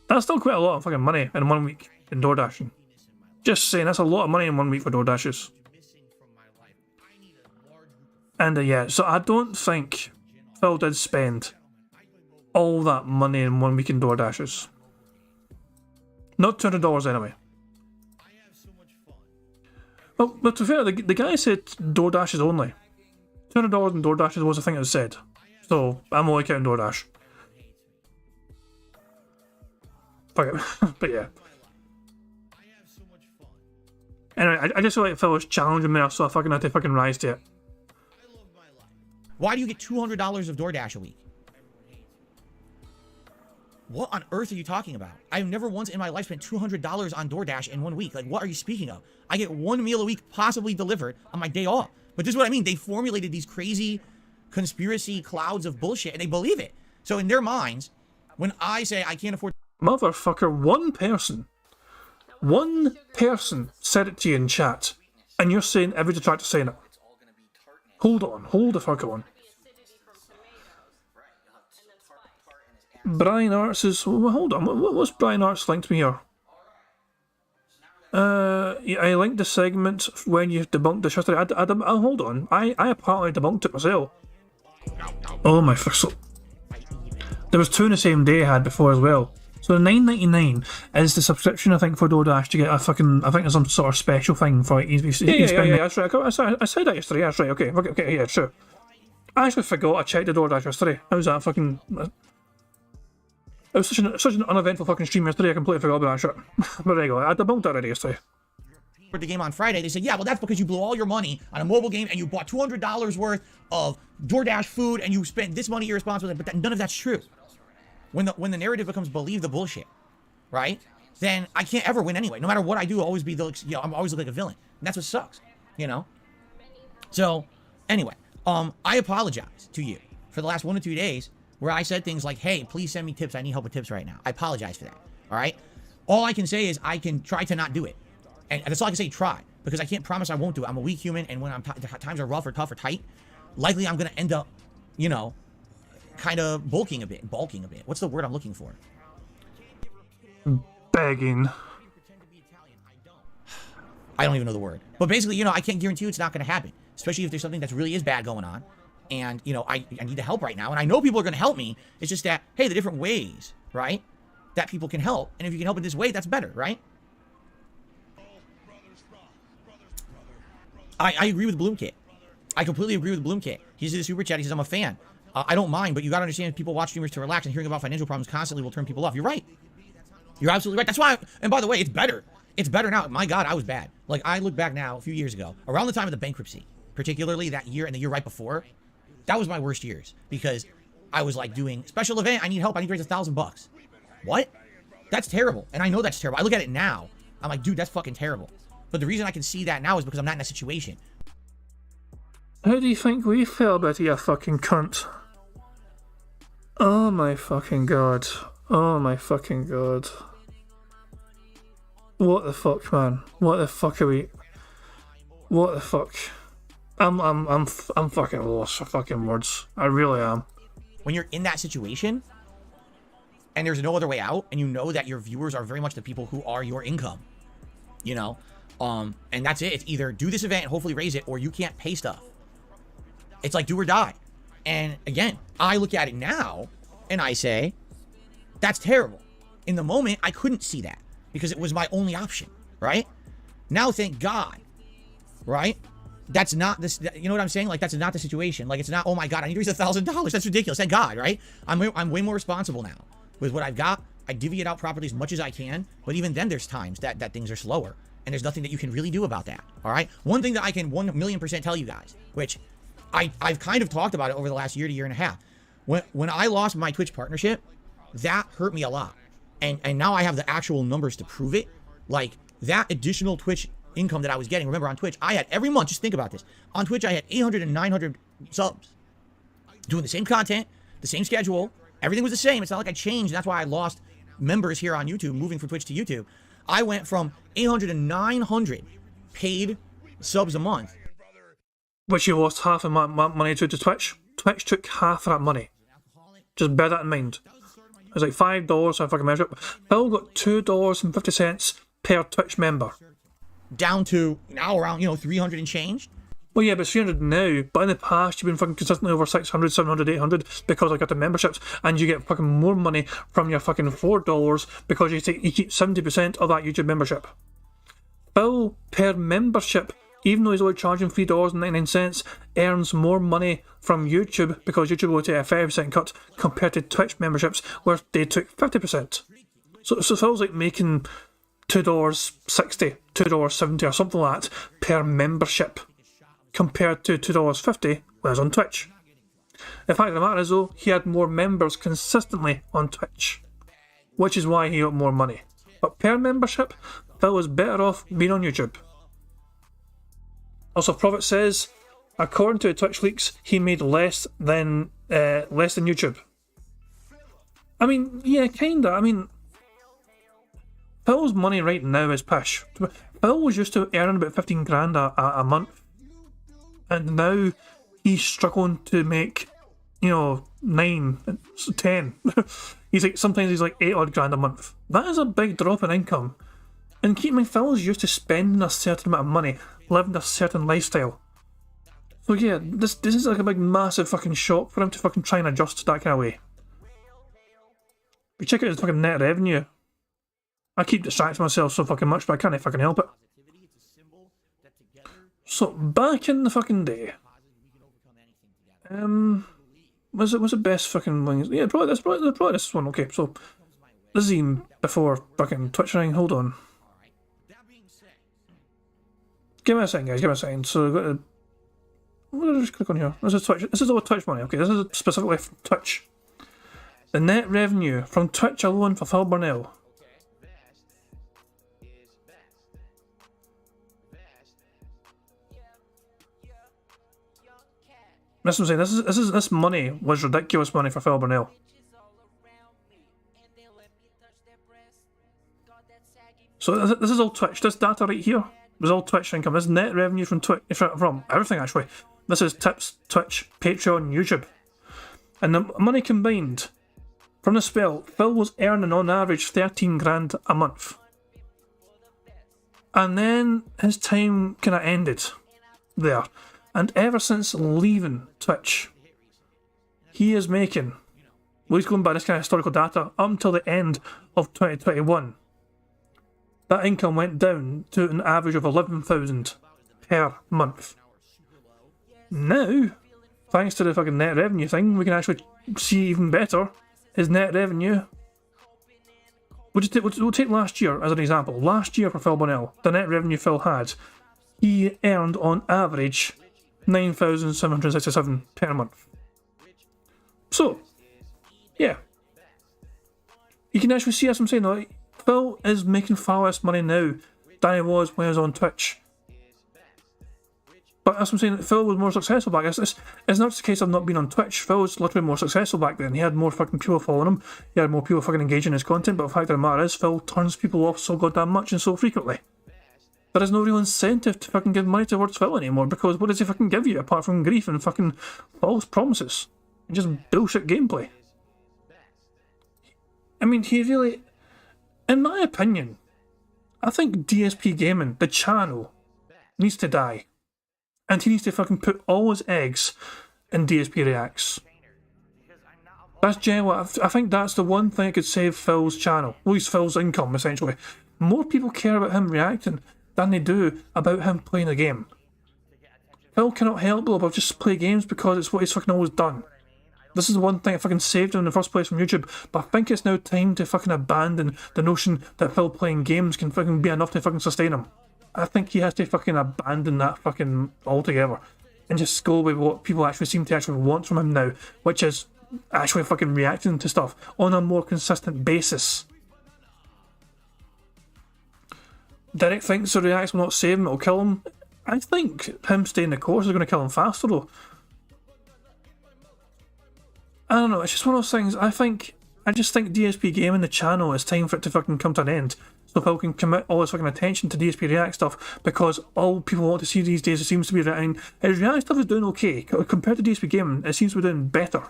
That's still quite a lot of fucking money in 1 week in door dashing. Just saying, that's a lot of money in 1 week for door dashes. And yeah, so I don't think Phil did spend all that money in 1 week in door dashes. Not $200 anyway. Well, but to be fair, the guy said DoorDashes only. $200 in DoorDashes was the thing that was said. So, I'm only counting DoorDash. Fuck it. But yeah. Anyway, I just feel like Phil was challenging me, so I fucking had to fucking rise to it. Why do you get $200 of DoorDash a week? What on earth are you talking about? I've never once in my life spent $200 on DoorDash in 1 week. Like, what are you speaking of? I get one meal a week possibly delivered on my day off. But this is what I mean. They formulated these crazy conspiracy clouds of bullshit, and they believe it. So in their minds, when I say I can't afford... Motherfucker, one person said it to you in chat, and you're saying every detractor saying it. Hold the fuck on. Brian Arts is... Well, hold on, what's Brian Arts linked me here? Yeah, I linked the segment when you debunked the history. Hold on, I apparently debunked it myself. Oh my fuck. There was two in the same day I had before as well. So the $9.99 is the subscription, I think, for DoorDash to get a fucking... I think there's some sort of special thing for like, yeah, that's right. I said that yesterday, that's right, okay, yeah, sure. I actually forgot I checked the DoorDash yesterday. How was that fucking... It was such an uneventful fucking stream yesterday, I completely forgot about that shit. But there you go, I debunked that already yesterday. For the game on Friday, they said, yeah, well, that's because you blew all your money on a mobile game and you bought $200 worth of DoorDash food and you spent this money irresponsibly, but none of that's true. when the narrative becomes believe the bullshit, right? Then I can't ever win anyway. No matter what I do, I'll always be the, I'm always look like a villain. And that's what sucks, you know? So, anyway, I apologize to you for the last 1 or 2 days where I said things like, hey, please send me tips. I need help with tips right now. I apologize for that, all right? All I can say is I can try to not do it. And that's all I can say, try. Because I can't promise I won't do it. I'm a weak human, and when times are rough or tough or tight, likely I'm going to end up, you know, kind of bulking a bit. What's the word I'm looking for? Begging. I don't even know the word. But basically, you know, I can't guarantee you it's not going to happen. Especially if there's something that really is bad going on. And, you know, I need the help right now. And I know people are going to help me. It's just that, hey, the different ways, right, that people can help. And if you can help in this way, that's better, right? I agree with Bloomkit. I completely agree with Bloomkit. He says the super chat. He says, I'm a fan. I don't mind, but you got to understand people watch streamers to relax, and hearing about financial problems constantly will turn people off. You're right. You're absolutely right. That's why, and by the way, it's better. It's better now. My God, I was bad. Like, I look back now, a few years ago, around the time of the bankruptcy, particularly that year and the year right before, that was my worst years, because I was like doing special event. I need help. I need to raise $1,000. What? That's terrible. And I know that's terrible. I look at it now. I'm like, dude, that's fucking terrible. But the reason I can see that now is because I'm not in that situation. How do you think we feel about you fucking cunt? Oh my fucking god. Oh my fucking god. What the fuck, man? What the fuck are we? What the fuck? I'm fucking lost for fucking words. I really am. When you're in that situation, and there's no other way out, and you know that your viewers are very much the people who are your income, you know, and that's it. It's either do this event and hopefully raise it, or you can't pay stuff. It's like do or die. And again, I look at it now, and I say, that's terrible. In the moment, I couldn't see that, because it was my only option, right? Now, thank God, right? That's not this, you know what I'm saying? Like, that's not the situation. Like, it's not, oh my God, I need to raise $1,000. That's ridiculous. Thank God, right? I'm way more responsible now with what I've got. I divvy it out properly as much as I can. But even then, there's times that things are slower, and there's nothing that you can really do about that, all right? One thing that I can 1,000,000% tell you guys, which I've kind of talked about it over the last year to year and a half. When I lost my Twitch partnership, that hurt me a lot. And now I have the actual numbers to prove it. Like, that additional Twitch income that I was getting. Remember, on Twitch, I had every month, just think about this. On Twitch, I had 800 and 900 subs. Doing the same content, the same schedule. Everything was the same. It's not like I changed. That's why I lost members here on YouTube, moving from Twitch to YouTube. I went from 800 and 900 paid subs a month. Which you lost half of my money to Twitch. Twitch took half of that money. Just bear that in mind. It was like $5 on fucking membership. Phil got $2.50 per Twitch member. Down to now around, 300 and change. Well, yeah, but 300 now. But in the past, you've been fucking consistently over 600, 700, 800 because I got the memberships, and you get fucking more money from your fucking $4 because you keep 70% of that YouTube membership. Phil, per membership, even though he's only charging $3.99, earns more money from YouTube because YouTube will take a 5% cut compared to Twitch memberships where they took 50%. So Phil's like making $2.60, $2.70 or something like that per membership compared to $2.50 when I was on Twitch. The fact of the matter is though, he had more members consistently on Twitch, which is why he got more money. But per membership, Phil was better off being on YouTube. Also, Prophet says, according to Twitch leaks, he made less than YouTube. I mean, yeah, kinda. I mean, Phil's money right now is pish. Phil was used to earning about 15 grand a month, and now he's struggling to make, 9, 10. Sometimes he's like 8 odd grand a month. That is a big drop in income. And keep in mind, Phil's used to spending a certain amount of money, living a certain lifestyle. So yeah, this is like a big massive fucking shock for him to fucking try and adjust that kind of way. If you check out his fucking net revenue, I keep distracting myself so fucking much, but I can't fucking help it. So back in the fucking day, was it best fucking wings? Yeah, probably this one. Okay, so this is even before fucking Twitch ring. Hold on. Give me a second, guys. Give me a second. So I've got to. What did I just click on here? This is Twitch. This is all Twitch money. Okay, this is specifically from Twitch. The net revenue from Twitch alone for Phil Burnell. That's what I'm saying. This money was ridiculous money for Phil Burnell. So this is all Twitch. This data right here was all Twitch income. This net revenue from Twitch, from everything actually. This is tips, Twitch, Patreon, YouTube, and the money combined from the spell. Phil was earning on average 13 grand a month, and then his time kind of ended there. And ever since leaving Twitch, he is making, well, he's going by this kind of historical data, up until the end of 2021. That income went down to an average of 11,000 per month. Now, thanks to the fucking net revenue thing, we can actually see even better his net revenue. We'll take last year as an example. Last year for Phil Bonnell, the net revenue Phil had, he earned on average 9,767 per month. So, yeah. You can actually see, as I'm saying, like, Phil is making far less money now than he was when he was on Twitch. But as I'm saying, Phil was more successful back. It's not just a case of not being on Twitch. Phil was literally more successful back then. He had more fucking people following him. He had more people fucking engaging his content. But the fact of the matter is, Phil turns people off so goddamn much and so frequently. There is no real incentive to fucking give money towards Phil anymore, because what does he fucking give you apart from grief and fucking false promises and just bullshit gameplay? I mean, he really, in my opinion, I think DSP Gaming, the channel, needs to die, and he needs to fucking put all his eggs in DSP Reacts. That's generally, I think that's the one thing that could save Phil's channel, at least Phil's income, essentially. More people care about him reacting than they do about him playing a game. Phil cannot help but just play games because it's what he's fucking always done. This is the one thing that fucking saved him in the first place from YouTube, but I think it's now time to fucking abandon the notion that Phil playing games can fucking be enough to fucking sustain him. I think he has to fucking abandon that fucking altogether and just go with what people actually seem to actually want from him now, which is actually fucking reacting to stuff on a more consistent basis. Derek thinks the reacts will not save him, it'll kill him. I think him staying the course is going to kill him faster though. I don't know, it's just one of those things. I just think DSP Gaming, the channel, it's time for it to fucking come to an end. So Phil can commit all his fucking attention to DSP React stuff, because all people want to see these days, it seems to be React. His React stuff is doing okay. Compared to DSP Gaming, it seems to be doing better.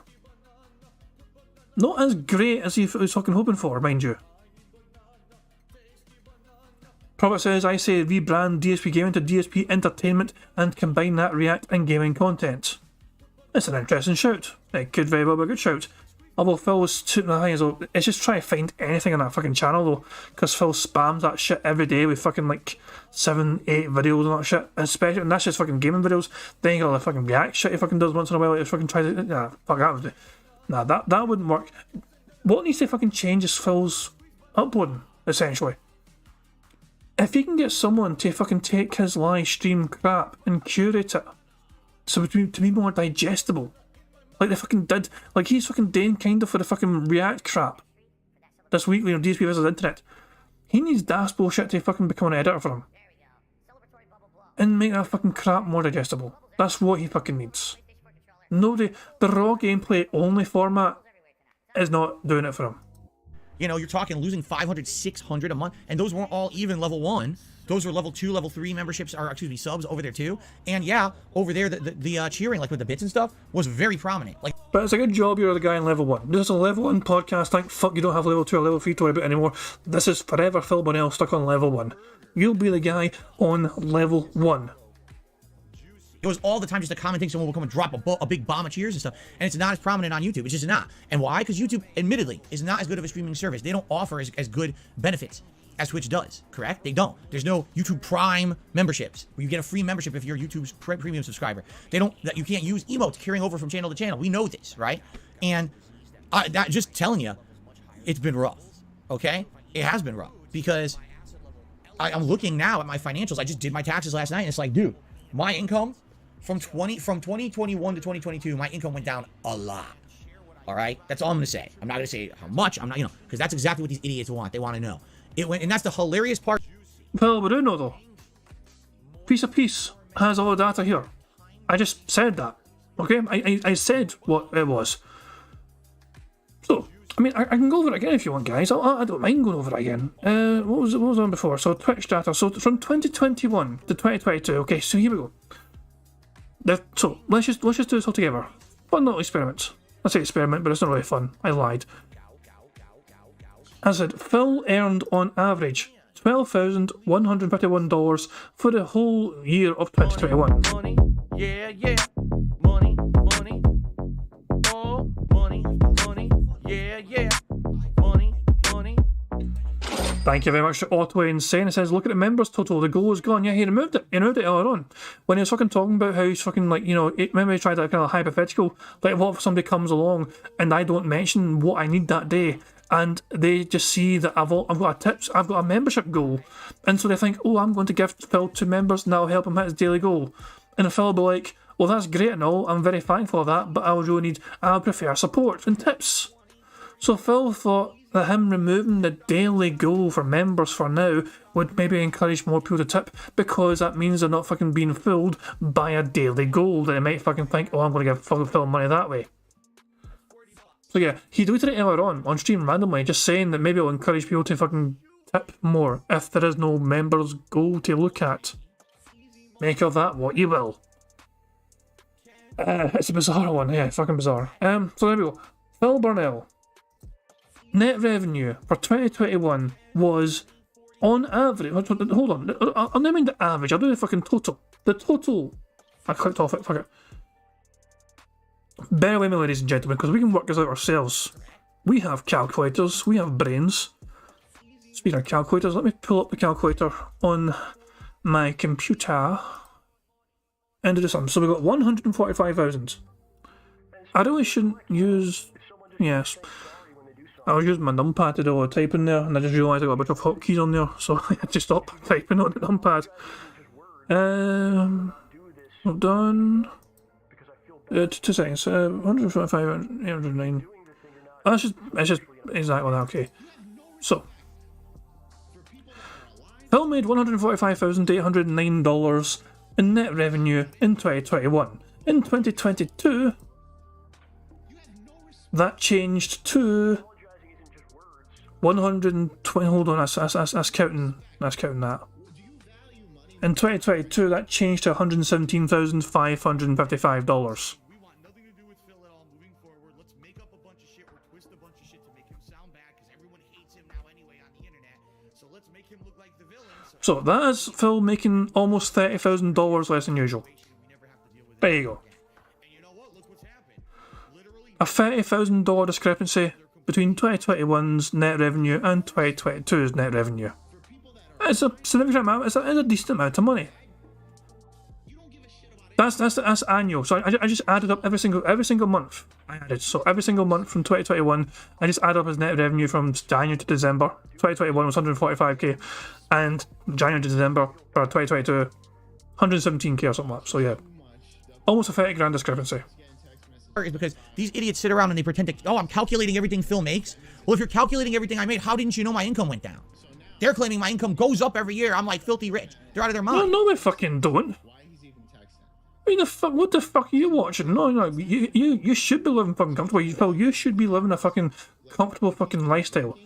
Not as great as he was fucking hoping for, mind you. Prophet says, I say rebrand DSP Gaming to DSP Entertainment and combine that React and gaming content. It's an interesting shout. It could very well be a good shout. Although Phil was tooting the thing, so it's just trying to find anything on that fucking channel though, because Phil spams that shit every day with fucking like 7-8 videos and that shit, especially, and that's just fucking gaming videos. Then you got all the fucking React shit he fucking does once in a while. He fucking tries to, nah, fuck that. Nah, that wouldn't work. What needs to fucking change is Phil's uploading, essentially. If he can get someone to fucking take his live stream crap and curate it so to be more digestible, like they fucking did, like he's fucking doing kind of for the fucking React crap this week, you know, DSP vs Internet. He needs Das bullshit to fucking become an editor for him and make that fucking crap more digestible. That's what he fucking needs. No, the raw gameplay only format is not doing it for him. You know, you're talking losing 500, 600 a month, and those weren't all even level 1. Those were level 2, level 3 memberships, or excuse me, subs over there too. And yeah, over there, the cheering, like with the bits and stuff, was very prominent. Like, but it's a good job you're the guy in level 1. This is a level 1 podcast. Thank fuck you don't have level 2 or level 3 to worry about anymore. This is forever Phil Bonnell stuck on level 1. You'll be the guy on level 1. it was all the time just a common thing. Someone will come and drop a big bomb of cheers and stuff, and it's not as prominent on YouTube. It's just not. And why? Because YouTube, admittedly, is not as good of a streaming service. They don't offer as good benefits as Twitch does, correct? They don't. There's no YouTube Prime memberships where you get a free membership if you're YouTube's premium subscriber. They don't. You can't use emotes carrying over from channel to channel. We know this, right? And that just telling you, it's been rough. Okay, it has been rough because I'm looking now at my financials. I just did my taxes last night, and it's like, dude, my income from 2021 to 2022, my income went down a lot. All right, that's all I'm gonna say. I'm not gonna say how much. I'm not, because that's exactly what these idiots want. They want to know. It went, and that's the hilarious part. Well, we do know though. Piece of Peace has all the data here. I just said that. Okay, I said what it was. So, I mean, I can go over it again if you want, guys. I don't mind going over it again. What was on before? So Twitch data. So from 2021 to 2022. Okay, so here we go. So let's just do this all together. Fun little experiment. I say experiment, but it's not really fun. I lied. I said Phil earned on average $12,151 for the whole year of 2021. Money, yeah, yeah. Money, money. Oh, money, money. Yeah, yeah. Money, money. Thank you very much to Otto Insane. It says, look at the members total. The goal is gone. Yeah, he removed it. He removed it earlier on. When he was fucking talking about how he's fucking like, remember he tried that kind of hypothetical? Like, what if somebody comes along and I don't mention what I need that day? And they just see that I've got a membership goal. And so they think, oh, I'm going to give Phil 2 members and that'll help him hit his daily goal. And Phil will be like, well, that's great and all. I'm very thankful for that, but I would prefer support and tips. So Phil thought that him removing the daily goal for members for now would maybe encourage more people to tip, because that means they're not fucking being fooled by a daily goal that they might fucking think, oh, I'm going to give Phil money that way. So yeah, he tweeted it earlier on stream randomly, just saying that maybe it'll encourage people to fucking tip more if there is no members goal to look at. Make of that what you will. It's a bizarre one, yeah, fucking bizarre. So there we go. Phil Burnell. Net revenue for 2021 was, on average, hold on, I'll not mind the average, I'll do the fucking total. The total, I clicked off it, fuck it. Bear with me, ladies and gentlemen, because we can work this out ourselves. We have calculators, we have brains. Speaking of calculators, let me pull up the calculator on my computer and do something. So we've got 145,000. I really shouldn't use, yes. I was using my numpad to do all the typing there, and I just realised I got a bunch of hotkeys on there, so I had to stop typing on the numpad. We've done 2 seconds. 145, 809. That's just exactly that. Okay. So Phil made $145,809 in net revenue in 2021. In 2022, that changed to 120. Hold on, that's counting that. In 2022, that changed to $117,555. So that is Phil making almost $30,000 less than usual. There you go. A $30,000 discrepancy between 2021's net revenue and 2022's net revenue. It's a significant amount. It's a decent amount of money. That's annual. So I just added up every single month. So every single month from 2021, I just add up his net revenue from January to December. 2021 was 145k, and January to December for 2022, 117k or something like that. So yeah, almost a 30 grand discrepancy. Is because these idiots sit around and they pretend to, oh, I'm calculating everything Phil makes. Well, if you're calculating everything I made, how didn't you know my income went down? They're claiming my income goes up every year. I'm like filthy rich. They're out of their mind. No, we fucking don't. I mean, what the fuck are you watching? No, you should be living fucking comfortable. Phil, you should be living a fucking comfortable fucking lifestyle.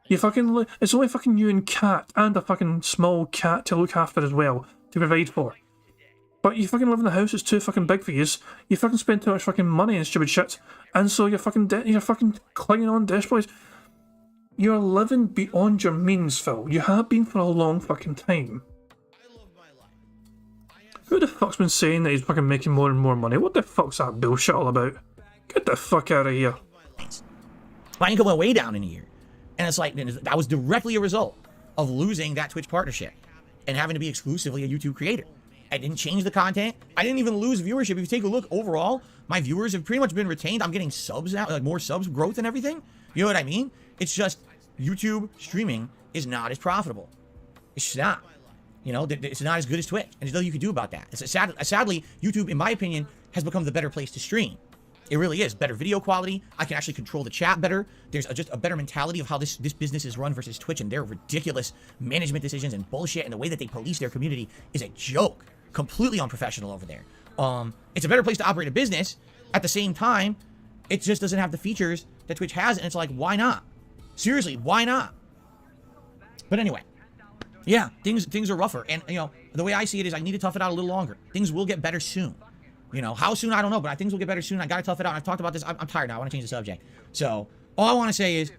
You fucking, it's only fucking you and Cat, and a fucking small cat to look after as well, to provide for. But you fucking live in a house that's too fucking big for you. You fucking spend too much fucking money and stupid shit, and so you're fucking clinging on desperately. You're living beyond your means, Phil. You have been for a long fucking time. Who the fuck's been saying that he's fucking making more and more money? What the fuck's that bullshit all about? Get the fuck out of here. My income went way down in a year. And it's like, that was directly a result of losing that Twitch partnership and having to be exclusively a YouTube creator. I didn't change the content. I didn't even lose viewership. If you take a look overall, my viewers have pretty much been retained. I'm getting subs now, like more subs growth and everything. You know what I mean? It's just YouTube streaming is not as profitable. It's just not. You know, it's not as good as Twitch. And there's nothing you can do about that. Sadly, YouTube, in my opinion, has become the better place to stream. It really is. Better video quality. I can actually control the chat better. There's just a better mentality of how this business is run versus Twitch and their ridiculous management decisions and bullshit, and the way that they police their community is a joke. Completely unprofessional over there. It's a better place to operate a business. At the same time, it just doesn't have the features that Twitch has, and it's like, why not? Seriously, why not? But anyway, yeah, things are rougher, and you know, the way I see it is I need to tough it out a little longer. Things will get better soon. You know, how soon, I don't know, but things will get better soon. I gotta tough it out. I've talked about this. I'm tired now. I want to change the subject. So, all I want to say is,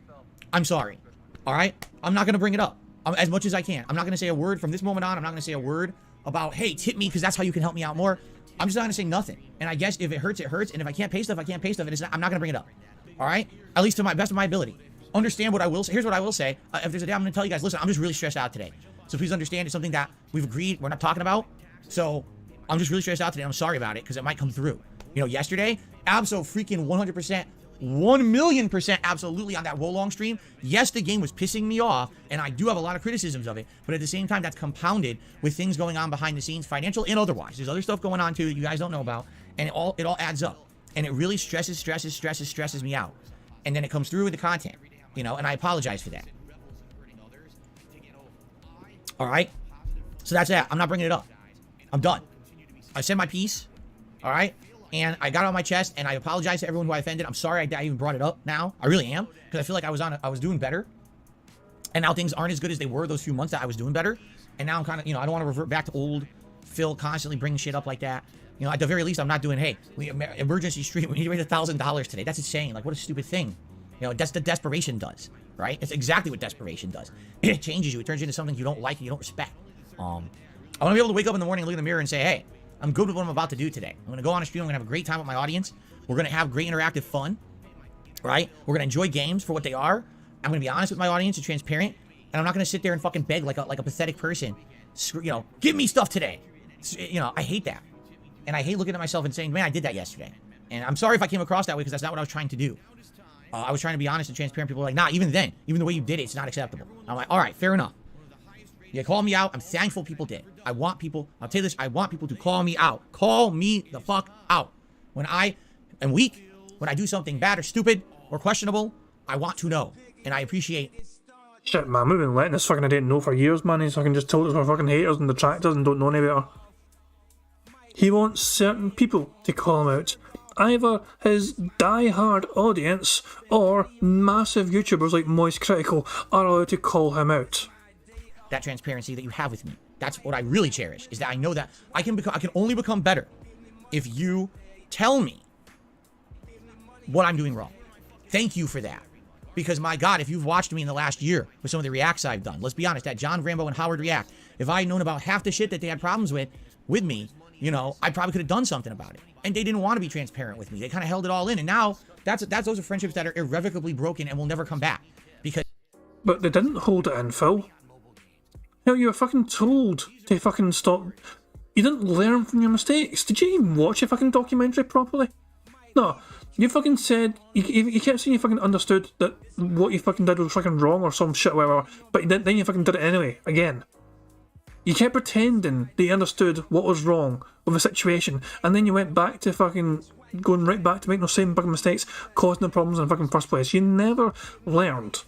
I'm sorry. All right? I'm not gonna bring it up as much as I can. I'm not gonna say a word from this moment on. I'm not gonna say a word about, hey, tip me, because that's how you can help me out more. I'm just not gonna say nothing. And I guess if it hurts, it hurts. And if I can't pay stuff, I can't pay stuff. And I'm not gonna bring it up. All right? At least to my best of my ability. Understand what I will say. Here's what I will say. If there's a day I'm gonna tell you guys, listen, I'm just really stressed out today. So please understand, it's something that we've agreed we're not talking about. So I'm just really stressed out today. I'm sorry about it because it might come through. You know, yesterday, freaking 100%, 1,000,000% absolutely on that Wolong stream. Yes, the game was pissing me off, and I do have a lot of criticisms of it, but at the same time, that's compounded with things going on behind the scenes, financial and otherwise. There's other stuff going on too that you guys don't know about, and it all adds up. And it really stresses me out. And then it comes through with the content, you know, and I apologize for that. All right? So that's that. I'm not bringing it up. I'm done. I said my piece. All right? And I got it on my chest, and I apologize to everyone who I offended. I'm sorry I even brought it up now. I really am, because I feel like I was doing better. And now things aren't as good as they were those few months that I was doing better. And now I'm kind of, you know, I don't want to revert back to old Phil constantly bringing shit up like that. You know, at the very least, I'm not doing, hey, emergency stream, we need to raise $1,000 today. That's insane. Like, what a stupid thing. You know, that's the desperation does, right? It's exactly what desperation does. It changes you. It turns you into something you don't like and you don't respect. I want to be able to wake up in the morning and look in the mirror and say, hey, I'm good with what I'm about to do today. I'm going to go on a stream. I'm going to have a great time with my audience. We're going to have great interactive fun, right? We're going to enjoy games for what they are. I'm going to be honest with my audience and transparent. And I'm not going to sit there and fucking beg like a pathetic person. You know, give me stuff today. You know, I hate that. And I hate looking at myself and saying, man, I did that yesterday. And I'm sorry if I came across that way because that's not what I was trying to do. I was trying to be honest and transparent. People were like, nah, even then, even the way you did it, it's not acceptable. I'm like, all right, fair enough. You call me out. I'm thankful people did. I'll tell you this, I want people to call me out. Call me the fuck out. When I am weak, when I do something bad or stupid or questionable, I want to know. And I appreciate. Shit, man, we've been letting this fucking idiot know for years, man. He's fucking just told us we're fucking haters and detractors and don't know any better. He wants certain people to call him out. Either his die-hard audience or massive YouTubers like Moist Critical are allowed to call him out. That transparency that you have with me. That's what I really cherish, is that I know that I can only become better if you tell me what I'm doing wrong. Thank you for that. Because my God, if you've watched me in the last year with some of the reacts I've done, let's be honest, that John Rambo and Howard react, if I had known about half the shit that they had problems with me, you know, I probably could have done something about it. And they didn't want to be transparent with me. They kind of held it all in. And now those are friendships that are irrevocably broken and will never come back. Because. But they didn't hold it in, Phil. Hell, you were fucking told to fucking stop. You didn't learn from your mistakes. Did you even watch a fucking documentary properly? No. You fucking said, you kept saying you fucking understood that what you fucking did was fucking wrong or some shit or whatever, but then you fucking did it anyway, again. You kept pretending that you understood what was wrong with the situation, and then you went back to fucking going right back to making those same fucking mistakes, causing the problems in the fucking first place. You never learned.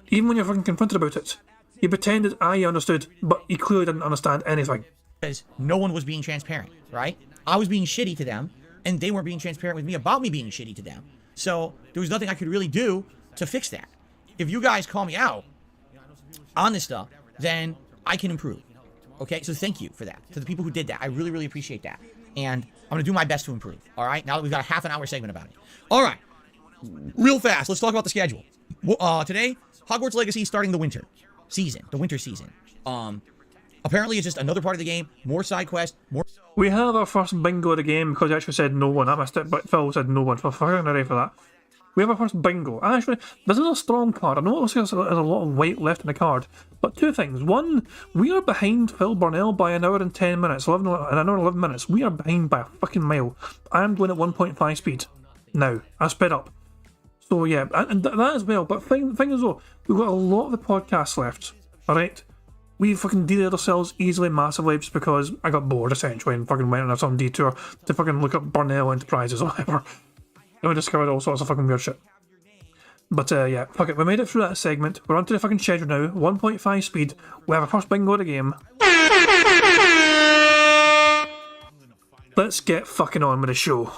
Even when you're fucking confronted about it. You pretended you understood, but you clearly didn't understand anything. Because no one was being transparent, right? I was being shitty to them, and they weren't being transparent with me about me being shitty to them. So there was nothing I could really do to fix that. If you guys call me out on this stuff, then I can improve. Okay? So thank you for that. To the people who did that. I really, really appreciate that. And I'm going to do my best to improve. All right? Now that we've got a half an hour segment about it. All right. Real fast. Let's talk about the schedule. Today, Hogwarts Legacy starting the winter season. Apparently it's just another part of the game. More side quests. More. We have our first bingo of the game because you actually said no one. I missed it, but Phil said no one. So fucking ready for that. We have our first bingo. Actually, this is a strong card. I know it looks like there's a lot of weight left in the card, but two things. One, we are behind Phil Burnell by an hour and 10 minutes, an hour and 11 minutes. We are behind by a fucking mile. I am going at 1.5 speed now. I sped up. So yeah, and that as well. But thing is though, we've got a lot of the podcasts left. All right, we fucking derailed ourselves easily, massively, just because I got bored, essentially, and fucking went on some detour to fucking look up Burnell Enterprises or whatever. And we discovered all sorts of fucking weird shit. But yeah, fuck it, we made it through that segment. We're onto the fucking schedule now, 1.5 speed. We have our first bingo of the game. Let's get fucking on with the show.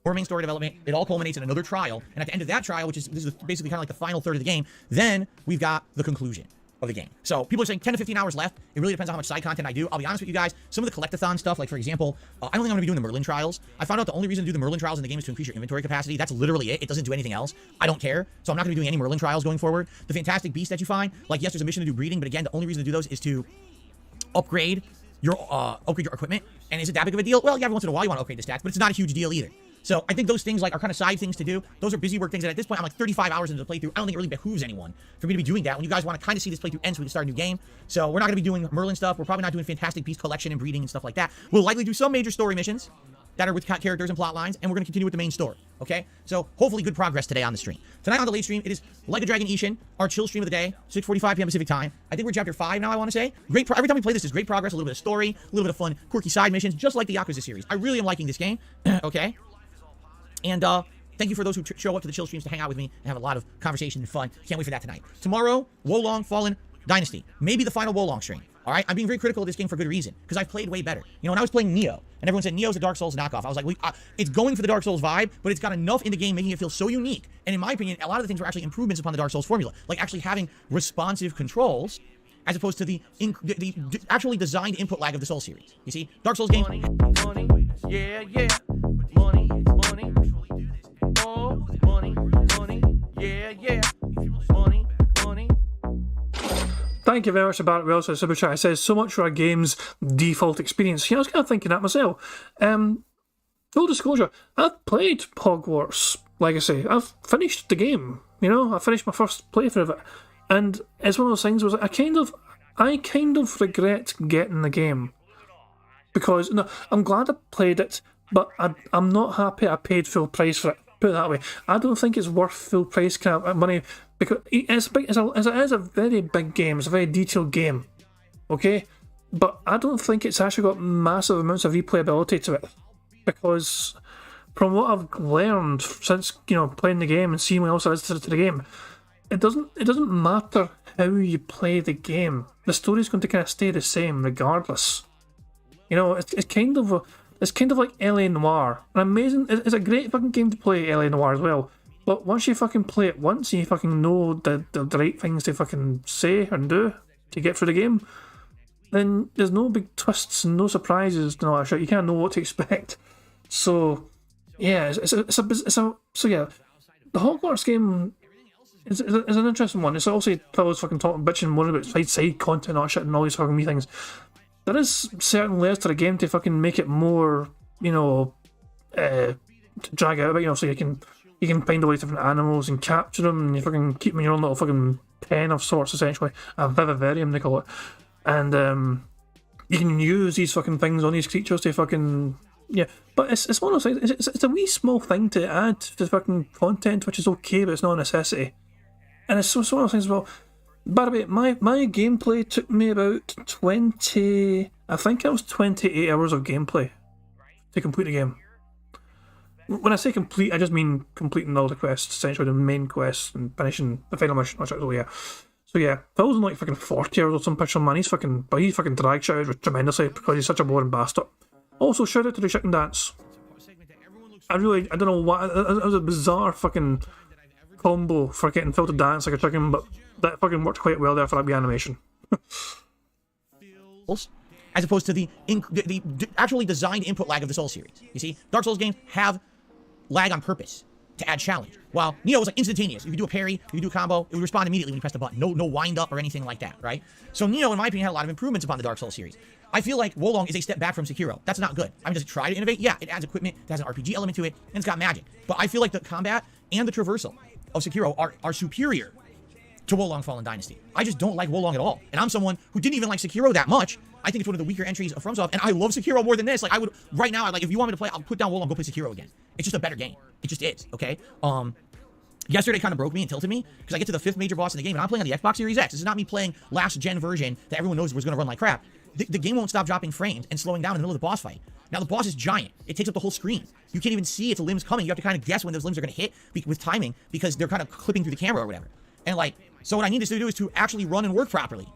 Or main story development, it all culminates in another trial, and at the end of that trial, which is this is basically kind of like the final third of the game, then we've got the conclusion of the game. So people are saying 10 to 15 hours left. It really depends on how much side content I do. I'll be honest with you guys, some of the collectathon stuff, like for example, I don't think I'm going to be doing the Merlin trials. I found out the only reason to do the Merlin trials in the game is to increase your inventory capacity. That's literally it. It doesn't do anything else. I don't care. So I'm not going to be doing any Merlin trials going forward. The fantastic beast that you find, like yes, there's a mission to do breeding, but again, the only reason to do those is to upgrade your equipment. And is it that big of a deal? Well, yeah, every once in a while you want to upgrade the stats, but it's not a huge deal either. So I think those things like are kind of side things to do. Those are busy work things that at this point I'm like 35 hours into the playthrough. I don't think it really behooves anyone for me to be doing that when you guys want to kind of see this playthrough end so we can start a new game. So we're not going to be doing Merlin stuff. We're probably not doing fantastic beast collection and breeding and stuff like that. We'll likely do some major story missions that are with characters and plot lines, and we're going to continue with the main story. Okay? So hopefully good progress today on the stream. Tonight on the late stream, it is Like a Dragon Ishin, our chill stream of the day, 6:45 p.m. Pacific time. I think we're chapter 5 now, I want to say. Every time we play this is great progress, a little bit of story, a little bit of fun, quirky side missions, just like the Yakuza series. I really am liking this game. Okay? And thank you for those who show up to the chill streams to hang out with me and have a lot of conversation and fun. Can't wait for that tonight. Tomorrow, Wolong Fallen Dynasty. Maybe the final Wolong stream. All right? I'm being very critical of this game for good reason. Because I've played way better. You know, when I was playing Neo, and everyone said Neo's a Dark Souls knockoff, I was like, well, it's going for the Dark Souls vibe, but it's got enough in the game making it feel so unique. And in my opinion, a lot of the things were actually improvements upon the Dark Souls formula. Like actually having responsive controls as opposed to the actually designed input lag of the Soul series. You see? Dark Souls game. Money, yeah, yeah. Money, money. Oh, money, money, yeah, yeah. Money, money. Thank you very much, Barrett Wells, for the super chat. It says, so much for a game's default experience. Yeah, I was kind of thinking that myself. Full disclosure, I've played Hogwarts Legacy. I've finished the game. You know, I finished my first playthrough of it. And it's one of those things where I kind of regret getting the game. Because, no, I'm glad I played it, but I'm not happy I paid full price for it. Put it that way. I don't think it's worth full price kind of money, because it's big, it is a very big game. It's a very detailed game, okay? But I don't think it's actually got massive amounts of replayability to it, because from what I've learned since, you know, playing the game and seeing what else there is to the game, it doesn't matter how you play the game. The story's going to kind of stay the same regardless. You know, it's kind of like LA Noire. An amazing, it's a great fucking game to play, LA Noire as well. But once you fucking play it once and you fucking know the right things to fucking say and do to get through the game, then there's no big twists and no surprises and all that shit. You can't know what to expect. So yeah, so yeah, the Hogwarts game is an interesting one. It's also fellows fucking talking bitching more about side content and all that shit and all these fucking wee things. There is certain layers to the game to fucking make it more, you know, to drag out a bit, you know, so you can find all these different animals and capture them, and you fucking keep them in your own little fucking pen of sorts, essentially. A vivarium, they call it. And you can use these fucking things on these creatures to fucking, yeah. But it's one of those things, it's a wee small thing to add to fucking content, which is okay, but it's not a necessity. And it's one of those things as well. By the way, my gameplay took me about 28 hours of gameplay to complete the game. When I say complete, I just mean completing all the quests, essentially the main quests and finishing the final mission. So yeah. So yeah, if I was in like fucking 40 hours or some picture, man, he fucking dragged shit out tremendously because he's such a boring bastard. Also, shout out to the chicken dance. I don't know why, it was a bizarre fucking combo for getting Phil to dance like a chicken, but that fucking worked quite well there for that wee animation. As opposed to the actually designed input lag of the Soul series. You see, Dark Souls games have lag on purpose to add challenge. While Neo was like instantaneous. You could do a parry, you could do a combo, it would respond immediately when you press the button. No wind up or anything like that, right? So Neo, in my opinion, had a lot of improvements upon the Dark Souls series. I feel like Wolong is a step back from Sekiro. That's not good. I mean, does it try to innovate? Yeah, it adds equipment, it has an RPG element to it, and it's got magic. But I feel like the combat and the traversal of Sekiro are superior to Wolong Fallen Dynasty. I just don't like Wolong at all. And I'm someone who didn't even like Sekiro that much. I think it's one of the weaker entries of FromSoft, and I love Sekiro more than this. Like, I would, right now, like, if you want me to play, I'll put down Wolong, go play Sekiro again. It's just a better game. It just is, okay? Yesterday kind of broke me and tilted me because I get to the 5th major boss in the game and I'm playing on the Xbox Series X. This is not me playing last gen version that everyone knows was going to run like crap. The game won't stop dropping frames and slowing down in the middle of the boss fight. Now the boss is giant. It takes up the whole screen. You can't even see its limbs coming. You have to kind of guess when those limbs are going to hit with timing because they're kind of clipping through the camera or whatever. And like, so what I need this to do is to actually run and work properly.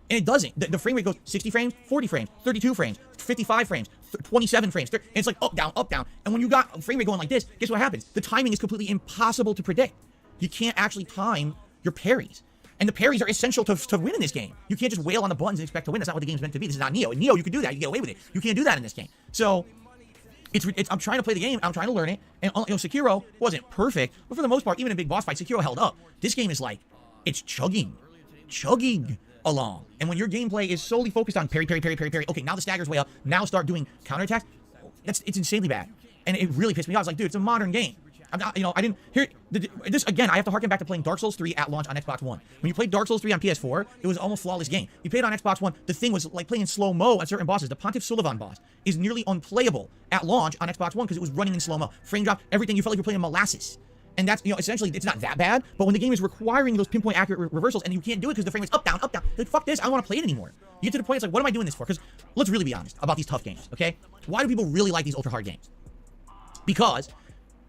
And it doesn't. The frame rate goes 60 frames, 40 frames, 32 frames, 55 frames, 27 frames. And it's like up, down, up, down. And when you got a frame rate going like this, guess what happens? The timing is completely impossible to predict. You can't actually time your parries. And the parries are essential to win in this game. You can't just wail on the buttons and expect to win. That's not what the game's meant to be. This is not Neo. In Neo, you can do that. You get away with it. You can't do that in this game. So, I'm trying to play the game. I'm trying to learn it. And, you know, Sekiro wasn't perfect. But for the most part, even in big boss fights, Sekiro held up. This game is like, it's chugging along. And when your gameplay is solely focused on parry, parry, parry, parry, parry. Okay, now the stagger's way up. Now start doing counterattacks. It's insanely bad. And it really pissed me off. I was like, dude, it's a modern game. I'm not, you know, I didn't hear this again. I have to harken back to playing Dark Souls 3 at launch on Xbox One. When you played Dark Souls 3 on PS4, it was almost flawless game. You played it on Xbox One, the thing was like playing in slow-mo at certain bosses. The Pontiff Sulivan boss is nearly unplayable at launch on Xbox One because it was running in slow-mo. Frame drop, everything. You felt like you were playing in molasses. And that's, you know, essentially, it's not that bad, but when the game is requiring those pinpoint accurate reversals and you can't do it because the frame rate's up, down, like, fuck this, I don't want to play it anymore. You get to the point, it's like, what am I doing this for? Because let's really be honest about these tough games, okay? Why do people really like these ultra-hard games? Because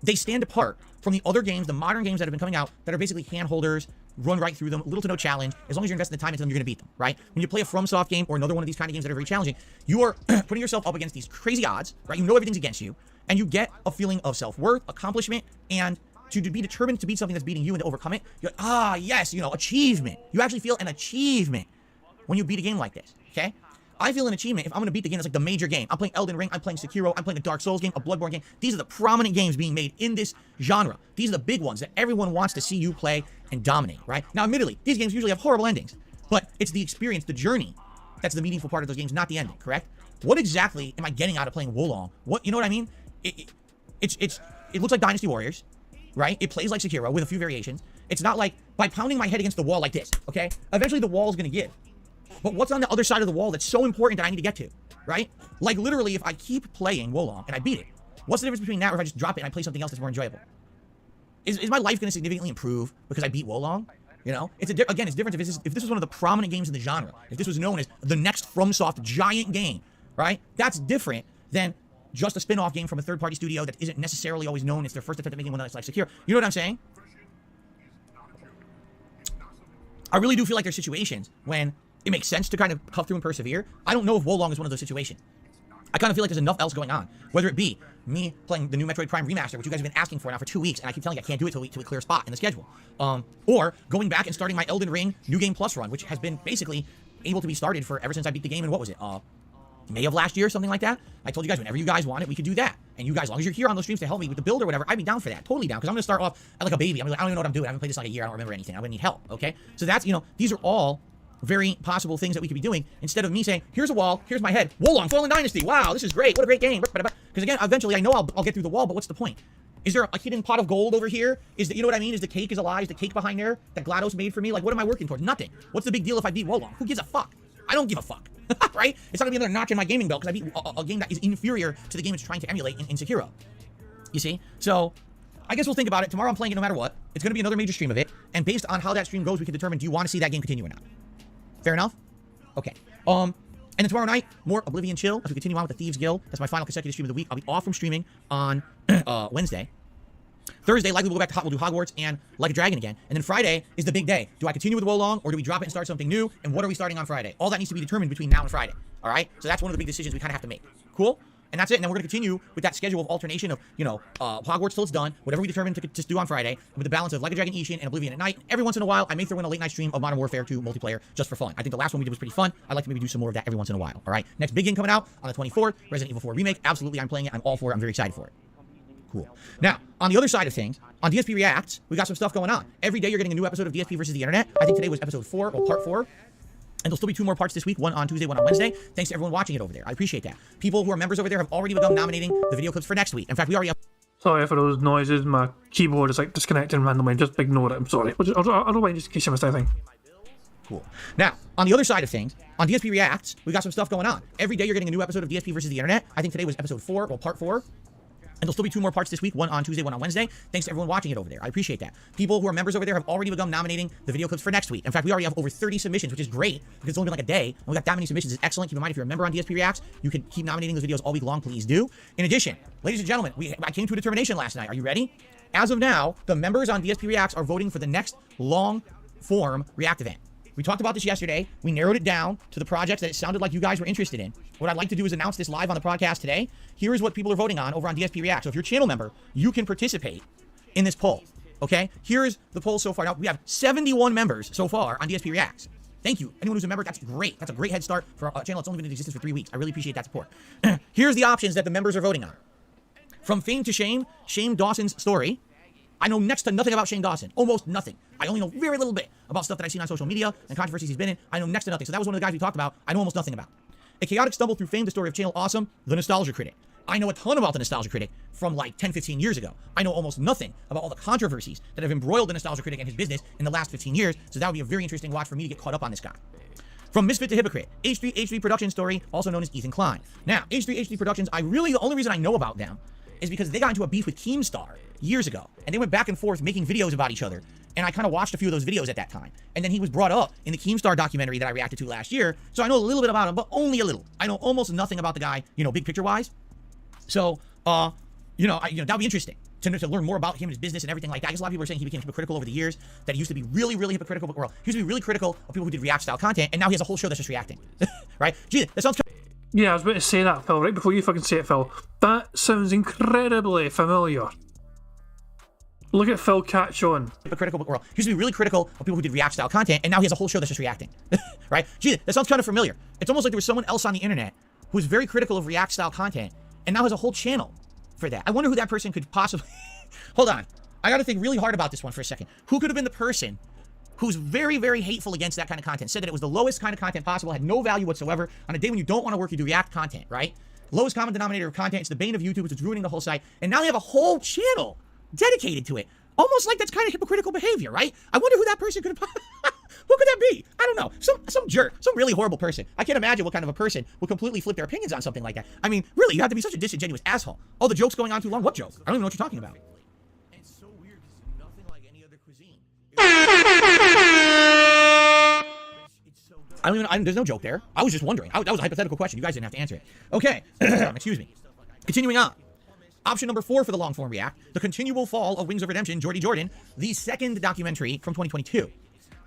they stand apart from the other games, the modern games that have been coming out that are basically hand holders, run right through them, little to no challenge. As long as you're investing the time into them, you're going to beat them, right? When you play a FromSoft game or another one of these kind of games that are very challenging, you are putting yourself up against these crazy odds, right? You know everything's against you, and you get a feeling of self-worth, accomplishment, and to be determined to beat something that's beating you and to overcome it. You're like, ah, yes, you know, achievement. You actually feel an achievement when you beat a game like this, okay? I feel an achievement if I'm going to beat the game that's like the major game. I'm playing Elden Ring, I'm playing Sekiro, I'm playing a Dark Souls game, a Bloodborne game. These are the prominent games being made in this genre. These are the big ones that everyone wants to see you play and dominate, right? Now, admittedly, these games usually have horrible endings, but it's the experience, the journey, that's the meaningful part of those games, not the ending, correct? What exactly am I getting out of playing Wolong? What, you know what I mean? It looks like Dynasty Warriors, right? It plays like Sekiro with a few variations. It's not like by pounding my head against the wall like this, okay? Eventually the wall is going to give. But what's on the other side of the wall that's so important that I need to get to, right? Like literally, if I keep playing Wolong and I beat it, what's the difference between that or if I just drop it and I play something else that's more enjoyable? Is my life going to significantly improve because I beat Wolong? You know, it's different if this was one of the prominent games in the genre. If this was known as the next FromSoft giant game, right? That's different than just a spin-off game from a third-party studio that isn't necessarily always known. It's their first attempt at making one that's like Sekiro. You know what I'm saying? I really do feel like there's situations when it makes sense to kind of puff through and persevere. I don't know if Wolong is one of those situations. I kind of feel like there's enough else going on. Whether it be me playing the new Metroid Prime Remaster, which you guys have been asking for now for 2 weeks, and I keep telling you I can't do it till we clear a spot in the schedule. Or going back and starting my Elden Ring New Game Plus run, which has been basically able to be started for ever since I beat the game in, what was it, May of last year, something like that. I told you guys whenever you guys want it, we could do that. And you guys, as long as you're here on those streams to help me with the build or whatever, I'd be down for that. Totally down. Because I'm going to start off like a baby. I'm like, I don't even know what I'm doing. I haven't played this in like a year. I don't remember anything. I'm going to need help. Okay? So that's, you know, these are all very possible things that we could be doing instead of me saying, here's a wall, here's my head. Wolong, Fallen Dynasty. Wow, this is great. What a great game. Because again, eventually I know I'll get through the wall, but what's the point? Is there a hidden pot of gold over here? Is the, you know what I mean? Is the cake is a lie? Is the cake behind there that GLaDOS made for me? Like, what am I working towards? Nothing. What's the big deal if I beat Wolong? Who gives a fuck? I don't give a fuck. Right? It's not gonna be another notch in my gaming belt because I beat a game that is inferior to the game it's trying to emulate in Sekiro. You see? So, I guess we'll think about it. Tomorrow I'm playing it no matter what. It's gonna be another major stream of it. And based on how that stream goes, we can determine, do you want to see that game continue or not? Fair enough? Okay. And then tomorrow night, more Oblivion Chill as we continue on with the Thieves Guild. That's my final consecutive stream of the week. I'll be off from streaming on Wednesday. Thursday, likely we'll go back to we'll do Hogwarts and Like a Dragon again. And then Friday is the big day. Do I continue with Wolong or do we drop it and start something new? And what are we starting on Friday? All that needs to be determined between now and Friday. All right? So that's one of the big decisions we kind of have to make. Cool? And that's it. And then we're going to continue with that schedule of alternation of, you know, Hogwarts till it's done, whatever we determine to just do on Friday, with the balance of Like a Dragon Ishin and Oblivion at night. Every once in a while, I may throw in a late night stream of Modern Warfare 2 multiplayer just for fun. I think the last one we did was pretty fun. I'd like to maybe do some more of that every once in a while. All right? Next big game coming out on the 24th, Resident Evil 4 Remake. Absolutely, I'm playing it. I'm all for it. I'm very excited for it. Cool. Now, on the other side of things, on DSP Reacts, we got some stuff going on. Every day you're getting a new episode of DSP versus the Internet. I think today was episode 4, or part 4. And there'll still be 2 more parts this week, one on Tuesday, one on Wednesday. Thanks to everyone watching it over there. I appreciate that. People who are members over there have already begun nominating the video clips for next week. In fact, we already have... Sorry for those noises. My keyboard is like disconnecting randomly. Just ignore it. I'm sorry. I'll wait just in case you missed anything. Cool. Now, on the other side of things, on DSP Reacts, we got some stuff going on. Every day you're getting a new episode of DSP versus the Internet. I think today was episode 4, or part 4. And there'll still be 2 more parts this week, one on Tuesday, one on Wednesday. Thanks to everyone watching it over there. I appreciate that. People who are members over there have already begun nominating the video clips for next week. In fact, we already have over 30 submissions, which is great because it's only been like a day. And we got that many submissions. It's excellent. Keep in mind, if you're a member on DSP Reacts, you can keep nominating those videos all week long. Please do. In addition, ladies and gentlemen, I came to a determination last night. Are you ready? As of now, the members on DSP Reacts are voting for the next long-form React event. We talked about this yesterday. We narrowed it down to the projects that it sounded like you guys were interested in. What I'd like to do is announce this live on the podcast today. Here is what people are voting on over on DSP React. So if you're a channel member, you can participate in this poll. Okay? Here is the poll so far. Now, we have 71 members so far on DSP Reacts. Thank you. Anyone who's a member, that's great. That's a great head start for a channel that's only been in existence for 3 weeks. I really appreciate that support. Here's the options that the members are voting on. From fame to shame, Shane Dawson's story. I know next to nothing about Shane Dawson. Almost nothing. I only know very little bit about stuff that I've seen on social media and controversies he's been in. I know next to nothing. So that was one of the guys we talked about. I know almost nothing about. A chaotic stumble through fame, the story of Channel Awesome, the Nostalgia Critic. I know a ton about the Nostalgia Critic from like 10, 15 years ago. I know almost nothing about all the controversies that have embroiled the Nostalgia Critic and his business in the last 15 years. So that would be a very interesting watch for me to get caught up on this guy. From Misfit to Hypocrite, H3 Production Story, also known as Ethan Klein. Now, H3 Productions, the only reason I know about them is because they got into a beef with Keemstar years ago, and they went back and forth making videos about each other, and I kind of watched a few of those videos at that time, and then he was brought up in the Keemstar documentary that I reacted to last year, so I know a little bit about him, but only a little. I know almost nothing about the guy, big picture-wise, so, that'll be interesting to learn more about him and his business and everything like that. I guess a lot of people are saying he became hypocritical over the years, that he used to be really, really hypocritical, he used to be really critical of people who did React-style content, and now he has a whole show that's just reacting, right? Gee, that sounds Yeah, I was about to say that, Phil, right before you fucking say it, Phil. That sounds incredibly familiar. Look at Phil catch on. hypocritical, he used to be really critical of people who did React-style content, and now he has a whole show that's just reacting, right? Gee, that sounds kind of familiar. It's almost like there was someone else on the internet who was very critical of React-style content, and now has a whole channel for that. I wonder who that person could possibly... Hold on. I got to think really hard about this one for a second. Who could have been the person who's very, very hateful against that kind of content, said that it was the lowest kind of content possible, had no value whatsoever. On a day when you don't want to work, you do React content, right? Lowest common denominator of content. It's the bane of YouTube. It's ruining the whole site. And now they have a whole channel dedicated to it. Almost like that's kind of hypocritical behavior, right? I wonder who that person could have... Who could that be? I don't know. Some jerk. Some really horrible person. I can't imagine what kind of a person would completely flip their opinions on something like that. I mean, really, you have to be such a disingenuous asshole. Oh, the joke's going on too long? What joke? I don't even know what you're talking about. It's so weird because it's nothing like any other cuisine. There's no joke there. I was just wondering. That was a hypothetical question. You guys didn't have to answer it. Okay. Excuse me. Continuing on. Option number 4 for the long form React, the continual fall of Wings of Redemption, Jordy Jordan, the second documentary from 2022.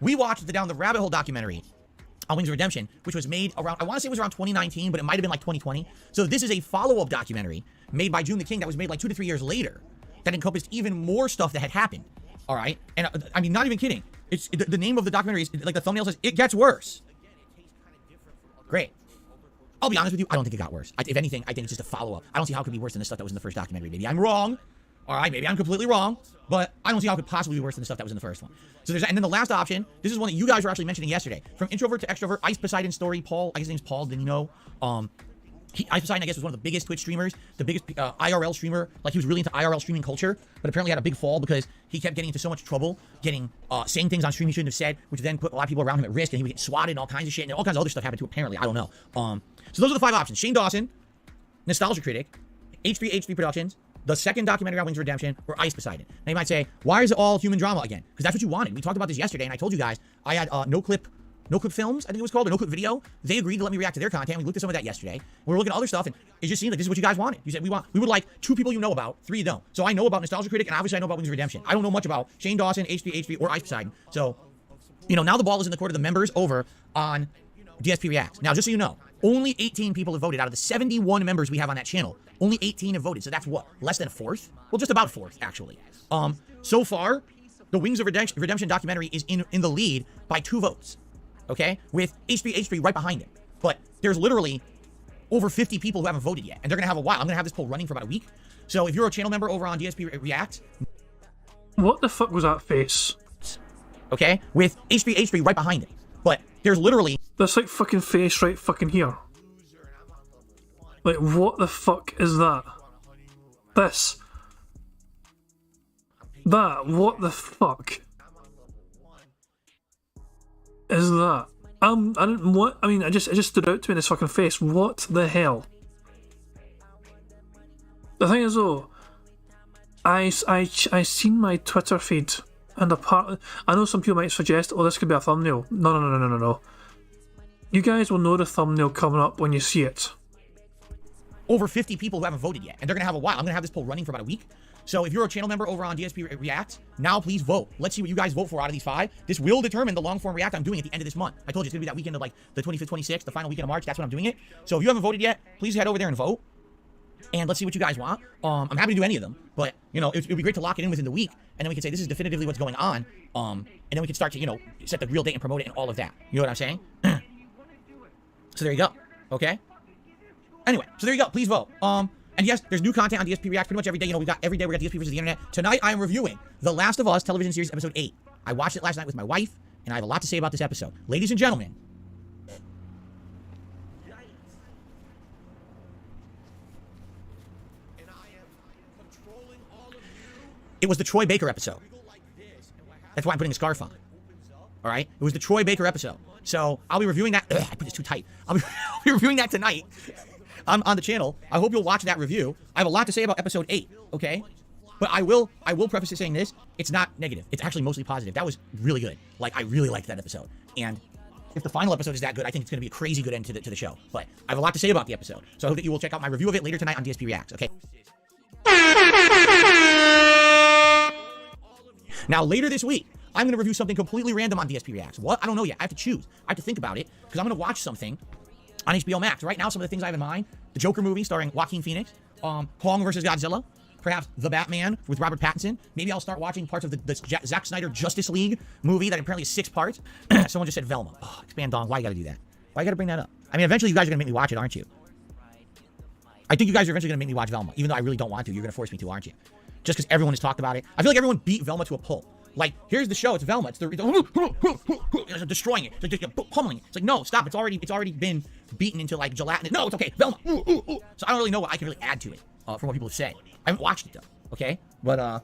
We watched the Down the Rabbit Hole documentary on Wings of Redemption, which was made around, I want to say it was around 2019, but it might have been like 2020. So this is a follow-up documentary made by June the King that was made like 2 to 3 years later that encompassed even more stuff that had happened. All right. And I mean, not even kidding. It's the name of the documentary is, like the thumbnail says, It Gets Worse. Great. I'll be honest with you, I don't think it got worse. If anything, I think it's just a follow-up. I don't see how it could be worse than the stuff that was in the first documentary. Maybe I'm wrong. All right, maybe I'm completely wrong, but I don't see how it could possibly be worse than the stuff that was in the first one. So there's, and then the last option, this is one that you guys were actually mentioning yesterday. From introvert to extrovert, Ice Poseidon story, Paul, I guess his name's Paul, didn't you know? Ice Poseidon, I guess, was one of the biggest Twitch streamers, the biggest IRL streamer. Like, he was really into IRL streaming culture, but apparently had a big fall because he kept getting into so much trouble, saying things on stream he shouldn't have said, which then put a lot of people around him at risk, and he would get swatted and all kinds of shit, and all kinds of other stuff happened to him, apparently. I don't know. So those are the 5 options. Shane Dawson, Nostalgia Critic, H3 Productions, the second documentary on Wings of Redemption, or Ice Poseidon. Now you might say, why is it all human drama again? Because that's what you wanted. We talked about this yesterday, and I told you guys, I had No Clip Films, I think it was called, or No Clip Video. They agreed to let me react to their content. We looked at some of that yesterday. We were looking at other stuff, and it just seemed like this is what you guys wanted. You said, we would like 2 people you know about, 3 you don't. So I know about Nostalgia Critic, and obviously I know about Wings of Redemption. I don't know much about Shane Dawson, H3, or Ice Poseidon. So, now the ball is in the court of the members over on DSP Reacts. Now, just so you know, only 18 people have voted out of the 71 members we have on that channel. Only 18 have voted, so that's what? Less than a fourth? Well, just about a fourth, actually. So far, the Wings of Redemption documentary is in the lead by 2 votes, okay? With H3 right behind it. But there's literally over 50 people who haven't voted yet, and they're going to have a while. I'm going to have this poll running for about a week. So if you're a channel member over on DSP Reacts... What the fuck was that face? Okay? With H3 right behind it. But there's literally... This like fucking face right fucking here. Like, what the fuck is that? This. That. What the fuck is that? I just stood out to me in this fucking face. What the hell? The thing is though, I seen my Twitter feed, and apparently, I know some people might suggest, oh, this could be a thumbnail. No. You guys will know the thumbnail coming up when you see it. Over 50 people who haven't voted yet, and they're gonna have a while. I'm gonna have this poll running for about a week. So if you're a channel member over on DSP Reacts, now please vote. Let's see what you guys vote for out of these 5. This will determine the long form react I'm doing at the end of this month. I told you it's gonna be that weekend of like the 25th, 26th, the final weekend of March. That's when I'm doing it. So if you haven't voted yet, please head over there and vote. And let's see what you guys want. I'm happy to do any of them, but you know, it'd be great to lock it in within the week, and then we can say this is definitively what's going on. And then we can start to, you know, set the real date and promote it and all of that. You know what I'm saying? So there you go. Okay. Anyway, so there you go. Please vote. And yes, there's new content on DSP Reacts pretty much every day. You know, every day we got DSP versus the internet. Tonight I am reviewing The Last of Us television series episode 8. I watched it last night with my wife, and I have a lot to say about this episode. Ladies and gentlemen, it was the Troy Baker episode. That's why I'm putting a scarf on. All right? It was the Troy Baker episode. So I'll be reviewing that. I put this too tight. I'll be reviewing that tonight on the channel. I hope you'll watch that review. I have a lot to say about episode 8, okay? But I will preface it saying this. It's not negative. It's actually mostly positive. That was really good. Like, I really liked that episode. And if the final episode is that good, I think it's going to be a crazy good end to the show. But I have a lot to say about the episode. So I hope that you will check out my review of it later tonight on DSP Reacts, okay? Now, later this week, I'm going to review something completely random on DSP Reacts. What? I don't know yet. I have to choose. I have to think about it, because I'm going to watch something on HBO Max. Right now, some of the things I have in mind: the Joker movie starring Joaquin Phoenix, Kong vs. Godzilla, perhaps The Batman with Robert Pattinson. Maybe I'll start watching parts of the Zack Snyder Justice League movie that apparently is 6 parts. Someone just said Velma. Oh, expand Dong. Why you got to do that? Why you got to bring that up? I mean, eventually you guys are going to make me watch it, aren't you? I think you guys are eventually going to make me watch Velma, even though I really don't want to. You're going to force me to, aren't you? Just because everyone has talked about it. I feel like everyone beat Velma to a pulp. Like, here's the show. It's Velma. It's the destroying it. It's like pummeling it. It's like, no, stop. It's already been beaten into like gelatin. No, it's okay. Velma. So I don't really know what I can really add to it from what people have said. I haven't watched it though. Okay, but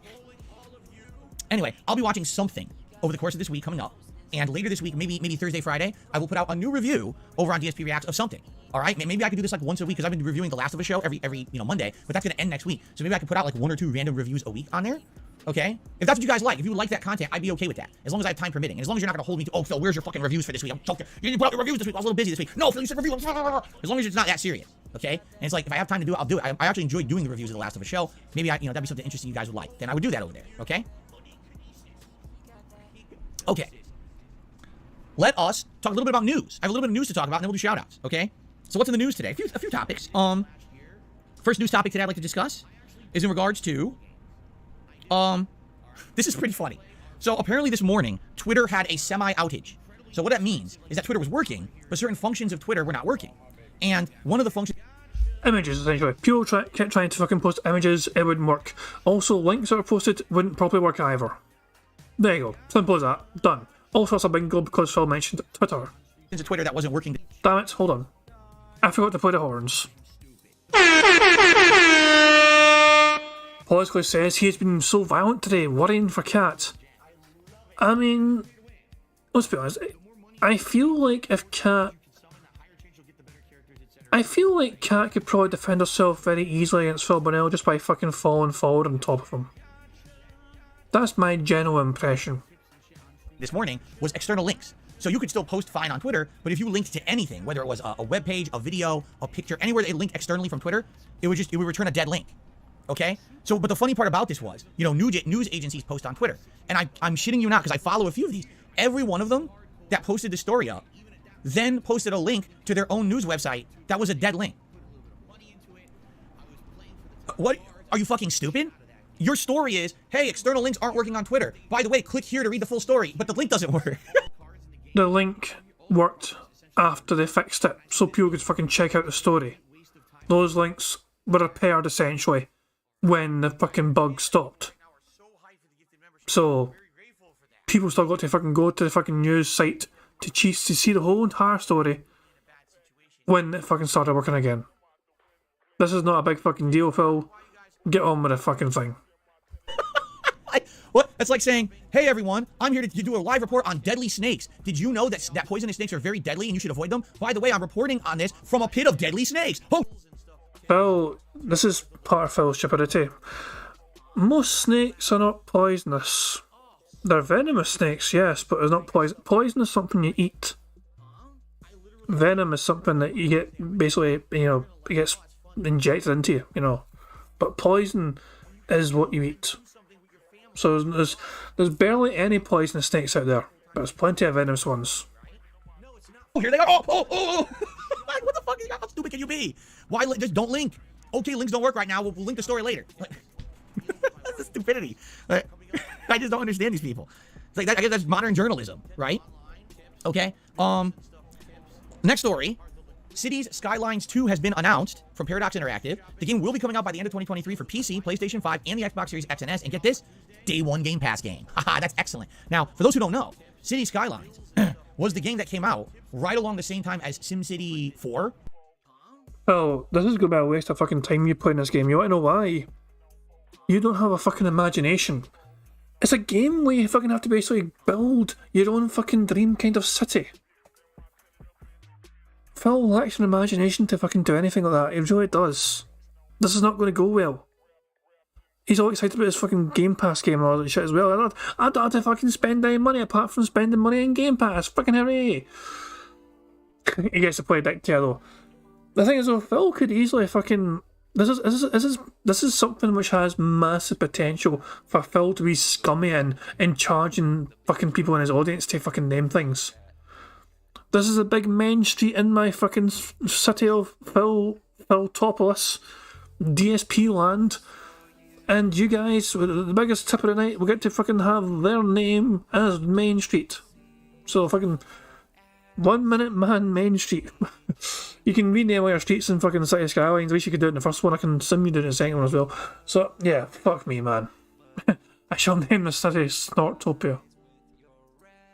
anyway, I'll be watching something over the course of this week coming up, and later this week, maybe Thursday, Friday, I will put out a new review over on DSP Reacts of something. All right, maybe I could do this like once a week, because I've been reviewing The Last of Us show every Monday, but that's gonna end next week. So maybe I could put out like 1 or 2 random reviews a week on there. Okay, if that's what you guys like, if you like that content, I'd be okay with that, as long as I have time permitting, and as long as you're not gonna hold me to, oh, Phil, where's your fucking reviews for this week? I'm talking, you didn't put out your reviews this week. I was a little busy this week. No, Phil, you said review. As long as it's not that serious, okay? And it's like, if I have time to do it, I'll do it. I actually enjoy doing the reviews of The Last of Us show. Maybe that'd be something interesting you guys would like. Then I would do that over there. Okay. Okay. Let us talk a little bit about news. I have a little bit of news to talk about, and then we'll do shout outs. Okay. So what's in the news today? A few topics. First news topic today I'd like to discuss is in regards to this is pretty funny. So apparently this morning, Twitter had a semi-outage. So what that means is that Twitter was working, but certain functions of Twitter were not working. And one of the functions... Images, essentially. People kept trying to fucking post images, it wouldn't work. Also, links that are posted wouldn't properly work either. There you go. Simple as that. Done. All sorts of bingo because Phil mentioned Twitter. ...of Twitter that wasn't working. Damn it, hold on. I forgot to play the horns. Politically says he has been so violent today, worrying for Cat. I mean, let's be honest. I feel like Cat could probably defend herself very easily against Phil Bonnell just by fucking falling forward on top of him. That's my general impression. This morning was external links. So you could still post fine on Twitter, but if you linked to anything, whether it was a web page, a video, a picture, anywhere that it linked externally from Twitter, it would return a dead link. Okay? So, but the funny part about this was, news agencies post on Twitter. And I'm shitting you not, because I follow a few of these. Every one of them that posted the story up then posted a link to their own news website that was a dead link. What? Are you fucking stupid? Your story is, hey, external links aren't working on Twitter. By the way, click here to read the full story, but the link doesn't work. The link worked after they fixed it, so people could fucking check out the story. Those links were repaired, essentially, when the fucking bug stopped. So, people still got to fucking go to the fucking news site to see the whole entire story when it fucking started working again. This is not a big fucking deal, Phil. Get on with the fucking thing. What? That's like saying, hey everyone, I'm here to do a live report on deadly snakes. Did you know that poisonous snakes are very deadly and you should avoid them? By the way, I'm reporting on this from a pit of deadly snakes. Oh. Phil, this is part of Phil's stupidity. most snakes are not poisonous. They're venomous snakes, yes, but it's not poison. Poison is something you eat. Venom is something that you get, basically, you know, it gets injected into you, you know. But poison is what you eat. So there's barely any poisonous snakes out there, but there's plenty of venomous ones. Oh, here they are. Oh. What the fuck? How stupid can you be? Why? Just don't link. Okay, links don't work right now. We'll link the story later. That's the stupidity. I just don't understand these people. It's like that, I guess that's modern journalism, right? Okay. Next story. Cities Skylines 2 has been announced from Paradox Interactive. The game will be coming out by the end of 2023 for PC, PlayStation 5, and the Xbox Series X and S. And get this, day one Game Pass game. Haha, that's excellent. Now, for those who don't know, Cities Skylines was the game that came out right along the same time as SimCity 4. Oh, this is going to be a waste of fucking time you playing this game. You want to know why? You don't have a fucking imagination. It's a game where you fucking have to basically build your own fucking dream kind of city. Phil lacks an imagination to fucking do anything like that. He really does. This is not going to go well. He's all excited about his fucking Game Pass game and all that shit as well. I don't have to fucking spend any money apart from spending money in Game Pass. Fucking hooray! He gets to play Dick Tier though. The thing is though, Phil could easily fucking... This is something which has massive potential for Phil to be scummy and charging fucking people in his audience to fucking name things. This is a big main street in my fucking city of Philtopolis, DSP land, and you guys, with the biggest tip of the night, will get to fucking have their name as Main Street. So fucking 1 minute man Main Street. You can rename all your streets in fucking City Skylines. At least you could do it in the first one. I can sim you do it in the second one as well. So yeah, fuck me, man. I shall name the city Snortopia.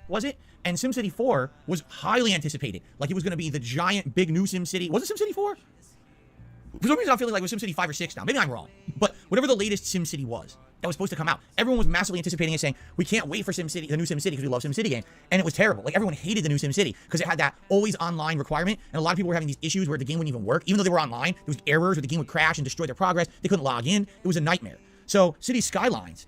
Was it? And SimCity 4 was highly anticipated. Like it was going to be the giant, big new SimCity. Was it SimCity 4? For some reason, I'm feeling like it was SimCity 5 or 6 now. Maybe I'm wrong. But whatever the latest SimCity was that was supposed to come out, everyone was massively anticipating it, saying, we can't wait for SimCity, the new SimCity, because we love SimCity game. And it was terrible. Like everyone hated the new SimCity because it had that always online requirement. And a lot of people were having these issues where the game wouldn't even work. Even though they were online, there was errors where the game would crash and destroy their progress. They couldn't log in. It was a nightmare. So City Skylines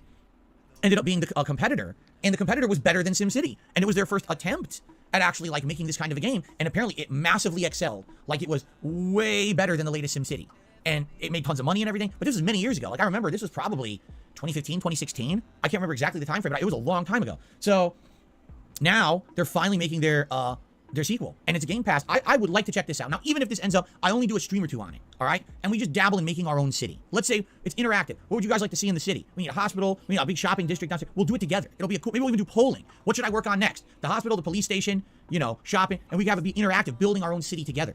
ended up being a competitor. And the competitor was better than SimCity. And it was their first attempt at actually like making this kind of a game. And apparently it massively excelled. Like it was way better than the latest SimCity. And it made tons of money and everything. But this was many years ago. Like I remember this was probably 2015, 2016. I can't remember exactly the time frame, but it was a long time ago. So now they're finally making their sequel. And it's Game Pass. I would like to check this out. Now, even if this ends up, I only do a stream or two on it. All right? And we just dabble in making our own city. Let's say it's interactive. What would you guys like to see in the city? We need a hospital. We need a big shopping district downstairs. We'll do it together. It'll be a cool, maybe we'll even do polling. What should I work on next? The hospital, the police station, you know, shopping. And we have it be interactive, building our own city together.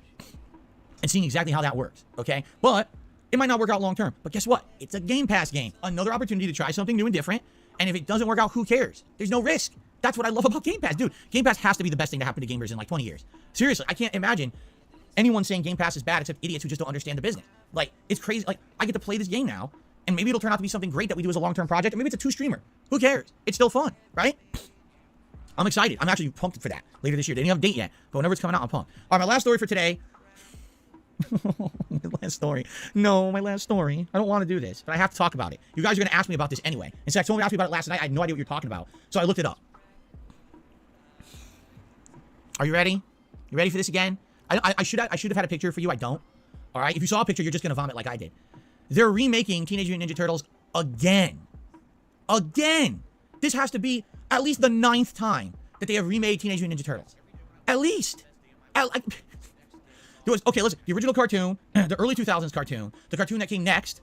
And seeing exactly how that works. Okay? But it might not work out long term. But guess what? It's a Game Pass game. Another opportunity to try something new and different. And if it doesn't work out, who cares? There's no risk. That's what I love about Game Pass. Dude, Game Pass has to be the best thing to happen to gamers in like 20 years. Seriously, I can't imagine anyone saying Game Pass is bad except idiots who just don't understand the business. Like, it's crazy. Like, I get to play this game now, and maybe it'll turn out to be something great that we do as a long-term project, and maybe it's a 2-streamer. Who cares? It's still fun, right? I'm excited. I'm actually pumped for that later this year. They didn't have a date yet, but whenever it's coming out, I'm pumped. All right, my last story for today. My last story. No, my last story. I don't want to do this, but I have to talk about it. You guys are going to ask me about this anyway. In fact, someone asked me about it last night. I had no idea what you're talking about, so I looked it up. Are you ready? You ready for this again? I should have had a picture for you. I don't. All right? If you saw a picture, you're just going to vomit like I did. They're remaking Teenage Mutant Ninja Turtles again. Again. This has to be at least the 9th time that they have remade Teenage Mutant Ninja Turtles. At least. There was, okay, listen. The original cartoon, the early 2000s cartoon, the cartoon that came next,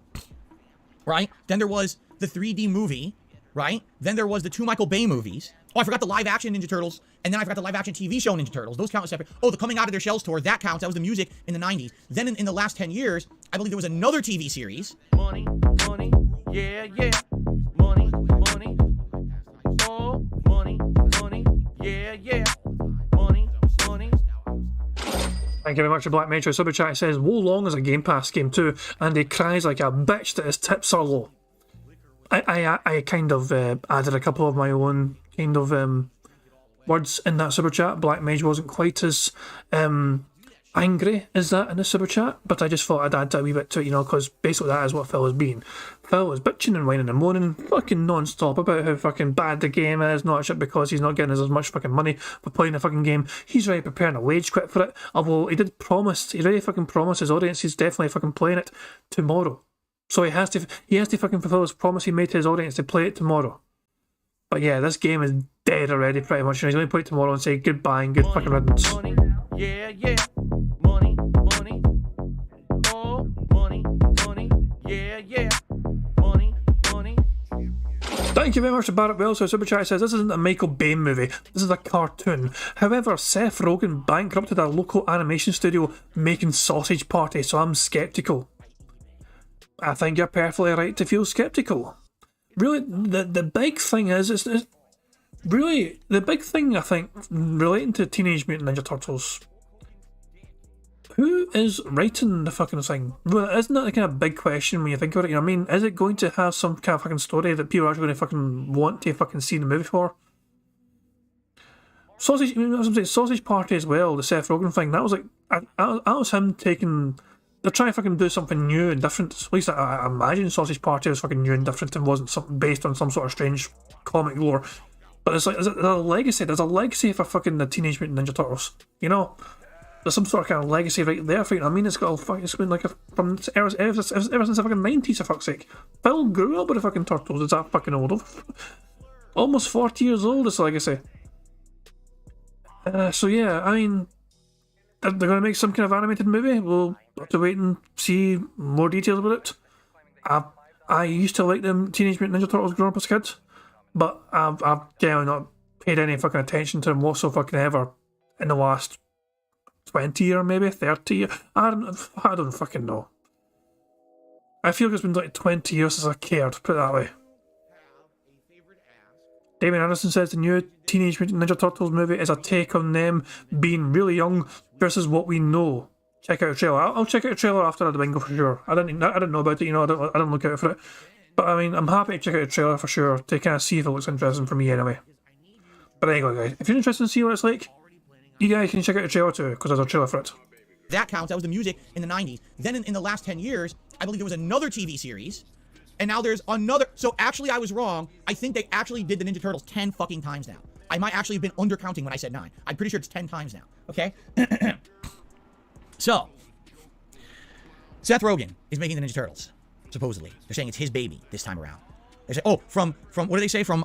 right? Then there was the 3D movie, right? Then there was the 2 Michael Bay movies. Oh, I forgot the live-action Ninja Turtles, and then I forgot the live-action TV show Ninja Turtles. Those count as separate. Oh, the Coming Out of Their Shells tour, that counts. That was the music in the 90s. Then in the last 10 years, I believe there was another TV series. Money, money, yeah, yeah. Money, money, oh, money, money, yeah, yeah. Money, money. Thank you very much for Black Metro Super Chat. It says, Wo Long is a Game Pass game too, and he cries like a bitch that his tips are low. I kind of added a couple of my own kind of words in that super chat. Black Mage wasn't quite as angry as that in the super chat, but I just thought I'd add a wee bit to it, you know, because basically that is what Phil has been. Phil was bitching and whining and moaning fucking non-stop about how fucking bad the game is, not shit because he's not getting as much fucking money for playing the fucking game. He's ready preparing a wage quit for it, although he did promise, he already fucking promised his audience he's definitely fucking playing it tomorrow. So he has to fucking fulfill his promise he made to his audience to play it tomorrow. But yeah, this game is dead already pretty much, and he's going to play it tomorrow and say goodbye and good fucking riddance. Money, yeah, yeah. Money, money. Oh, money, money. Yeah, yeah. Money, money. Thank you very much to Barrett Wells, who super chat says this isn't a Michael Bay movie, this is a cartoon. However, Seth Rogen bankrupted a local animation studio making Sausage Party, so I'm sceptical. I think you're perfectly right to feel sceptical. Really, the big thing is, really, the big thing I think relating to Teenage Mutant Ninja Turtles, who is writing the fucking thing? Well, isn't that the kind of big question when you think about it? You know what I mean? Is it going to have some kind of fucking story that people are actually going to fucking want to fucking see the movie for? Sausage, as I'm saying, Sausage Party as well, the Seth Rogen thing, that was like, that was him taking... They're trying to fucking do something new and different. At least I imagine Sausage Party was fucking new and different and wasn't something based on some sort of strange comic lore. But it's like, there's a legacy. There's a legacy for fucking the Teenage Mutant Ninja Turtles. You know? There's some sort of kind of legacy right there for you. I mean, it's got it's been like from ever since the fucking 90s, for fuck's sake. Phil grew up with the fucking Turtles. It's that fucking old. Almost 40 years old, this legacy. So yeah, I mean, they're going to make some kind of animated movie. We'll have to wait and see more details about it. I used to like them Teenage Mutant Ninja Turtles growing up as a kid, but I've generally not paid any fucking attention to them whatsoever ever in the last 20 years, maybe 30 years. I don't fucking know. I feel like it's been like 20 years since I cared, put it that way. Damien Anderson says the new Teenage Mutant Ninja Turtles movie is a take on them being really young versus what we know. Check out a trailer. I'll check out a trailer after the bingo for sure. I didn't know about it, you know. I don't look out for it, but I mean, I'm happy to check out a trailer for sure to kind of see if it looks interesting for me anyway. But anyway, guys, if you're interested in seeing what it's like, you guys can check out a trailer too, because there's a trailer for it. That counts. That was the music in the 90s. Then in the last 10 years, I believe there was another TV series. And now there's another. So actually, I was wrong. I think they actually did the Ninja Turtles 10 fucking times now. I might actually have been undercounting when I said 9. I'm pretty sure it's 10 times now. Okay? So, Seth Rogen is making the Ninja Turtles, supposedly. They're saying it's his baby this time around. They say, oh, from what do they say? From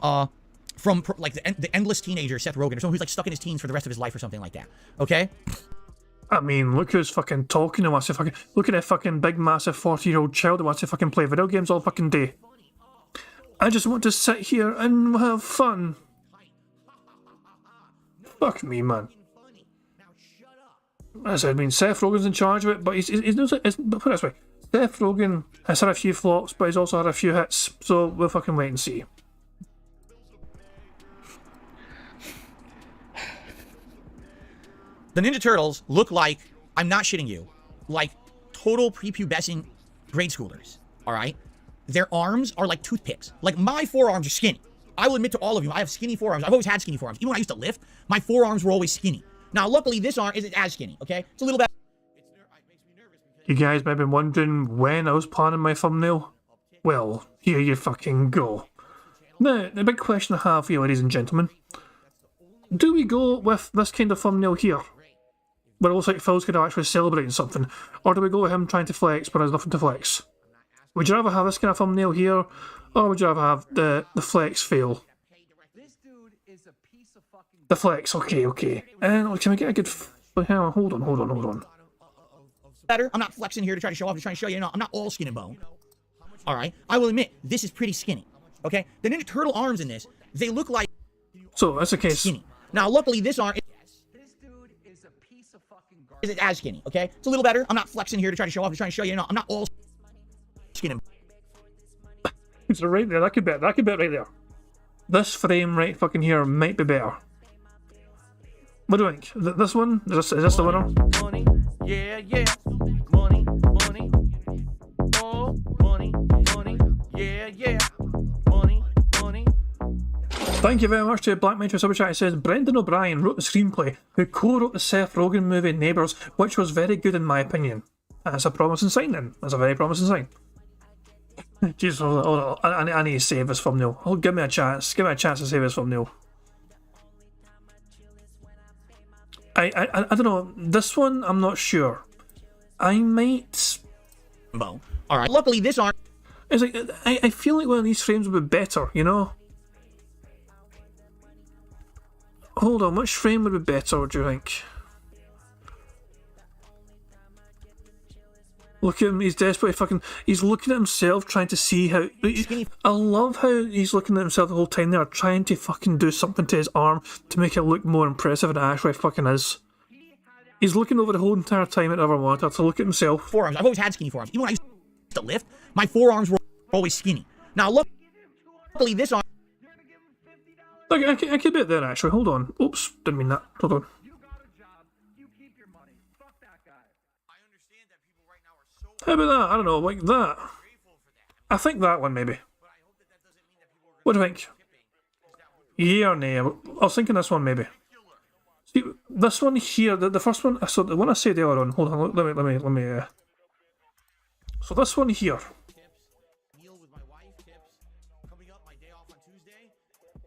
like the endless teenager, Seth Rogen, or someone who's like stuck in his teens for the rest of his life or something like that. Okay? I mean, look who's fucking talking and wants to fucking... Look at that fucking big, massive 40-year-old child that wants to fucking play video games all fucking day. I just want to sit here and have fun. Fuck me, man. As I mean, Seth Rogen's in charge of it, but he's put it this way. Seth Rogen has had a few flops, but he's also had a few hits, so we'll fucking wait and see. The Ninja Turtles look like, I'm not shitting you, like total prepubescent grade schoolers, all right? Their arms are like toothpicks. Like, my forearms are skinny. I will admit to all of you, I have skinny forearms. I've always had skinny forearms. Even when I used to lift, my forearms were always skinny. Now, luckily, this arm isn't as skinny, okay? It's a little bit... You guys may have been wondering when I was planning my thumbnail. Well, here you fucking go. Now, the big question I have for you, ladies and gentlemen. Do we go with this kind of thumbnail here, where it looks like Phil's kind of actually celebrating something, or do we go with him trying to flex but there's nothing to flex? Would you rather have this kind of thumbnail here, or would you rather have the flex fail? The flex, okay. And can we get a good... Hold on. Better. I'm not flexing here to try to show off. I'm just trying to show you, I'm not all skin and bone. All right? I will admit, this is pretty skinny, okay? The Ninja Turtle arms in this, they look like... So, that's the case. Skinny. Now, luckily, this arm... Isn't as skinny, okay? It's a little better. I'm not flexing here to try to show off. I'm just trying to show you, I'm not all skin and bone. So right there, that could be it right there. This frame right fucking here might be better. What do you think? This one? Is this the winner? Money, yeah. Money. Oh, money, yeah. Money. Thank you very much to Black Mantra Super Chat. It says Brendan O'Brien wrote the screenplay, who co-wrote the Seth Rogen movie Neighbours, which was very good in my opinion. That's a promising sign then. That's a very promising sign. Jesus, hold on. I need to save this thumbnail. Oh, give me a chance. Give me a chance to save this thumbnail. I don't know. This one, I'm not sure. I might... All right. Luckily, this arm... It's like, I feel like one of these frames would be better, you know? Hold on, which frame would be better, do you think? Look at him, he's desperately fucking... He's looking at himself, trying to see how... I love how he's looking at himself the whole time there, trying to fucking do something to his arm to make it look more impressive than it actually fucking is. He's looking over the whole entire time at other monitor to look at himself. Forearms. I've always had skinny forearms. Even when I used to lift, my forearms were always skinny. Now, luckily, this arm... I could be it there, actually. Hold on. Oops, didn't mean that. Hold on. How about that? I don't know, like that. I think that one, maybe. What do you think? Yeah or nay? I was thinking this one, maybe. See, this one here, the first one, so the one I said earlier on, hold on, let me, so this one here.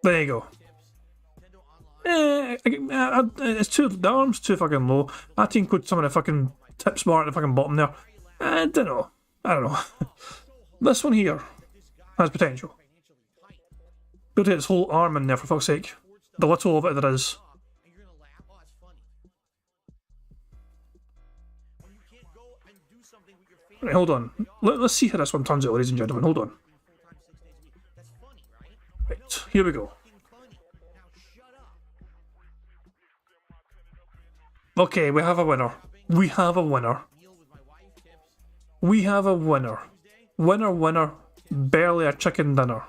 There you go. The arm's too fucking low. I had to include some of the fucking tips bar at the fucking bottom there. I don't know. This one here has potential. Build its whole arm in there, for fuck's sake. The little of it there is. Right, hold on. Let's see how this one turns out, ladies and gentlemen. Hold on. Right, here we go. Okay, we have a winner. We have a winner. We have a winner. Winner, barely a chicken dinner.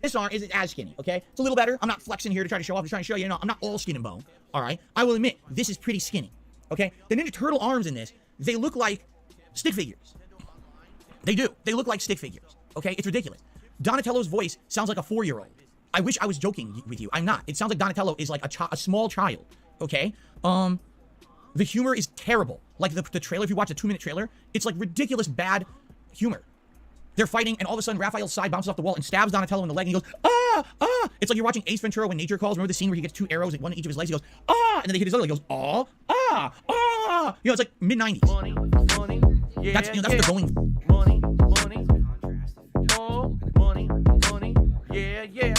This arm isn't as skinny, okay? It's a little better. I'm not flexing here to try to show off. I'm trying to show you, I'm not all skin and bone, all right? I will admit, this is pretty skinny, okay? The Ninja Turtle arms in this, they look like stick figures. They do. They look like stick figures, okay? It's ridiculous. Donatello's voice sounds like a 4-year-old. I wish I was joking with you. I'm not. It sounds like Donatello is like a small child, okay? The humor is terrible. Like the trailer, if you watch a 2-minute trailer, it's like ridiculous bad humor. They're fighting, and all of a sudden, Raphael's side bounces off the wall and stabs Donatello in the leg, and he goes, ah, ah! It's like you're watching Ace Ventura when nature calls. Remember the scene where he gets 2 arrows, one in each of his legs? He goes, ah! And then they hit his other leg. He goes, ah, ah, ah! You know, it's like mid-90s. Money, yeah, That's what they're going for. Money, oh, money, yeah,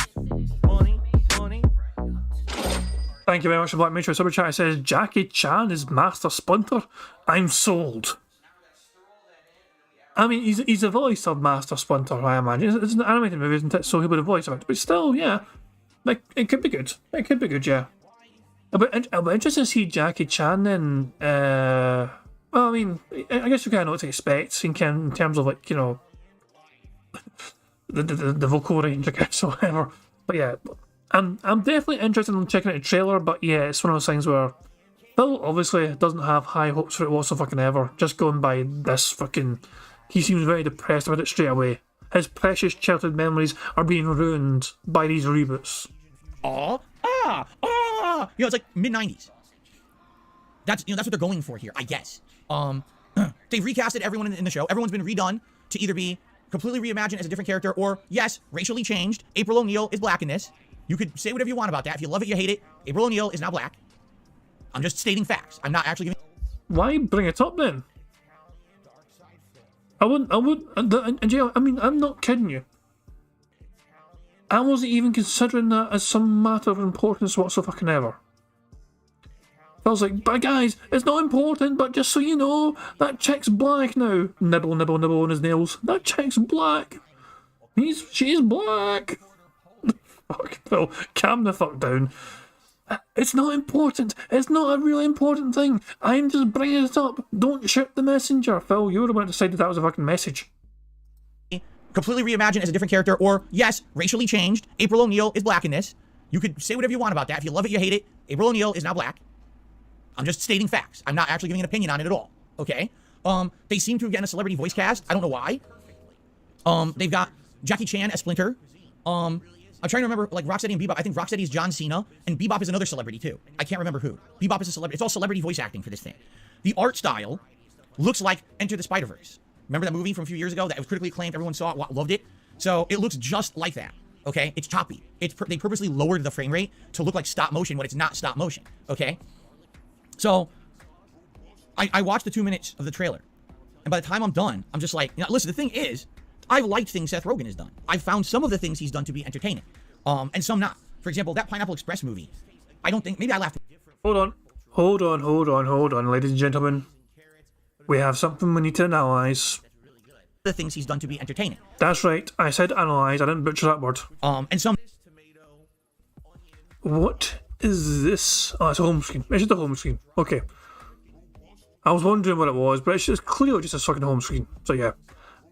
money. Thank you very much for Black Matrix Super Chat. It says, Jackie Chan is Master Splinter. I'm sold. I mean, he's the voice of Master Splinter, I imagine. It's an animated movie, isn't it? So he'll be the voice of it. But still, yeah. Like, it could be good. It could be good, yeah. I'll be interested to see Jackie Chan then. Well, I mean, I guess you kind of know what to expect in terms of, like, you know, the vocal range, I guess, or whatever. But yeah, I'm definitely interested in checking out the trailer, but yeah, it's one of those things where Phil obviously doesn't have high hopes for it whatsoever. Just going by this fucking... He seems very depressed about it straight away. His precious childhood memories are being ruined by these reboots. Ah, ah, ah! You know, it's like mid-90s. That's what they're going for here, I guess. They've recasted everyone in the show. Everyone's been redone to either be completely reimagined as a different character, or, yes, racially changed. April O'Neil is black in this. You could say whatever you want about that. If you love it, you hate it. April O'Neil is now black. I'm just stating facts. I'm not actually giving... Why bring it up, then? I mean, I'm not kidding you. I wasn't even considering that as some matter of importance whatsoever. I was like, but guys, it's not important, but just so you know, that chick's black now. Nibble on his nails. That chick's black. She's black. Fuck, Phil, calm the fuck down. It's not important. It's not a really important thing. I'm just bringing it up. Don't shoot the messenger. Phil, you were the one that decided that was a fucking message. Completely reimagined as a different character, or, yes, racially changed. April O'Neil is black in this. You could say whatever you want about that. If you love it, you hate it. April O'Neil is now black. I'm just stating facts. I'm not actually giving an opinion on it at all. Okay? They seem to have gotten a celebrity voice cast. I don't know why. They've got Jackie Chan as Splinter. I'm trying to remember, like, Rocksteady and Bebop. I think Rocksteady is John Cena, and Bebop is another celebrity, too. I can't remember who. Bebop is a celebrity. It's all celebrity voice acting for this thing. The art style looks like Enter the Spider-Verse. Remember that movie from a few years ago that was critically acclaimed? Everyone saw it, loved it. So it looks just like that. Okay, it's choppy. They purposely lowered the frame rate to look like stop motion when it's not stop motion. Okay, so I watched the 2 minutes of the trailer, and by the time I'm done, I'm just like, listen. The thing is, I've liked things Seth Rogen has done. I've found some of the things he's done to be entertaining, and some not. For example, that Pineapple Express movie. I don't think maybe I laughed. Hold on, ladies and gentlemen. We have something we need to analyse. The things he's done to be entertaining. That's right. I said analyse. I didn't butcher that word. And some. What is this? Oh, it's a home screen. It's just a home screen. Okay. I was wondering what it was, but it's just clearly just a fucking home screen. So yeah,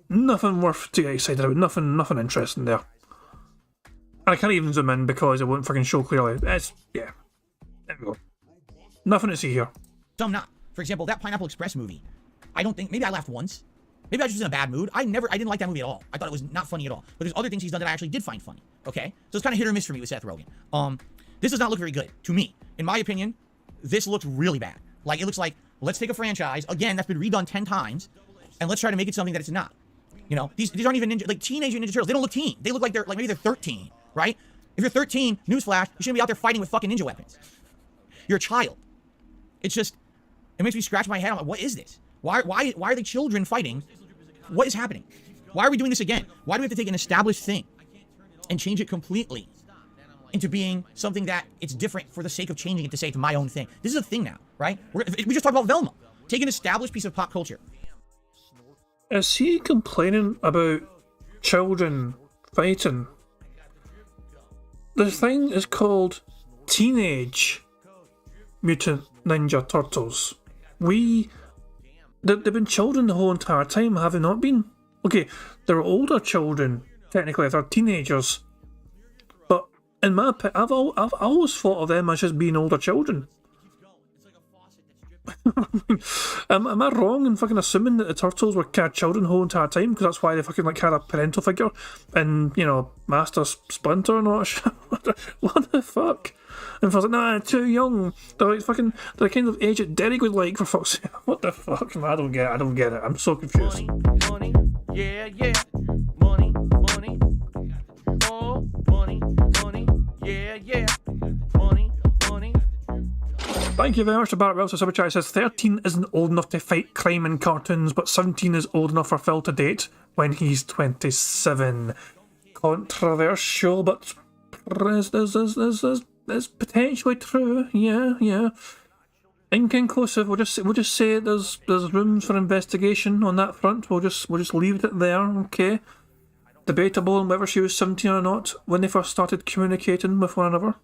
nothing worth to get excited about. Nothing interesting there. And I can't even zoom in because it won't fucking show clearly. Yeah. There we go. Nothing to see here. Some not. For example, that Pineapple Express movie. I don't think. Maybe I laughed once. Maybe I was just in a bad mood. I didn't like that movie at all. I thought it was not funny at all. But there's other things he's done that I actually did find funny. Okay? So it's kind of hit or miss for me with Seth Rogen. This does not look very good to me. In my opinion, this looks really bad. Like, it looks like, let's take a franchise, again, that's been redone 10 times, and let's try to make it something that it's not. You know, these aren't even teenage Ninja Turtles. They don't look teen. They look like maybe they're 13, right? If you're 13, newsflash, you shouldn't be out there fighting with fucking ninja weapons. You're a child. It's just, it makes me scratch my head. I'm like, what is this? Why are they children fighting? What is happening? Why are we doing this again? Why do we have to take an established thing and change it completely into being something that it's different for the sake of changing it to say it's my own thing? This is a thing now, right? We just talked about Velma. Take an established piece of pop culture. Is he complaining about children fighting? The thing is called Teenage Mutant Ninja Turtles. They've been children the whole entire time, have they not been? Okay, they're older children, technically, they're teenagers. But in my opinion, I've always thought of them as just being older children. Am I wrong in fucking assuming that the Turtles were kind of children the whole entire time? Because that's why they fucking had a parental figure and, Master Splinter and all that shit. What the fuck? And I was like, nah, they're too young. They're like fucking, they're the kind of age that Derek would like, for fuck's sake. What the fuck? I don't get it. I'm so confused. Money, yeah. Money. Oh, money, yeah. Money. Thank you very much to Barrett Wilson. Superchat says 13 isn't old enough to fight crime in cartoons, but 17 is old enough for Phil to date when he's 27. Controversial, but is potentially true. Yeah. Inconclusive. We'll just say there's rooms for investigation on that front. We'll just leave it there. Okay. Debatable on whether she was 17 or not when they first started communicating with one another.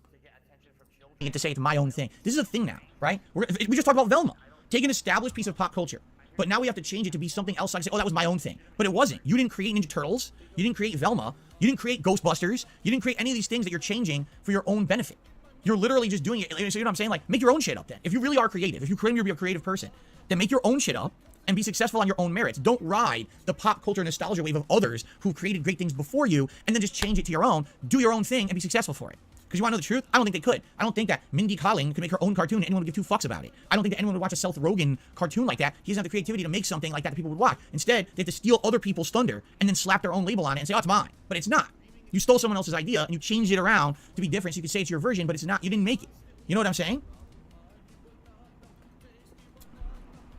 To say it's my own thing. This is a thing now, right? We just talked about Velma. Take an established piece of pop culture, but now we have to change it to be something else. Like say, oh, that was my own thing, but it wasn't. You didn't create Ninja Turtles. You didn't create Velma. You didn't create Ghostbusters. You didn't create any of these things that you're changing for your own benefit. You're literally just doing it. So you know what I'm saying? Like, make your own shit up then. If you really are creative, if you claim to be a creative person, then make your own shit up and be successful on your own merits. Don't ride the pop culture nostalgia wave of others who created great things before you and then just change it to your own. Do your own thing and be successful for it. Because you want to know the truth? I don't think they could. I don't think that Mindy Kaling could make her own cartoon and anyone would give two fucks about it. I don't think that anyone would watch a Seth Rogen cartoon like that. He doesn't have the creativity to make something like that people would watch. Instead, they have to steal other people's thunder and then slap their own label on it and say, oh, it's mine. But it's not. You stole someone else's idea and you changed it around to be different so you can say it's your version, but it's not. You didn't make it. You know what I'm saying?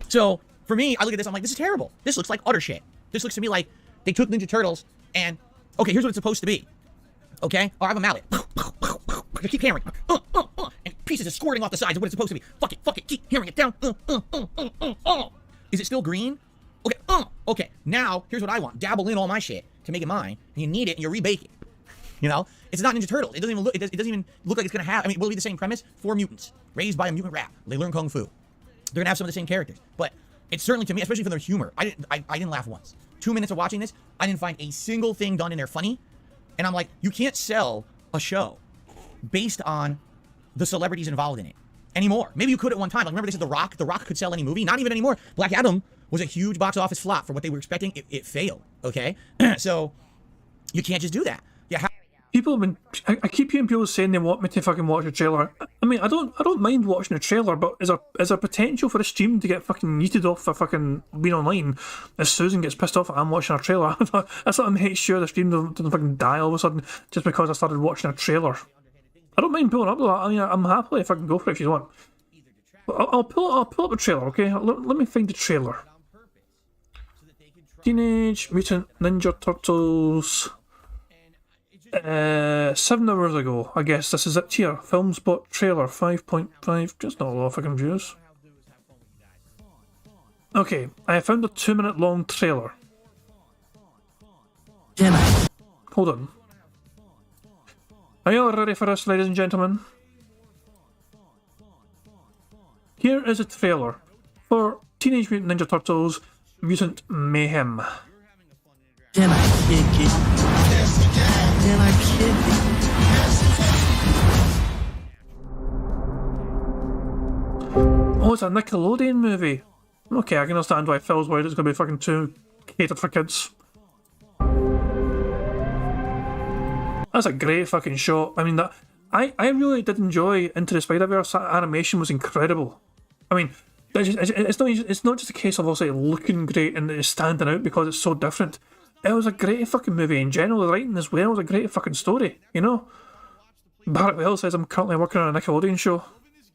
So, for me, I look at this, I'm like, this is terrible. This looks like utter shit. This looks to me like they took Ninja Turtles and, okay, here's what it's supposed to be. Okay? Oh, I have a mallet. I keep hammering. And pieces are squirting off the sides of what it's supposed to be. Fuck it. Keep hammering it down. Is it still green? Okay. Okay. Now, here's what I want. Dabble in all my shit to make it mine. And you knead it and you rebake it. You know? It's not Ninja Turtles. It doesn't even look like it's going to have... I mean, will it be the same premise? 4 mutants. Raised by a mutant rat. They learn Kung Fu. They're going to have some of the same characters. But it's certainly, to me, especially for their humor, I didn't laugh once. 2 minutes of watching this, I didn't find a single thing done in there funny. And I'm like, you can't sell a show based on the celebrities involved in it anymore. Maybe you could at one time. Like, remember they said The Rock? The Rock could sell any movie? Not even anymore. Black Adam was a huge box office flop for what they were expecting. It failed, okay? So, you can't just do that. Yeah. people have been. I keep hearing people saying they want me to fucking watch a trailer. I mean, I don't mind watching a trailer, but is there potential for a stream to get fucking yeeted off for fucking being online if Susan gets pissed off that I'm watching a trailer? That's what I make sure the stream doesn't fucking die all of a sudden just because I started watching a trailer. I don't mind pulling up with that. I mean, I'm happily if I can go for it if you want. I'll pull up a trailer, okay? Let me find the trailer. Teenage Mutant Ninja Turtles. 7 hours ago, I guess this is it here. Film spot trailer 5.5. Just not a lot of fucking views. Okay, I found a 2-minute long trailer. Hold on. Are you all ready for this, ladies and gentlemen? Here is a trailer for Teenage Mutant Ninja Turtles Mutant Mayhem. Can I kick it? Can I kick it? Oh, it's a Nickelodeon movie. Okay, I can understand why Phil's worried it's going to be fucking too catered for kids. That's a great fucking shot. I mean, I really did enjoy Into the Spider-Verse. That animation was incredible. I mean, it's not just a case of also looking great and it's standing out because it's so different. It was a great fucking movie in general. The writing as well was a great fucking story, you know? Barrett Wells says I'm currently working on a Nickelodeon show.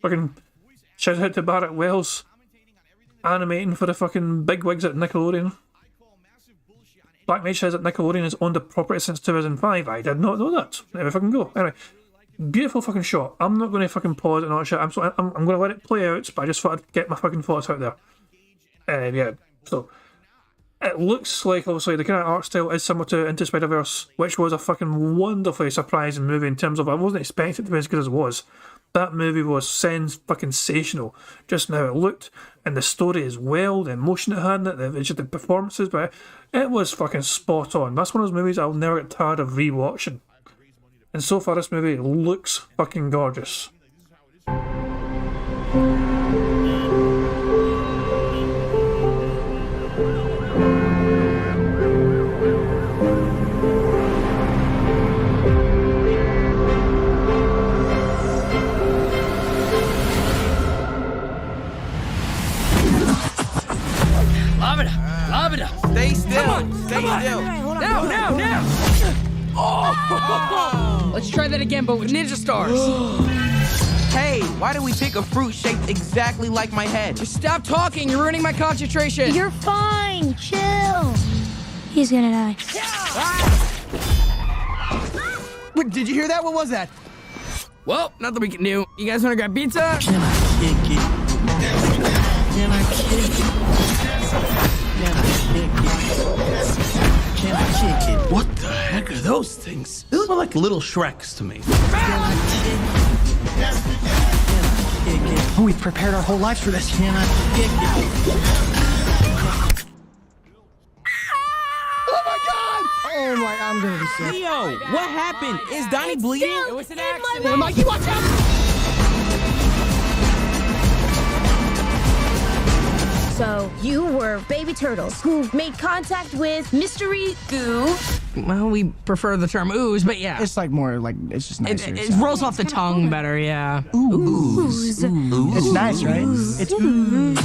Fucking shout out to Barrett Wells. Animating for the fucking bigwigs at Nickelodeon. Black Mage says that Nickelodeon has owned the property since 2005. I did not know that. There we fucking go. Anyway, beautiful fucking shot. I'm not going to fucking pause it and all that shit. I'm going to let it play out, but I just thought I'd get my fucking thoughts out there. Yeah, so it looks like obviously the kind of art style is similar to Into Spider-Verse, which was a fucking wonderfully surprising movie in terms of I wasn't expecting it to be as good as it was. That movie was sensational. Just how it looked, and the story as well, the emotion it had in it, just the performances, but it was fucking spot on. That's one of those movies I'll never get tired of rewatching. And so far, this movie looks fucking gorgeous. Stay still. Stay still. Now! Oh! Let's try that again, but with ninja stars. Hey, why did we pick a fruit shaped exactly like my head? Just stop talking. You're ruining my concentration. You're fine. Chill. He's gonna die. Wait, did you hear that? What was that? Well, nothing we can do. You guys want to grab pizza? Can I kick it? Can I kick it? Can I kick it? Can I kick it? What the heck are those things? They look like little Shreks to me. Can I kick it? Can I kick it? Oh, we've prepared our whole lives for this. Can I kick it? Oh my, I'm gonna be sick. Leo, what happened? Is Donnie bleeding? It was an accident. Mikey, watch out! So, you were baby turtles who made contact with mystery goo. Well, we prefer the term ooze, but yeah. It's like more like, it's just nicer. It rolls off the tongue better, yeah. Ooze. It's nice, right? It's ooze.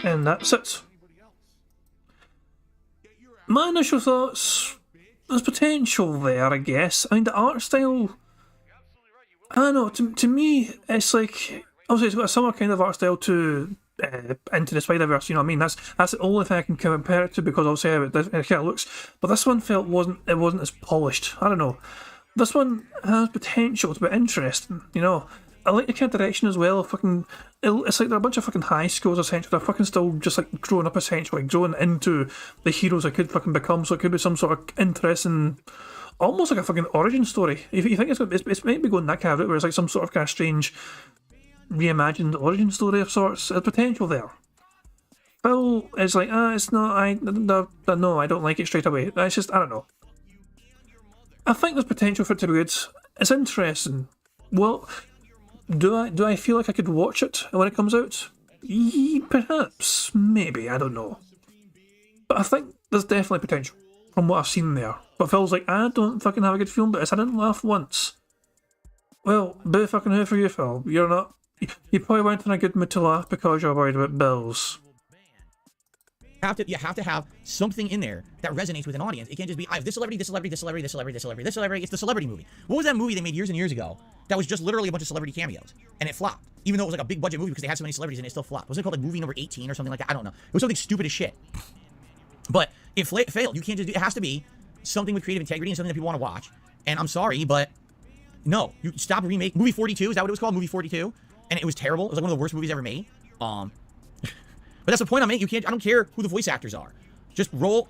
And that's it. My initial thoughts, there's potential there, I guess. I mean, the art style, I don't know, to me, it's like, obviously it's got a similar kind of art style to Into the Spider-Verse, you know what I mean? That's the only thing I can compare it to, because obviously how it kind of looks. But this one felt wasn't as polished. I don't know. This one has potential to be interesting, you know. I like the kind of direction as well. It's like they're a bunch of fucking high schools essentially. They're fucking still just like growing up essentially, growing into the heroes they could fucking become. So it could be some sort of interesting, almost like a fucking origin story. If you think it's might be going that kind of route where it's like some sort of kind of strange, reimagined origin story of sorts. There's potential there. Phil is like, it's not. No, I don't like it straight away. It's just, I don't know. I think there's potential for it to be good. It's interesting. Well. Do I feel like I could watch it when it comes out? Perhaps, maybe, I don't know. But I think there's definitely potential from what I've seen there. But Phil's like, I don't fucking have a good feeling about this. I didn't laugh once. Well, boo fucking who for you, Phil. You're not. You probably weren't in a good mood to laugh because you're worried about bills. You have to have something in there that resonates with an audience. It can't just be, I have this celebrity, this celebrity, this celebrity, this celebrity, this celebrity, this celebrity. It's the celebrity movie. What was that movie they made years and years ago that was just literally a bunch of celebrity cameos? And it flopped. Even though it was like a big budget movie because they had so many celebrities and it still flopped. Was it called like movie number 18 or something like that? I don't know. It was something stupid as shit. But it failed. You can't just do, it has to be something with creative integrity and something that people want to watch. And I'm sorry, but no, you stop remake. Movie 42, is that what it was called? Movie 42? And it was terrible. It was like one of the worst movies ever made. But that's the point I'm making. I don't care who the voice actors are. Just roll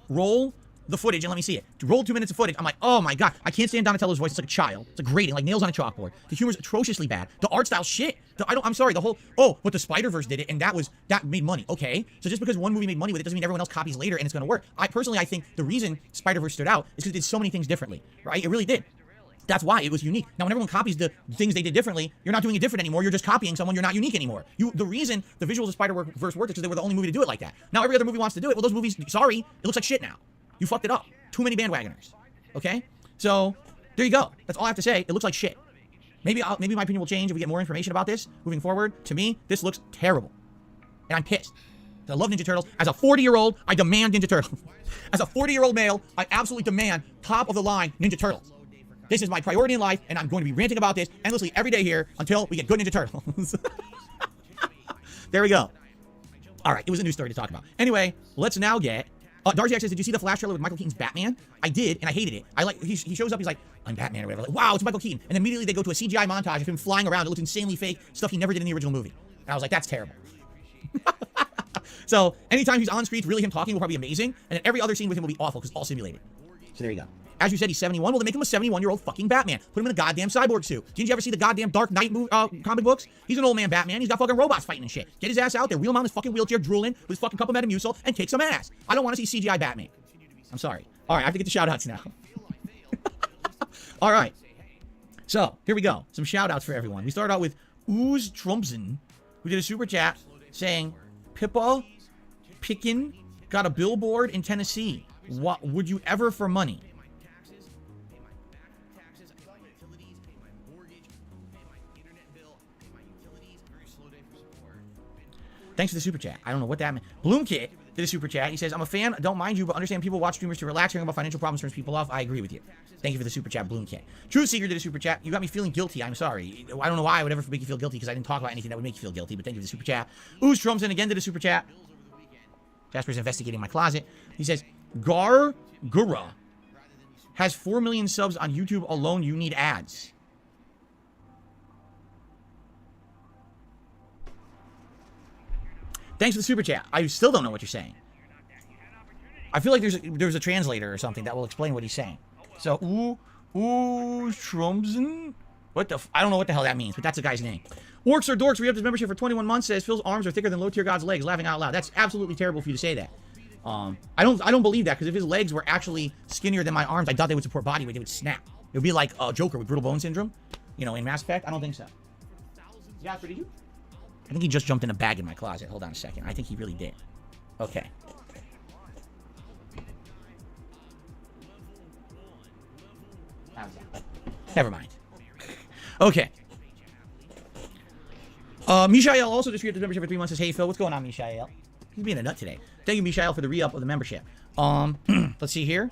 the footage and let me see it. Roll 2 minutes of footage. I'm like, oh my god, I can't stand Donatello's voice. It's like a child. It's like grating, like nails on a chalkboard. The humor's atrociously bad. The art style shit. I'm sorry. The whole but the Spider-Verse did it, and that made money. Okay, so just because one movie made money with it doesn't mean everyone else copies later and it's gonna work. I think the reason Spider-Verse stood out is because it did so many things differently. Right? It really did. That's why it was unique. Now, when everyone copies the things they did differently, you're not doing it different anymore. You're just copying someone. You're not unique anymore. The reason the visuals of Spider-Verse worked is because they were the only movie to do it like that. Now, every other movie wants to do it. Well, those movies, sorry, it looks like shit now. You fucked it up. Too many bandwagoners. Okay? So, there you go. That's all I have to say. It looks like shit. Maybe my opinion will change if we get more information about this moving forward. To me, this looks terrible. And I'm pissed. I love Ninja Turtles. As a 40-year-old, I demand Ninja Turtles. As a 40-year-old male, I absolutely demand top-of-the-line Ninja Turtles. This is my priority in life, and I'm going to be ranting about this endlessly every day here until we get good Ninja Turtles. There we go. All right, it was a news story to talk about. Anyway, let's now get... Darcy says, did you see the Flash trailer with Michael Keaton's Batman? I did, and I hated it. He shows up, he's like, I'm Batman or whatever. Like, wow, it's Michael Keaton. And immediately they go to a CGI montage of him flying around. It looks insanely fake, stuff he never did in the original movie. And I was like, that's terrible. So, anytime he's on screen, it's really him talking will probably be amazing. And then every other scene with him will be awful because it's all simulated. So there you go. As you said, he's 71. Well, they make him a 71-year-old fucking Batman. Put him in a goddamn cyborg suit. Didn't you ever see the goddamn Dark Knight comic books? He's an old man Batman. He's got fucking robots fighting and shit. Get his ass out there, wheel him on his fucking wheelchair, drooling with his fucking cup of Metamucil, and kick some ass. I don't want to see CGI Batman. I'm sorry. All right, I have to get the shout-outs now. All right. So, here we go. Some shout-outs for everyone. We start out with Ooze Trumpson, who did a super chat saying, Pippa Pickin got a billboard in Tennessee. What would you ever for money? Thanks for the super chat. I don't know what that meant. Bloomkit did a super chat. He says, I'm a fan, don't mind you, but understand people watch streamers to relax. Hearing about financial problems turns people off. I agree with you. Thank you for the super chat, Bloomkit. Truth Seeker did a super chat. You got me feeling guilty. I'm sorry. I don't know why I would ever make you feel guilty because I didn't talk about anything that would make you feel guilty, but thank you for the super chat. Ooze Trumpson again did a super chat. Jasper's investigating my closet. He says, Gargura has 4 million subs on YouTube alone. You need ads. Thanks for the super chat. I still don't know what you're saying. I feel like there's a translator or something that will explain what he's saying. So, Trumpson? What the I don't know what the hell that means, but that's a guy's name. Orcs or Dorks re-upped his membership for 21 months, says Phil's arms are thicker than low-tier God's legs, laughing out loud. That's absolutely terrible for you to say that. I don't believe that, because if his legs were actually skinnier than my arms, I thought they would support body weight. They would snap. It would be like Joker with brittle bone syndrome, you know, in Mass Effect. I don't think so. Jasper, did you? I think he just jumped in a bag in my closet. Hold on a second. I think he really did. Okay. Never mind. Okay. Mishael also just re-upped the membership for 3 months. Says, hey Phil, what's going on, Mishael? He's being a nut today. Thank you, Mishael, for the re-up of the membership. Let's see here.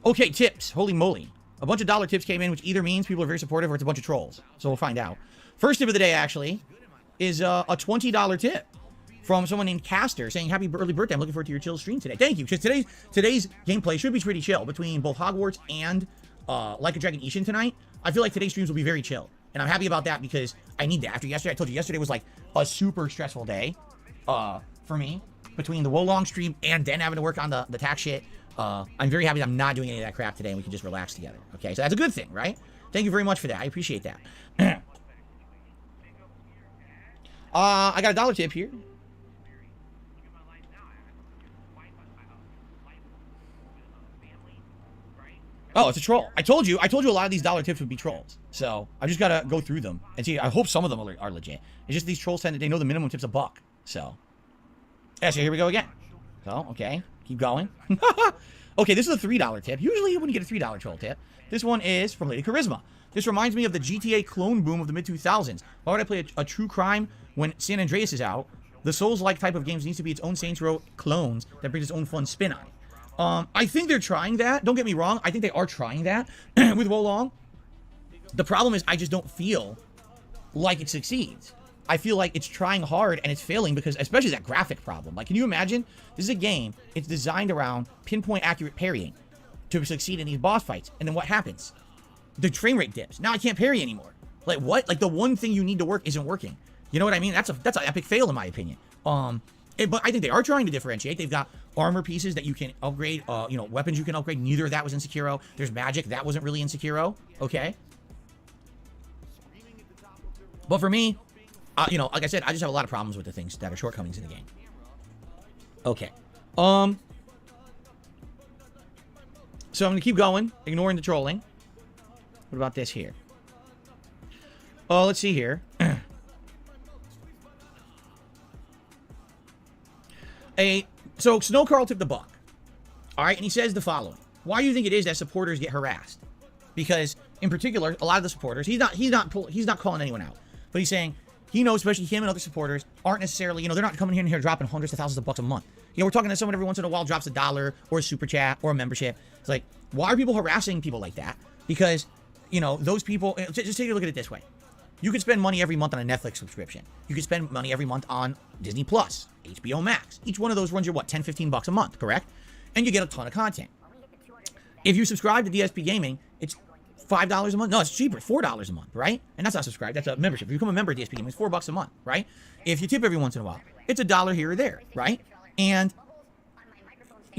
Okay, tips. Holy moly. A bunch of dollar tips came in, which either means people are very supportive or it's a bunch of trolls. So we'll find out. First tip of the day, actually, is a $20 tip from someone named Caster saying, happy early birthday. I'm looking forward to your chill stream today. Thank you. Because today's gameplay should be pretty chill between both Hogwarts and Like a Dragon Ishin tonight. I feel like today's streams will be very chill. And I'm happy about that because I need that. After yesterday, I told you yesterday was like a super stressful day for me. Between the Wolong stream and then having to work on the tax shit. I'm very happy that I'm not doing any of that crap today and we can just relax together. Okay, so that's a good thing, right? Thank you very much for that. I appreciate that. I got a dollar tip here. Oh, it's a troll. I told you a lot of these dollar tips would be trolls. So I just gotta go through them and see. I hope some of them are legit. It's just these trolls they know the minimum tip's $1. So yeah, so here we go again. So okay, keep going. Okay, this is a $3 tip. Usually you wouldn't get a $3 troll tip. This one is from Lady Charisma. This reminds me of the GTA clone boom of the mid-2000s. Why would I play a true crime when San Andreas is out? The Souls-like type of games needs to be its own Saints Row clones that brings its own fun spin on it. I think they're trying that. Don't get me wrong. I think they are trying that with Wolong. The problem is I just don't feel like it succeeds. I feel like it's trying hard and it's failing because, especially that graphic problem. Like, can you imagine? This is a game. It's designed around pinpoint accurate parrying to succeed in these boss fights. And then what happens? The frame rate dips. Now I can't parry anymore. Like, what? Like, the one thing you need to work isn't working. You know what I mean? That's an epic fail in my opinion. But I think they are trying to differentiate. They've got armor pieces that you can upgrade, weapons you can upgrade. Neither of that was in Sekiro. There's magic. That wasn't really in Sekiro. Okay. But for me, like I said, I just have a lot of problems with the things that are shortcomings in the game. Okay. So I'm gonna keep going, ignoring the trolling. What about this here? Oh, let's see here. So Snow Carl took the buck. All right, and he says the following: why do you think it is that supporters get harassed? Because in particular, a lot of the supporters, he's not calling anyone out, but he's saying he knows, especially him and other supporters, aren't necessarily, they're not coming in here dropping hundreds of thousands of bucks a month. We're talking to someone every once in a while drops $1 or a super chat or a membership. It's like, why are people harassing people like that? Because, those people, just take a look at it this way. You could spend money every month on a Netflix subscription. You could spend money every month on Disney Plus, HBO Max. Each one of those runs you, 10, 15 bucks a month, correct? And you get a ton of content. If you subscribe to DSP Gaming, it's $5 a month. No, it's cheaper, $4 a month, right? And that's not subscribed, that's a membership. If you become a member of DSP Gaming, it's $4 a month, right? If you tip every once in a while, it's $1 here or there, right? And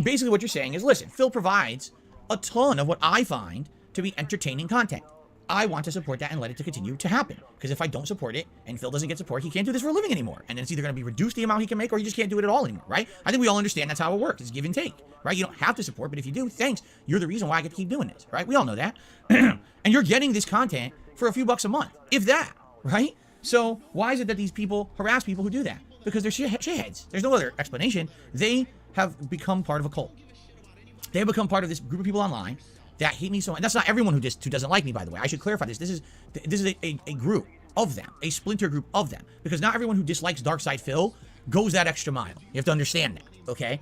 basically what you're saying is, listen, Phil provides a ton of what I find to be entertaining content. I want to support that and let it to continue to happen. Because if I don't support it and Phil doesn't get support, he can't do this for a living anymore. And then it's either going to be reduced the amount he can make or he just can't do it at all anymore, right? I think we all understand that's how it works. It's give and take, right? You don't have to support, but if you do, thanks. You're the reason why I get to keep doing this, right? We all know that. And you're getting this content for a few bucks a month, if that, right? So why is it that these people harass people who do that? Because they're shitheads. There's no other explanation. They have become part of a cult. They have become part of this group of people online that hate me so much. And that's not everyone who doesn't like me, by the way. I should clarify this. This is a group of them, a splinter group of them. Because not everyone who dislikes Darkside Phil goes that extra mile. You have to understand that, okay?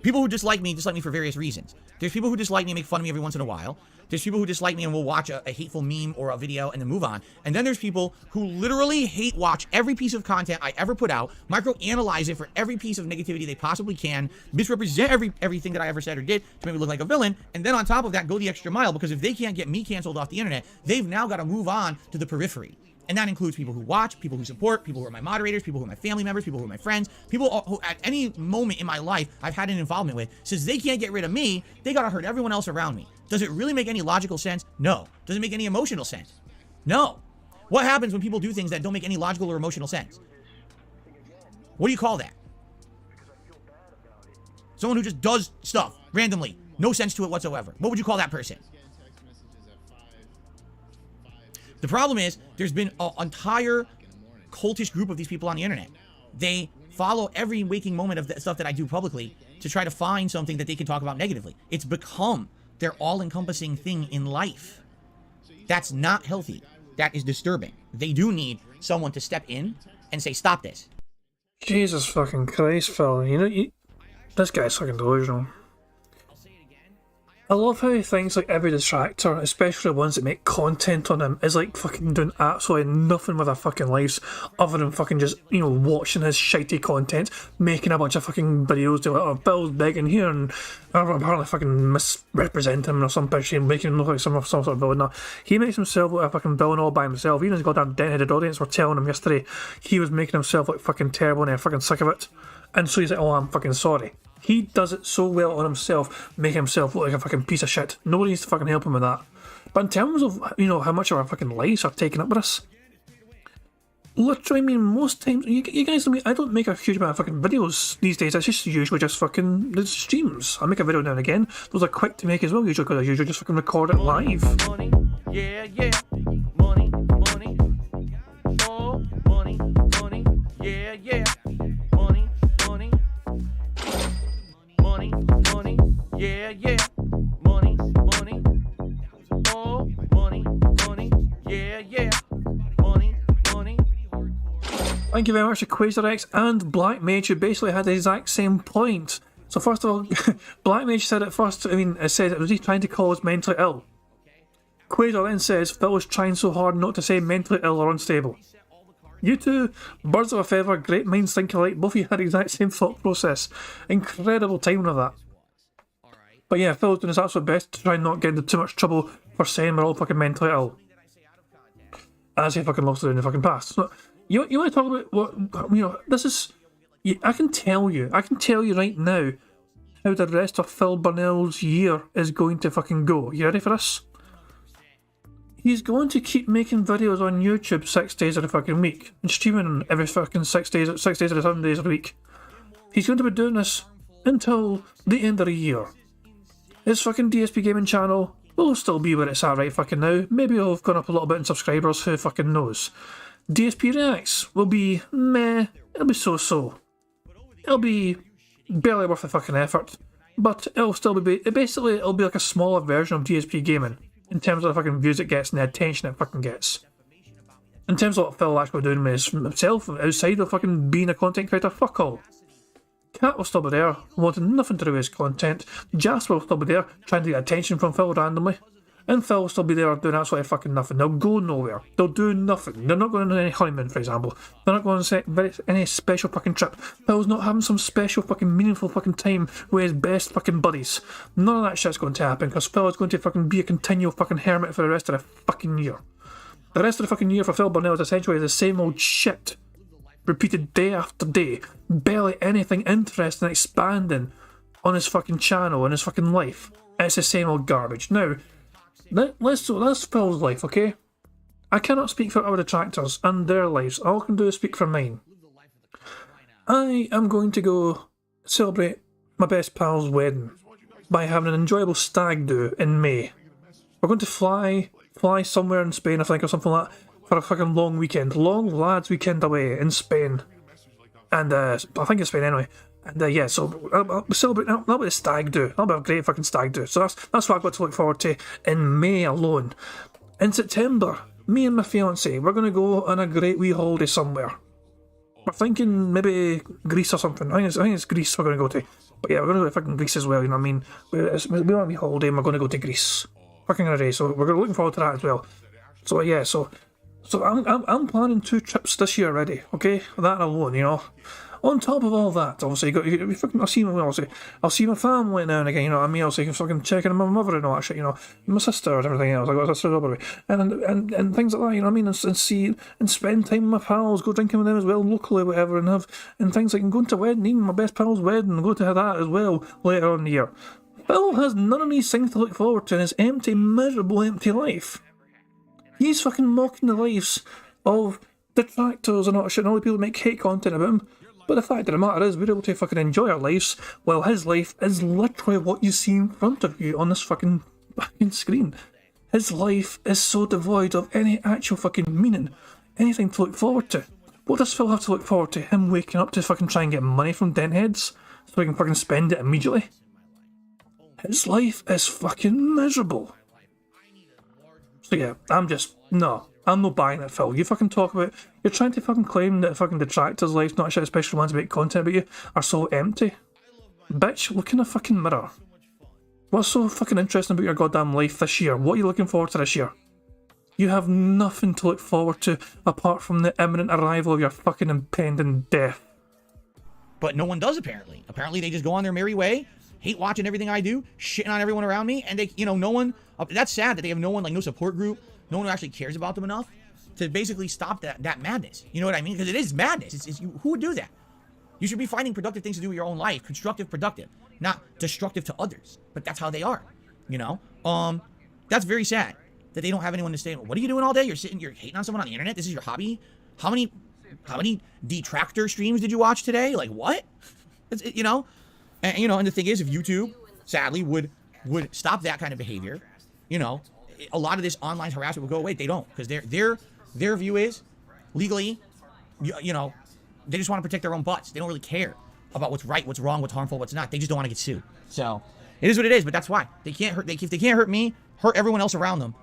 People who dislike me for various reasons. There's people who dislike me and make fun of me every once in a while. There's people who dislike me and will watch a hateful meme or a video and then move on. And then there's people who literally hate watch every piece of content I ever put out, micro-analyze it for every piece of negativity they possibly can, misrepresent everything that I ever said or did to make me look like a villain, and then on top of that, go the extra mile, because if they can't get me canceled off the internet, they've now got to move on to the periphery. And that includes people who watch, people who support, people who are my moderators, people who are my family members, people who are my friends, people who at any moment in my life I've had an involvement with. Since they can't get rid of me, they gotta hurt everyone else around me. Does it really make any logical sense? No. Does it make any emotional sense? No. What happens when people do things that don't make any logical or emotional sense? What do you call that? Someone who just does stuff randomly, no sense to it whatsoever. What would you call that person? The problem is, there's been an entire cultish group of these people on the internet. They follow every waking moment of the stuff that I do publicly to try to find something that they can talk about negatively. It's become their all-encompassing thing in life. That's not healthy. That is disturbing. They do need someone to step in and say, stop this. Jesus fucking Christ, Phil. This guy's fucking delusional. I love how he thinks like every distractor, especially ones that make content on him, is like fucking doing absolutely nothing with their fucking lives other than fucking just, watching his shitey content, making a bunch of fucking videos to like, oh, Bill's big in here and apparently fucking misrepresent him or some bitch, making him look like some sort of villain. No, he makes himself look like a fucking villain all by himself. Even his goddamn dead-headed audience were telling him yesterday he was making himself look fucking terrible and they're fucking sick of it. And so he's like, oh, I'm fucking sorry. He does it so well on himself, making himself look like a fucking piece of shit. Nobody needs to fucking help him with that. But in terms of, how much of our fucking lives are taken up with us, literally, I mean, most times, you guys, I don't make a huge amount of fucking videos these days. It's just usually just fucking the streams. I make a video now and again. Those are quick to make as well, usually, because I usually just fucking record it live. Money, yeah, yeah. Money, money. Oh, money, money. Yeah, yeah. Money, money. Money, money. Yeah, yeah. Money, money. Oh, money, money. Yeah, yeah. Money, money. Thank you very much to QuasarX and Black Mage, who basically had the exact same point. So first of all, Black Mage said at first, it says, was he trying to call us mentally ill? Quasar then says, Phil was trying so hard not to say mentally ill or unstable. You two, birds of a feather, great minds think alike, both of you had the exact same thought process. Incredible timing of that. But yeah, Phil's doing his absolute best to try and not get into too much trouble for saying we're all fucking mentally ill. As he fucking loves to do in the fucking past. So, you want to talk about what, this is, I can tell you right now how the rest of Phil Burnell's year is going to fucking go. You ready for this? He's going to keep making videos on YouTube 6 days of the fucking week and streaming every fucking 6 days of the 7 days of the week. He's going to be doing this until the end of the year. His fucking DSP Gaming channel will still be where it's at right fucking now. Maybe it'll have gone up a little bit in subscribers, who fucking knows. DSP Reacts will be meh, it'll be so-so. It'll be barely worth the fucking effort, but it'll still be, basically it'll be like a smaller version of DSP Gaming in terms of the fucking views it gets and the attention it fucking gets. In terms of what Phil actually doing with himself outside of fucking being a content creator, fuck all. Cat will still be there, wanting nothing to do with his content. Jasper will still be there, trying to get attention from Phil randomly. And Phil will still be there doing absolutely fucking nothing. They'll go nowhere. They'll do nothing. They're not going on any honeymoon, for example. They're not going on any special fucking trip. Phil's not having some special fucking meaningful fucking time with his best fucking buddies. None of that shit's going to happen, because Phil is going to fucking be a continual fucking hermit for the rest of the fucking year. The rest of the fucking year for Phil Burnell is essentially the same old shit. Repeated day after day. Barely anything interesting expanding on his fucking channel and his fucking life. It's the same old garbage. Now, that's Phil's life, okay? I cannot speak for our detractors and their lives. All I can do is speak for mine. I am going to go celebrate my best pal's wedding by having an enjoyable stag do in May. We're going to fly somewhere in Spain, I think, or something like that, for a fucking long weekend. Long lads weekend away in Spain. And, I think it's Spain anyway. And yeah, so I'll celebrate. That'll be a stag do. That'll be a great fucking stag do. So that's what I've got to look forward to in May alone. In September, me and my fiancée, we're going to go on a great wee holiday somewhere. We're thinking maybe Greece or something. I think it's Greece we're going to go to. But yeah, we're going to go to fucking Greece as well, you know what I mean? We want a wee holiday and we're going to go to Greece. Fucking holiday, so we're looking forward to that as well. So yeah, so I'm planning 2 trips this year already, okay? That alone, you know. On top of all that, obviously, I'll see my family now and again, you know what I mean? I'll see fucking checking on my mother and all that shit, you know, my sister and everything else. I got a sister over and things like that, you know what I mean? And see and spend time with my pals, go drinking with them as well, locally, whatever, and things like, and going to a wedding, even my best pal's wedding, and go to that as well later on in the year. Phil has none of these things to look forward to in his empty, miserable, empty life. He's fucking mocking the lives of detractors and all that shit, and all the people that make hate content about him. But the fact of the matter is, we're able to fucking enjoy our lives, while his life is literally what you see in front of you on this fucking screen. His life is so devoid of any actual fucking meaning, anything to look forward to. What does Phil have to look forward to? Him waking up to fucking try and get money from dent heads, so he can fucking spend it immediately? His life is fucking miserable. So yeah, I'm not buying it, Phil. You fucking talk about, you're trying to fucking claim that fucking detractors' lives, not shit, especially ones that make content about you, are so empty. Bitch, look in the fucking mirror. What's so fucking interesting about your goddamn life this year? What are you looking forward to this year? You have nothing to look forward to apart from the imminent arrival of your fucking impending death. But no one does, apparently. Apparently they just go on their merry way, hate watching everything I do, shitting on everyone around me, and they, you know, no one, that's sad that they have no one, like no support group, no one who actually cares about them enough to basically stop that madness. You know what I mean? Because it is madness. Who would do that? You should be finding productive things to do with your own life. Constructive, productive. Not destructive to others. But that's how they are. You know? That's very sad that they don't have anyone to say, what are you doing all day? You're hating on someone on the internet? This is your hobby? How many how many detractor streams did you watch today? Like, what? You know? And, you know, and the thing is, if YouTube, sadly, would stop that kind of behavior, you know, a lot of this online harassment would go away. They don't, because their view is, legally, you know, they just want to protect their own butts. They don't really care about what's right, what's wrong, what's harmful, what's not. They just don't want to get sued. So it is what it is, but that's why they can't hurt. If they can't hurt me, hurt everyone else around them,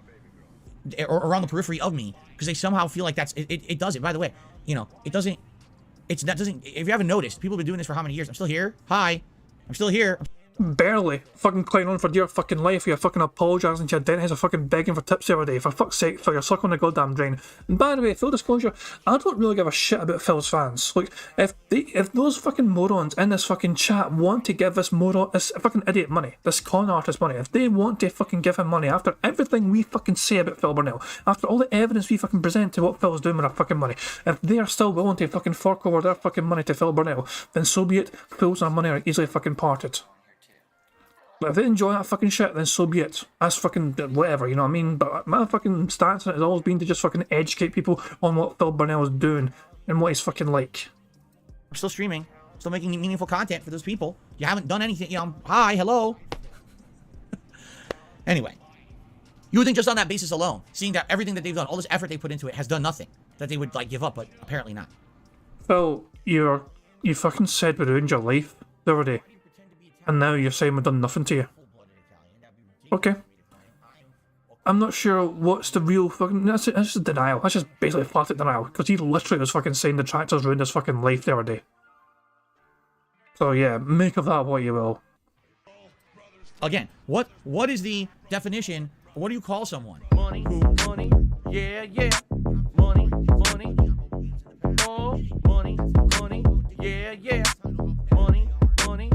or around the periphery of me, because they somehow feel like that's it. Does it? By the way, you know, it doesn't. It's that doesn't. If you haven't noticed, people have been doing this for how many years? I'm still here. Hi, I'm still here. Barely. Fucking crying on for dear fucking life. You're fucking apologising to your dentist or fucking begging for tips every day. For fuck's sake, Phil, you're sucking the goddamn drain. And by the way, full disclosure, I don't really give a shit about Phil's fans. Like, if those fucking morons in this fucking chat want to give this fucking idiot money, this con artist money, if they want to fucking give him money after everything we fucking say about Phil Burnell, after all the evidence we fucking present to what Phil's doing with our fucking money, if they are still willing to fucking fork over their fucking money to Phil Burnell, then so be it. Phil's and our money are easily fucking parted. But if they enjoy that fucking shit, then so be it. That's fucking whatever, you know what I mean? But my fucking stance on it has always been to just fucking educate people on what Phil Burnell is doing and what he's fucking like. I'm still streaming, still making meaningful content for those people. You haven't done anything, you know, hi, hello. Anyway, you would think just on that basis alone, seeing that everything that they've done, all this effort they put into it has done nothing, that they would, like, give up, but apparently not. Phil, you fucking said we ruined your life the other day. And now you're saying we've done nothing to you. Okay. I'm not sure what's the real fucking... That's just denial. That's just basically flat out denial. Because he literally was fucking saying the tractors ruined his fucking life the other day. So yeah, make of that what you will. Again, what is the definition? What do you call someone? Money, money, yeah, yeah. Money, money, oh, money, money, yeah, yeah. Money, money.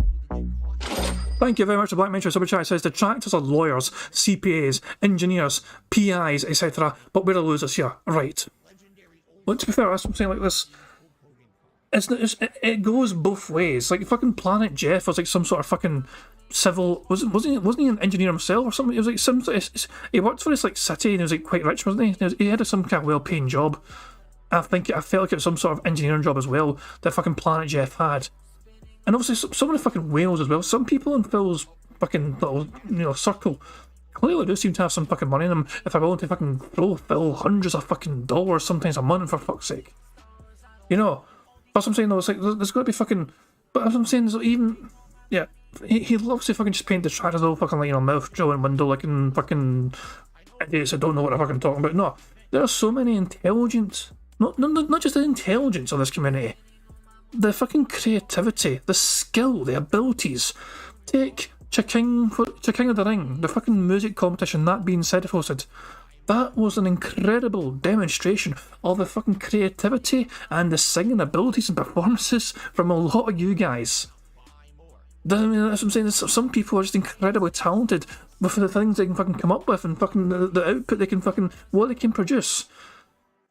Thank you very much to Black Mentor Super Chat. It says detractors are lawyers, CPAs, engineers, PIs, etc. But we're the losers here. Right. Well, to be fair, that's what I'm saying, like this. It goes both ways. Like fucking Planet Jeff was like some sort of fucking civil. Wasn't he an engineer himself or something? It was like some. He worked for this like city and he was like quite rich, wasn't he? He had some kind of well-paying job. I felt like it was some sort of engineering job as well that fucking Planet Jeff had. And obviously some of the fucking whales as well. Some people in Phil's fucking little, circle clearly do seem to have some fucking money in them if they're willing to fucking throw Phil hundreds of fucking dollars sometimes a month, for fuck's sake. You know, that's what I'm saying though, it's like, there's got to be fucking... But that's what I'm saying, there's even... Yeah, he loves to fucking just paint the track as all fucking, like, mouth drilling window looking fucking idiots that don't know what they're fucking talking about. No, there are so many intelligent... Not just the intelligence of this community. The fucking creativity, the skill, the abilities. Take King of the Ring, the fucking music competition, that being said, hosted. That was an incredible demonstration of the fucking creativity and the singing abilities and performances from a lot of you guys. I mean, that's what I'm saying. Some people are just incredibly talented with the things they can fucking come up with and fucking the output they can fucking, what they can produce.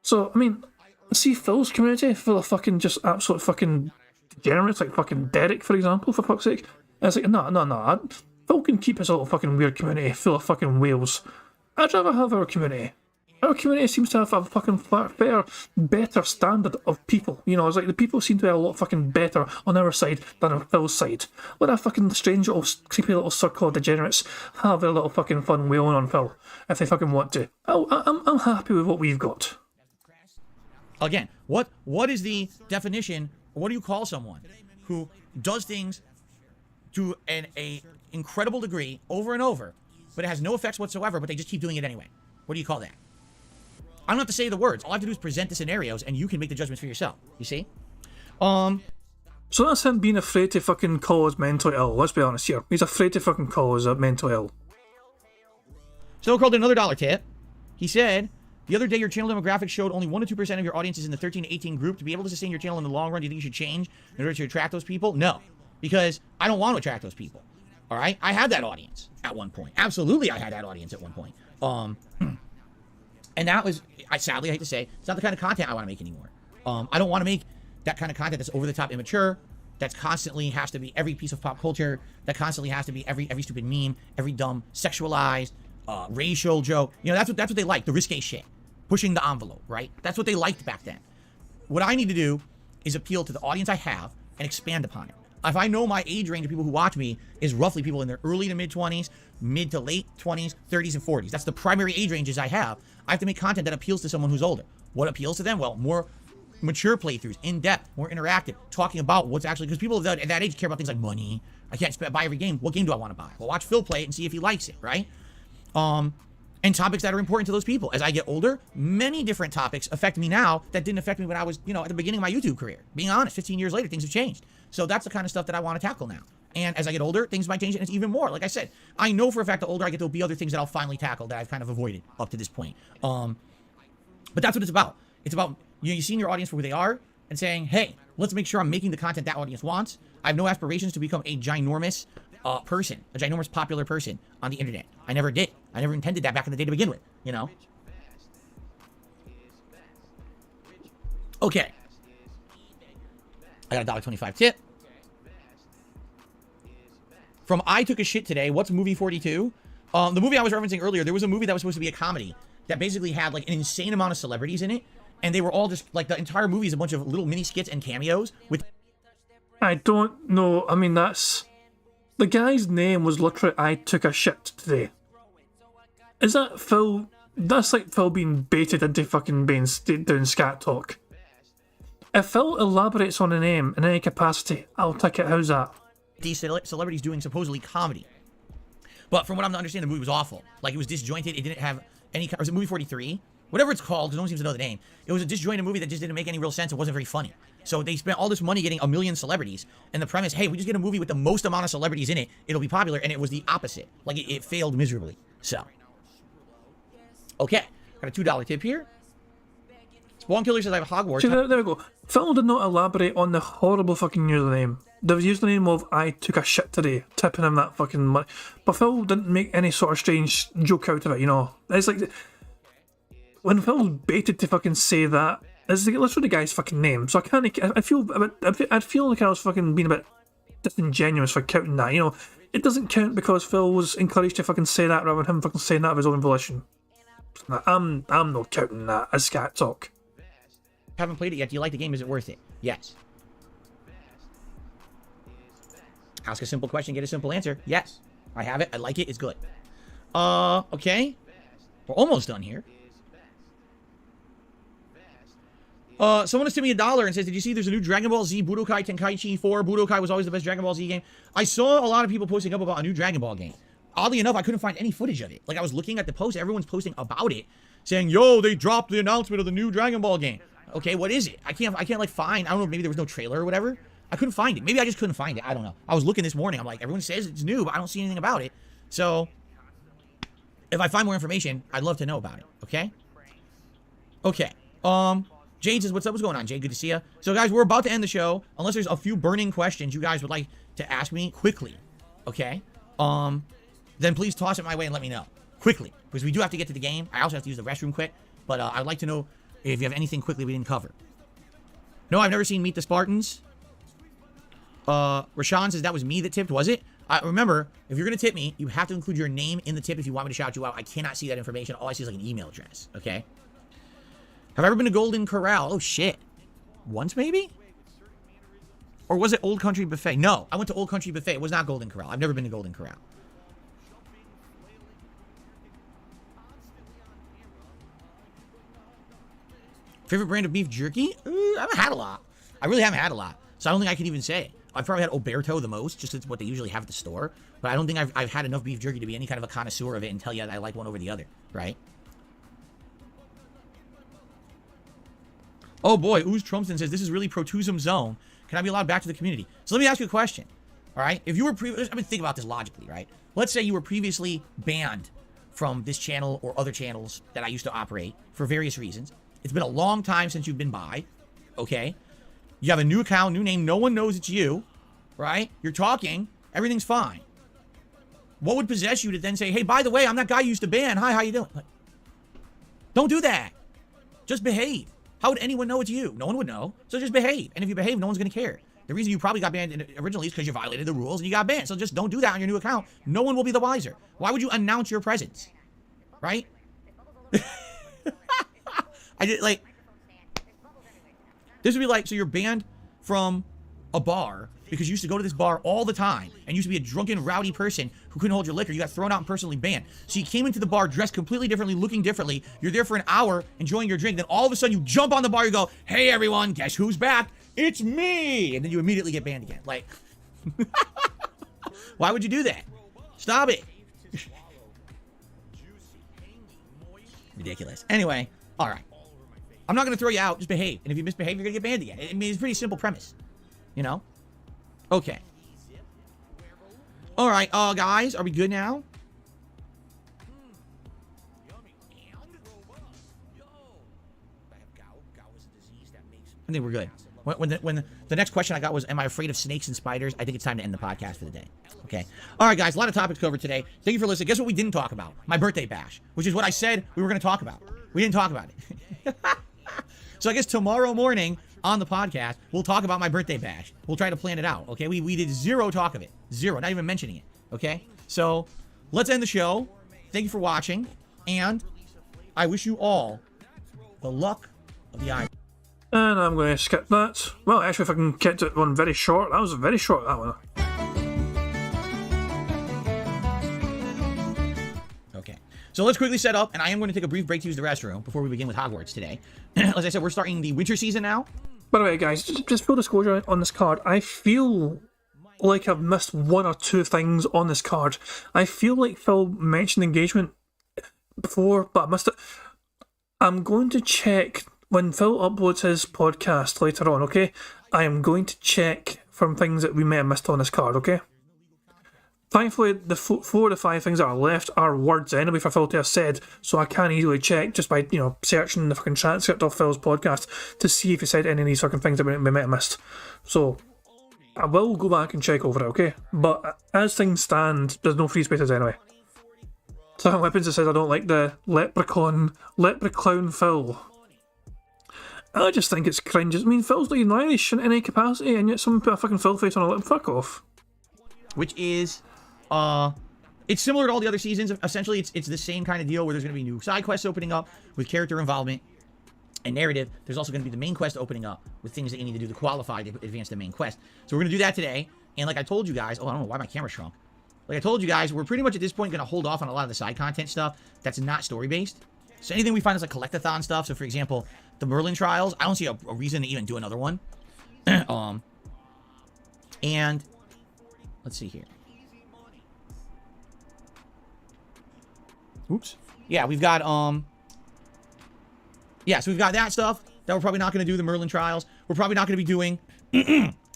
So, I mean, see Phil's community full of fucking just absolute fucking degenerates, like fucking Derek, for example, for fuck's sake. And it's like, no. Phil can keep his little fucking weird community full of fucking whales. I'd rather have our community. Our community seems to have a fucking fair, better standard of people. You know, it's like the people seem to be a lot fucking better on our side than on Phil's side. Let a fucking strange little, creepy little circle of degenerates have their little fucking fun whaling on Phil, if they fucking want to. I'm happy with what we've got. Again, what is the definition, or what do you call someone who does things to an incredible degree over and over, but it has no effects whatsoever, but they just keep doing it anyway? What do you call that? I don't have to say the words. All I have to do is present the scenarios, and you can make the judgments for yourself. You see? So that's him being afraid to fucking call us mentally ill. Let's be honest here. He's afraid to fucking call us mentally ill. So called another dollar tip. He said, the other day your channel demographics showed only 1 to 2% of your audience is in the 13 to 18 group. To be able to sustain your channel in the long run, do you think you should change in order to attract those people? No, because I don't want to attract those people. All right? I had that audience at one point. Absolutely, I had that audience at one point. And that was, I sadly hate to say, it's not the kind of content I want to make anymore. I don't want to make that kind of content that's over the top immature, that's constantly has to be every piece of pop culture, that constantly has to be every stupid meme, every dumb sexualized racial joke. You know, that's what they like, the risque shit. Pushing the envelope, right? That's what they liked back then. what I need to do is appeal to the audience I have and expand upon it. If I know my age range of people who watch me is roughly people in their early to mid 20s, mid to late 20s, 30s, and 40s. That's the primary age ranges I have. I have to make content that appeals to someone who's older. What appeals to them? Well, more mature playthroughs, in-depth, more interactive, talking about what's actually, because people at that age care about things like money. I can't buy every game. What game do I want to buy? Well, watch Phil play it and see if he likes it, right? And topics that are important to those people. As I get older, many different topics affect me now that didn't affect me when I was, at the beginning of my YouTube career. Being honest, 15 years later, things have changed. So that's the kind of stuff that I want to tackle now. And as I get older, things might change, and it's even more. Like I said, I know for a fact the older I get, there'll be other things that I'll finally tackle that I've kind of avoided up to this point. But that's what it's about. It's about you seeing your audience for who they are and saying, hey, let's make sure I'm making the content that audience wants. I have no aspirations to become a ginormous person, a ginormous popular person on the internet. I never did. I never intended that back in the day to begin with, Okay. I got a $1.25 tip. From I Took a Shit Today, what's movie 42? The movie I was referencing earlier, there was a movie that was supposed to be a comedy that basically had like an insane amount of celebrities in it. And they were all just like, the entire movie is a bunch of little mini skits and cameos with... I don't know. I mean, that's... The guy's name was literally I Took a Shit Today. Is that Phil? That's like Phil being baited into fucking doing scat talk. If Phil elaborates on a name in any capacity, I'll take it. How's that? These celebrities doing supposedly comedy. But from what I'm understanding, the movie was awful. Like, it was disjointed. It didn't have any... Or was it movie 43? Whatever it's called, because no one seems to know the name. It was a disjointed movie that just didn't make any real sense. It wasn't very funny. So they spent all this money getting a million celebrities. And the premise, hey, we just get a movie with the most amount of celebrities in it, it'll be popular. And it was the opposite. Like, it failed miserably. So. Okay. Got a $2 tip here. Spawn Killer says I have Hogwarts. See, there we go. Phil did not elaborate on the horrible fucking username. The username of I Took a Shit Today, tipping him that fucking money. But Phil didn't make any sort of strange joke out of it, It's like... When Phil's baited to fucking say that, it's literally the guy's fucking name. So I feel like I was fucking being a bit disingenuous for counting that, It doesn't count because Phil was encouraged to fucking say that rather than him fucking saying that of his own volition. I'm not counting that as scat talk. Haven't played it yet. Do you like the game? Is it worth it? Yes. Ask a simple question, get a simple answer. Yes. I have it. I like it. It's good. Okay. We're almost done here. Someone has sent me $1 and says, did you see there's a new Dragon Ball Z Budokai Tenkaichi 4? Budokai was always the best Dragon Ball Z game. I saw a lot of people posting up about a new Dragon Ball game. Oddly enough, I couldn't find any footage of it. Like, I was looking at the post, everyone's posting about it, saying, yo, they dropped the announcement of the new Dragon Ball game. Okay, what is it? I can't like find, I don't know, maybe there was no trailer or whatever. I couldn't find it. Maybe I just couldn't find it. I don't know. I was looking this morning. I'm like, everyone says it's new, but I don't see anything about it. So, if I find more information, I'd love to know about it. Okay? Okay. Jade says, what's up? What's going on, Jade? Good to see you. So, guys, we're about to end the show. Unless there's a few burning questions you guys would like to ask me quickly. Okay? Then please toss it my way and let me know. Quickly. Because we do have to get to the game. I also have to use the restroom quick. But I'd like to know if you have anything quickly we didn't cover. No, I've never seen Meet the Spartans. Rashawn says that was me that tipped, was it? Remember, if you're going to tip me, you have to include your name in the tip if you want me to shout you out. I cannot see that information. All I see is like an email address, okay? Have I ever been to Golden Corral? Oh, shit. Once, maybe? Or was it Old Country Buffet? No, I went to Old Country Buffet. It was not Golden Corral. I've never been to Golden Corral. Favorite brand of beef jerky? I haven't had a lot. I really haven't had a lot. So I don't think I can even say. I've probably had Oberto the most, just it's what they usually have at the store. But I don't think I've had enough beef jerky to be any kind of a connoisseur of it and tell you that I like one over the other, right? Oh boy, Ooze Trumpson says, this is really Protusum Zone. Can I be allowed back to the community? So let me ask you a question, all right? If you were I've been thinking about this logically, right? Let's say you were previously banned from this channel or other channels that I used to operate for various reasons. It's been a long time since you've been by, okay? You have a new account, new name, no one knows it's you, right? You're talking, everything's fine. What would possess you to then say, hey, by the way, I'm that guy you used to ban. Hi, how you doing? Like, don't do that. Just behave. How would anyone know it's you? No one would know. So just behave. And if you behave, no one's going to care. The reason you probably got banned originally is because you violated the rules and you got banned. So just don't do that on your new account. No one will be the wiser. Why would you announce your presence? Right? I did, like... This would be like, so you're banned from a bar because you used to go to this bar all the time and used to be a drunken, rowdy person who couldn't hold your liquor. You got thrown out and personally banned. So you came into the bar dressed completely differently, looking differently. You're there for an hour enjoying your drink. Then all of a sudden you jump on the bar. You go, hey, everyone, guess who's back? It's me. And then you immediately get banned again. Like, why would you do that? Stop it. Ridiculous. Anyway, all right. I'm not going to throw you out. Just behave. And if you misbehave, you're going to get banned again. I mean, it's a pretty simple premise. You know? Okay. All right, guys. Are we good now? I think we're good. When the next question I got was, am I afraid of snakes and spiders? I think it's time to end the podcast for the day. Okay. All right, guys. A lot of topics covered today. Thank you for listening. Guess what we didn't talk about? My birthday bash, which is what I said we were going to talk about. We didn't talk about it. So I guess tomorrow morning on the podcast, we'll talk about my birthday bash. We'll try to plan it out. Okay. We did zero talk of it. Zero. Not even mentioning it. Okay. So let's end the show. Thank you for watching. And I wish you all the luck of the eye. And I'm going to skip that. Well, actually, if I can get it one very short. That was very short, that one. Okay. So let's quickly set up, and I am going to take a brief break to use the restroom before we begin with Hogwarts today. As I said, we're starting the winter season now. By the way, guys, just full disclosure on this card. I feel like I've missed one or two things on this card. I feel like Phil mentioned engagement before, but I missed it. I'm going to check when Phil uploads his podcast later on, okay? I am going to check from things that we may have missed on this card, okay? Thankfully, the 4 to 5 things that are left are words anyway for Phil to have said, so I can easily check just by, searching the fucking transcript of Phil's podcast to see if he said any of these fucking things that we might have missed. So, I will go back and check over it, okay? But as things stand, there's no free spaces anyway. Second Weapons says I don't like the leprechaun Phil. I just think it's cringe. I mean, Phil's not even Irish in any capacity, and yet someone put a fucking Phil face on a lip. Fuck off. Which is, it's similar to all the other seasons. Essentially, it's the same kind of deal where there's going to be new side quests opening up with character involvement and narrative. There's also going to be the main quest opening up with things that you need to do to qualify to advance the main quest. So we're going to do that today. And like I told you guys, I don't know why my camera shrunk. Like I told you guys, we're pretty much at this point going to hold off on a lot of the side content stuff that's not story-based. So anything we find is like collectathon stuff. So for example, the Merlin trials, I don't see a reason to even do another one. And let's see here. Oops. Yeah, we've got yeah, so we've got that stuff that we're probably not going to do, the Merlin trials. We're probably not going to be doing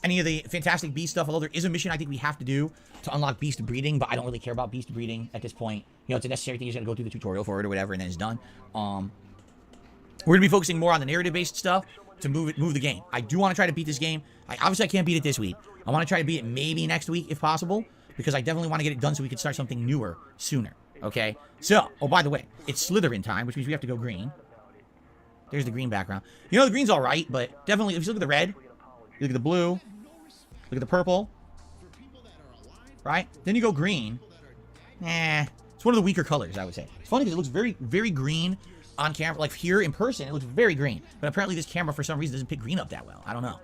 any of the Fantastic Beast stuff, although there is a mission I think we have to do to unlock beast breeding, but I don't really care about beast breeding at this point. It's a necessary thing. You just got to go through the tutorial for it or whatever, and then it's done. We're going to be focusing more on the narrative-based stuff to move the game. I do want to try to beat this game. Obviously, I can't beat it this week. I want to try to beat it maybe next week if possible, because I definitely want to get it done so we can start something newer sooner. Okay? So, oh, by the way, it's Slytherin time, which means we have to go green. There's the green background. The green's all right, but definitely, if you look at the red, you look at the blue, look at the purple, right? Then you go green. It's one of the weaker colors, I would say. It's funny because it looks very, very green on camera. Like here in person, it looks very green. But apparently this camera, for some reason, doesn't pick green up that well. I don't know.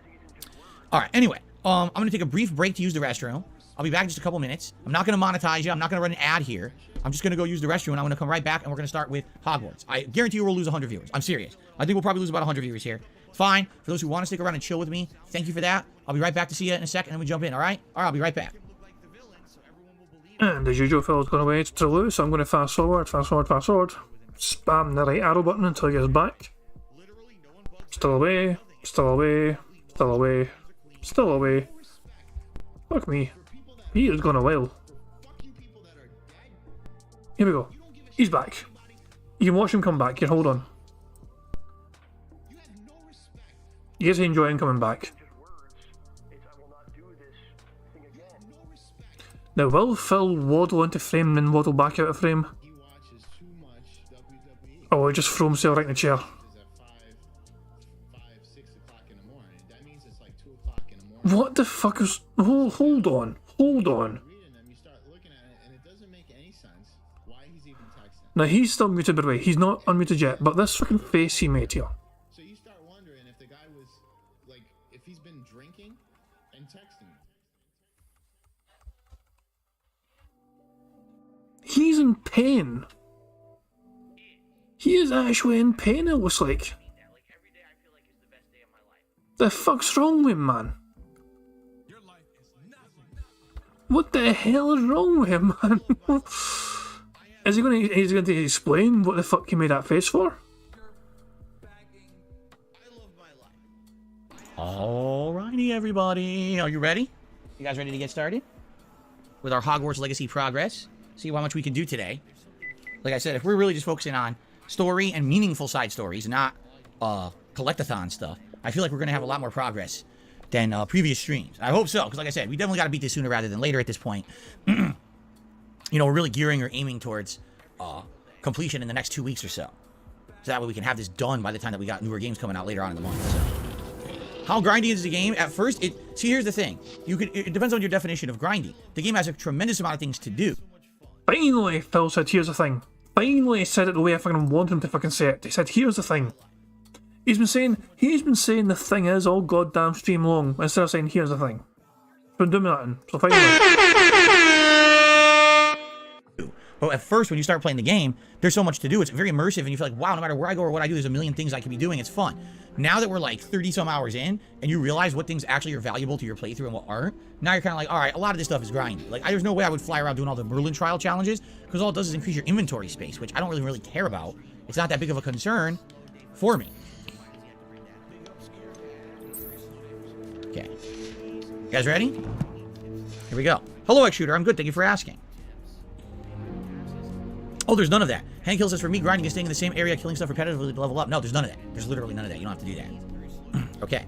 All right, anyway, I'm going to take a brief break to use the restroom. I'll be back in just a couple minutes. I'm not going to monetize you. I'm not going to run an ad here. I'm just going to go use the restroom, and I'm going to come right back, and we're going to start with Hogwarts. I guarantee you we'll lose 100 viewers. I'm serious. I think we'll probably lose about 100 viewers here. Fine. For those who want to stick around and chill with me, thank you for that. I'll be right back to see you in a second, and we jump in, all right? All right, I'll be right back. And as usual, Phil's going away to lose, so I'm going to fast forward. Spam the right arrow button until he gets back. Still away. Fuck me. He is gone a while. Here we go. He's back. You can watch him come back here, hold on. You guys enjoy him coming back. Now, will Phil waddle into frame and then waddle back out of frame? Oh, he just threw himself right in the chair. What the fuck is... Hold on. Now, he's still muted, by the way. He's not unmuted yet, but this fucking face he made here. in pain. He is actually in pain, it looks like. The fuck's wrong with him, man? What the hell is wrong with him, man? Is he going to explain what the fuck he made that face for? Alrighty, everybody. Are you ready? You guys ready to get started? With our Hogwarts Legacy progress? See how much we can do today. Like I said, if we're really just focusing on story and meaningful side stories, not collectathon stuff, I feel like we're going to have a lot more progress than previous streams. I hope so, because like I said, we definitely got to beat this sooner rather than later at this point. You know, we're really gearing or aiming towards completion in the next 2 weeks or so. So that way we can have this done by the time that we got newer games coming out later on in the month. So. How grindy is the game? At first, see, here's the thing. It depends on your definition of grindy. The game has a tremendous amount of things to do. Finally, Phil said, here's the thing. Finally, he said it the way I fucking want him to fucking say it. He said, here's the thing. He's been saying the thing is all goddamn stream long, instead of saying, here's the thing. He's been doing that, so finally. But at first, when you start playing the game, there's so much to do. It's very immersive, and you feel like, wow, no matter where I go or what I do, there's a million things I could be doing. It's fun. Now that we're like 30-some hours in, and you realize what things actually are valuable to your playthrough and what aren't, now you're kind of like, all right, a lot of this stuff is grindy. Like, there's no way I would fly around doing all the Merlin trial challenges, because all it does is increase your inventory space, which I don't really care about. It's not that big of a concern for me. Okay. You guys ready? Here we go. Hello, X-Shooter. I'm good. Thank you for asking. Oh, there's none of that. Hank Hill says, for me, grinding is staying in the same area, killing stuff repetitively to level up. No, there's none of that. There's literally none of that. You don't have to do that. Okay.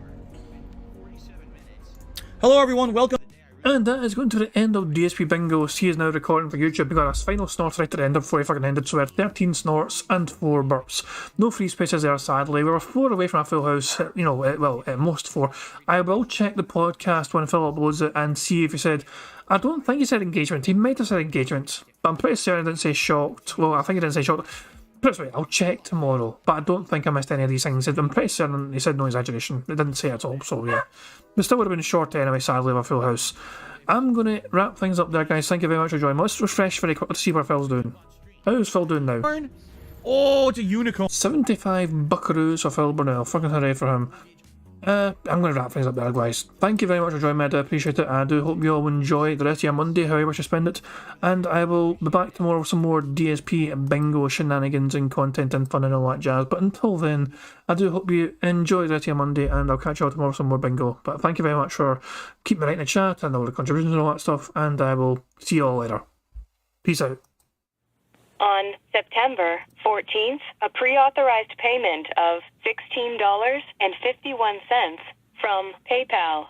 Hello, everyone. Welcome. And that is going to the end of DSP Bingo. He is now recording for YouTube. We got a final snort right at the end before he fucking ended. So we had 13 snorts and 4 burps. No free spaces there, sadly. We were 4 away from a full house. You know, well, at most 4. I will check the podcast when Phil uploads it and see if he said... I don't think he said engagement. He might have said engagement. But I'm pretty certain he didn't say shocked. Well, I think he didn't say shocked. Put it this way, I'll check tomorrow. But I don't think I missed any of these things. I'm pretty certain he said no exaggeration. It didn't say it at all, so yeah. But still would have been short anyway, sadly, of a full house. I'm going to wrap things up there, guys. Thank you very much for joining. Let's refresh very quickly to see what Phil's doing. How's Phil doing now? Oh, it's a unicorn. 75 buckaroos for Phil Burnell. Fucking hooray for him. I'm going to wrap things up there, guys. Thank you very much for joining me. I do appreciate it. I do hope you all enjoy the rest of your Monday, how you wish to spend it. And I will be back tomorrow with some more DSP Bingo shenanigans and content and fun and all that jazz. But until then, I do hope you enjoy the rest of your Monday, and I'll catch you all tomorrow with some more Bingo. But thank you very much for keeping me right in the chat and all the contributions and all that stuff. And I will see you all later. Peace out. On September 14th, a pre-authorized payment of $16.51 from PayPal.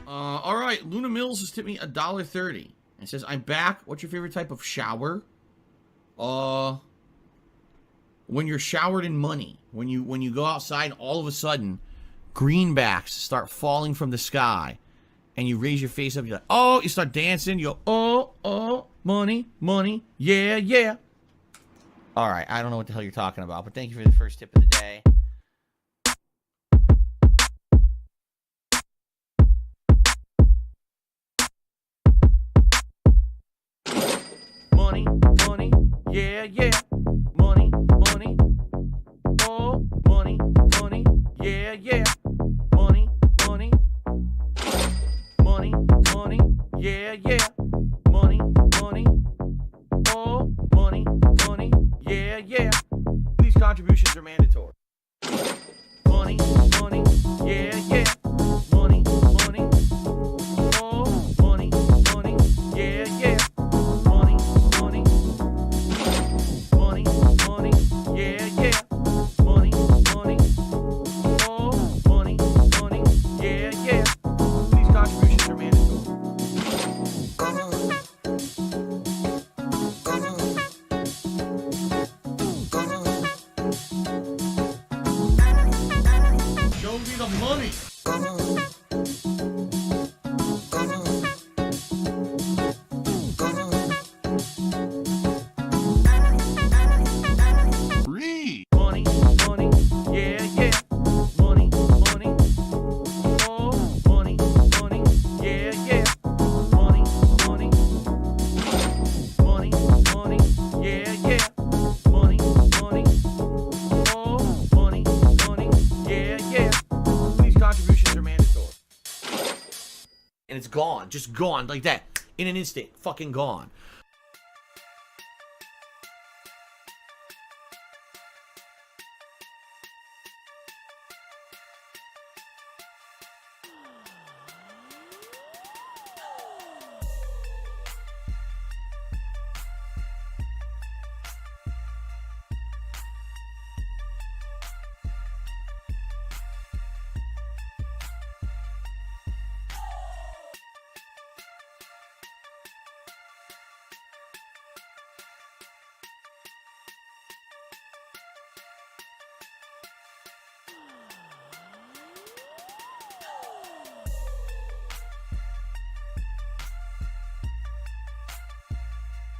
All right, Luna Mills has tipped me $1.30. It says, I'm back. What's your favorite type of shower? When you're showered in money, when you go outside, all of a sudden, greenbacks start falling from the sky, and you raise your face up. You're like, oh, you start dancing. You go, oh, money, money, yeah, yeah. All right, I don't know what the hell you're talking about, but thank you for the first tip of the day. Money, money, yeah, yeah. Money, money, oh, money, money, yeah, yeah. Money, money, money, money, yeah, yeah. Money, money, oh, money, money, yeah, yeah. These contributions are mandatory. Money, money, yeah, yeah. Money, money, oh, money, money, yeah, yeah. Money, money, money, money, yeah, yeah. Money, money, oh, money, money, yeah, yeah. These contributions are mandatory. and it's gone. Just gone like that. In an instant. Fucking gone.